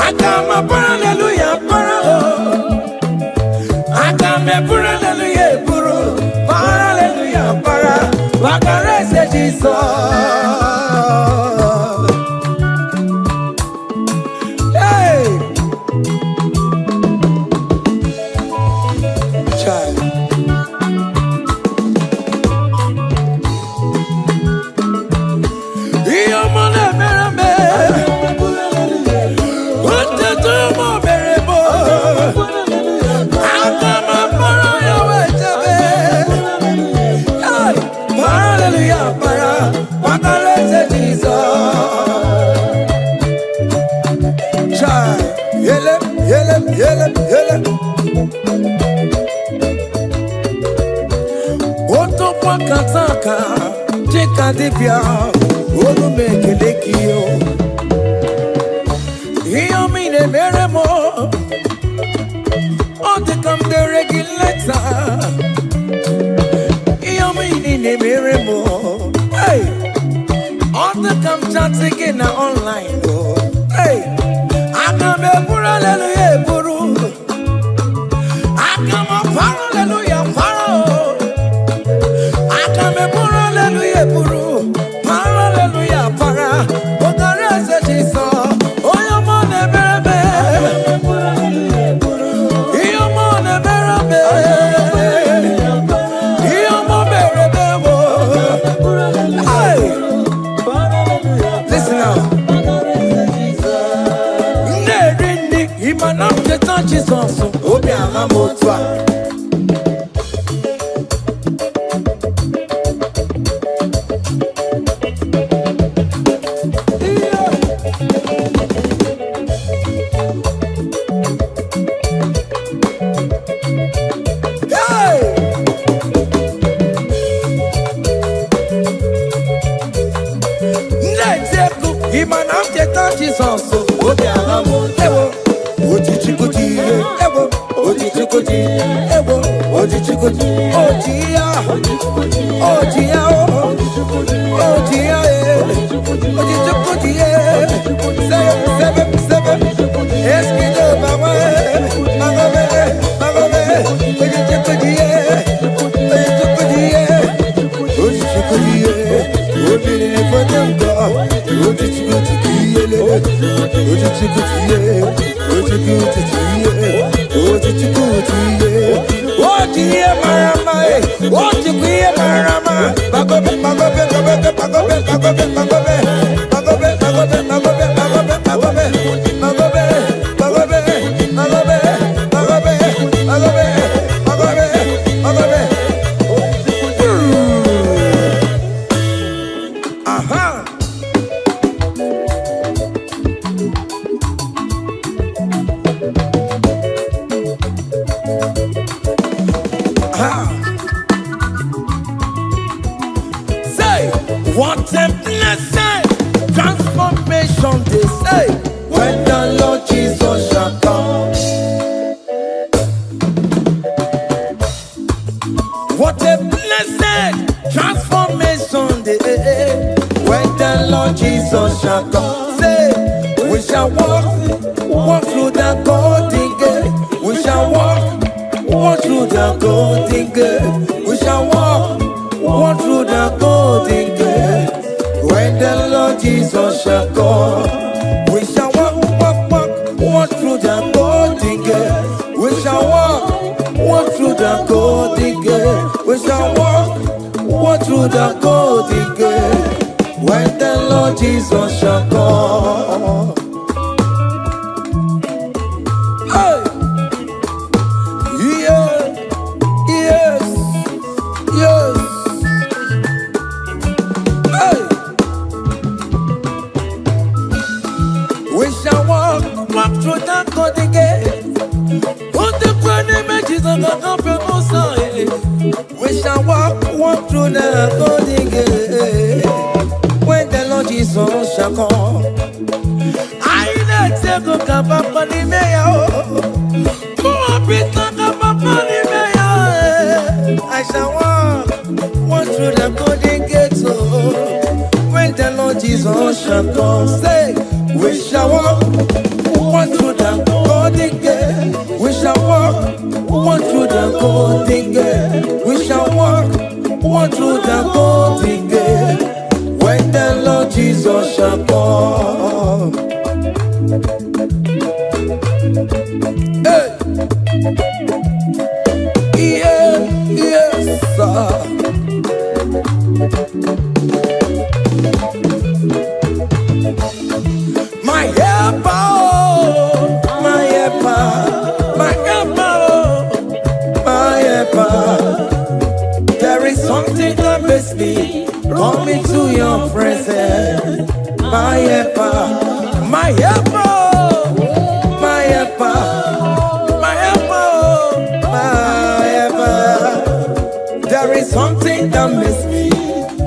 aka m aburu aleluya para, aka m eburu aleluya eburu, para aleluya para, wakara eze Jizọs. Hey, child. Ihe ọma na-emere m, otuto m mere m, aka m akpọrọ ya wee jebe. Hey, para aleluya para, wakara eze Jizọs. Child, yele, yele, yele, yele. Otokwa kataka, chika dibia, olu mekele kiyo. Iyo mine mere mo, ode kam de regulator. Iyo mine mere mo, hey, ode kam chatting in online. Hey, aka me pura aleluya puru, aka ma para aleluya para. Aka me pura aleluya puru, para aleluya para. Wakara eze Jizọs, oyo mo ne berebe, iyo mo ne berebe, iyo mo berebe mo. Hey, listen now. Nderini imana mjeta Jizọs, obi ama motwa. Hey! Ndejeku imana mjeta Jizọs, obi ama motwa. Ewo, ojichikuti, ewo, ojichikuti, ewo, ojichikuti, ojiya, ojiya, ojiya, ojichikuti, sebe, sebe, eskido bawa, magobe, magobe, ojichikuti, ojichikuti, obìnrin fọdẹ́ǹkọ, ojichikuti, ojichikuti, ojiye marama, ojiye marama, bagobe, bagobe, bagobe, bagobe, bagobe, bagobe, bagobe, bagobe, bagobe, bagobe, bagobe, bagobe, bagobe, bagobe, bagobe, bagobe, bagobe. Aha. Say, what a blessing, transformation they say, when the Lord Jesus shall come. What a blessing, transformation they say, when the Lord Jesus shall come. Say, we shall walk through the golden gate. We shall walk through the golden gate. We shall walk through the golden gate. When the Lord Jesus shall come, we shall walk through the golden gate. We shall walk through the golden gate. We shall walk through the golden gate. When the Lord Jesus shall come. Hey! Yeah! Yes! Yes! shako. I let you go kapapa ni meya o. More pita kapapa ni meya. I shall walk through the golden gates. When the Lord Jesus shall come, say, we shall walk through the golden gate. We shall walk through the golden gate. We shall walk through the golden gate. When the Lord Jesus shall come. Hey. Yeah, yes, sir. My helper, oh, my helper, my helper, oh, my helper. There is something that makes me come into your presence. My helper, my helper, oh, my helper, my helper, oh, my helper. There is something that makes me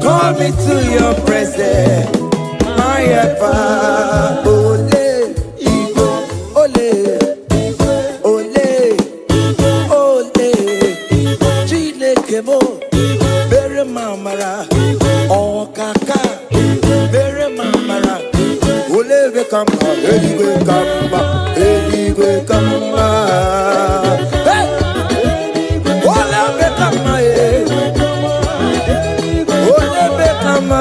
come into your presence. My helper, ole, Igbo, ole, ole, ole, Chineke mo, bere mamara, okaka, bere mamara, ole we kamba, eligwe kamba, eligwe kamba, hey, ole we kamba, ole we kamba.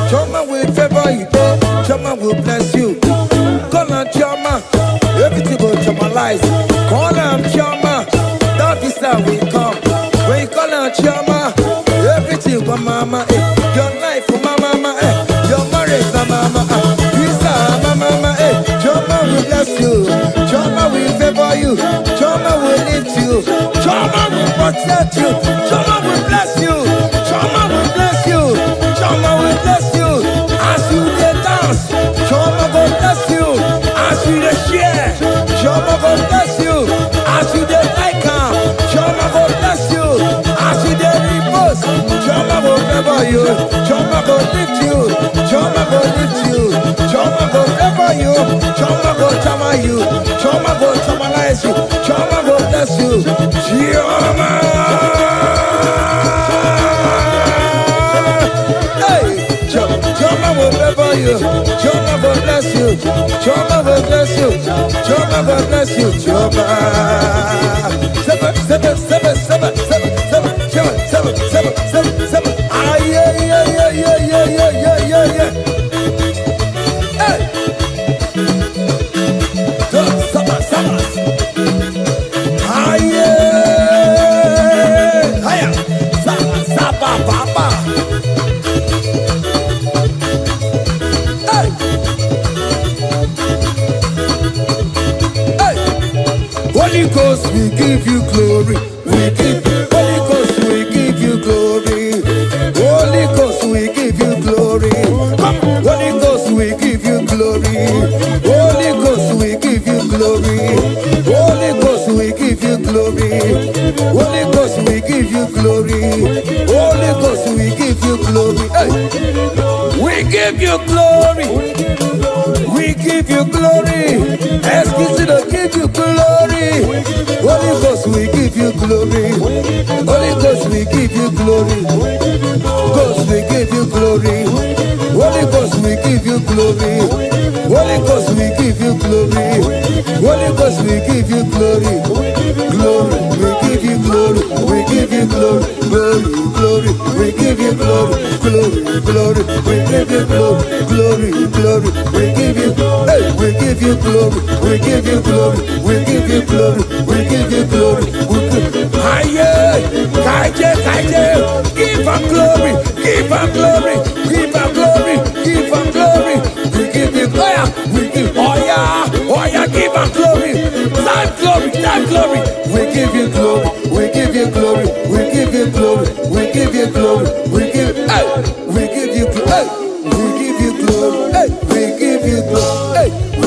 Choma will favor you, Choma will bless you. Call on Choma, everything will Chomalize. Call on Choma, that is how we come. When you call on Choma, everything for mama, your life for mama, your marriage for mama, visa mama, Choma will bless you, Choma will favor you, Choma will lift you, Choma will protect you, Choma will bless you, Choma will bless you, Choma will bless you. As you dey dance, Choma will bless you. As you dey share, Choma will bless you. As you dey like am, Choma will bless you. As you dey repost, Choma will favor you. Choma will lift you. Choma will lift you. Choma will favor you. Choma will chama you. Choma will chamalize you. Choma will bless you. Choma. Choma will favor you. Choma will bless you. Choma will bless you. Choma will bless you. Choma. Seven, seven, seven, seven, seven, seven, seven, seven, seven, seven. Ah yeah, yeah, yeah, yeah, yeah, yeah, yeah, yeah, yeah. Hey. Saba, saba. Ah yeah. Hiya. Saba, saba, papa. Ghost, we give you glory. We give Holy Ghost, we give you glory. Holy Ghost, we give you glory. Come, Holy Ghost, we give you glory. Holy Ghost, we give you glory. Holy Ghost, we give you glory. Holy Ghost, we give you glory. Holy Ghost, we give you glory. Hey. We give you glory. We give you glory. Excuse me, give you glory. Holy Ghost, we give you glory. Holy Ghost, we give you glory. Ghost, we give you glory. Holy Ghost, we give you glory. Holy Ghost, we give you glory. Holy Ghost, we give you glory. Glory, we give you glory. We give you glory. Glory, glory, we give you glory. Glory, glory, we give you glory. Glory, glory, we give you glory. Hey, we give you glory. We give you glory. We give you glory. We give you glory. Aye, kaije, kaije. Give him glory. Give him glory. Give him glory. Give him glory. We give you glory. We give oh yeah, give him glory. Time glory, time glory. We give you glory. We give you glory. We give you glory. We give you glory. We give hey, we give you glory. Hey, we give you glory. Hey, we give you glory. Hey.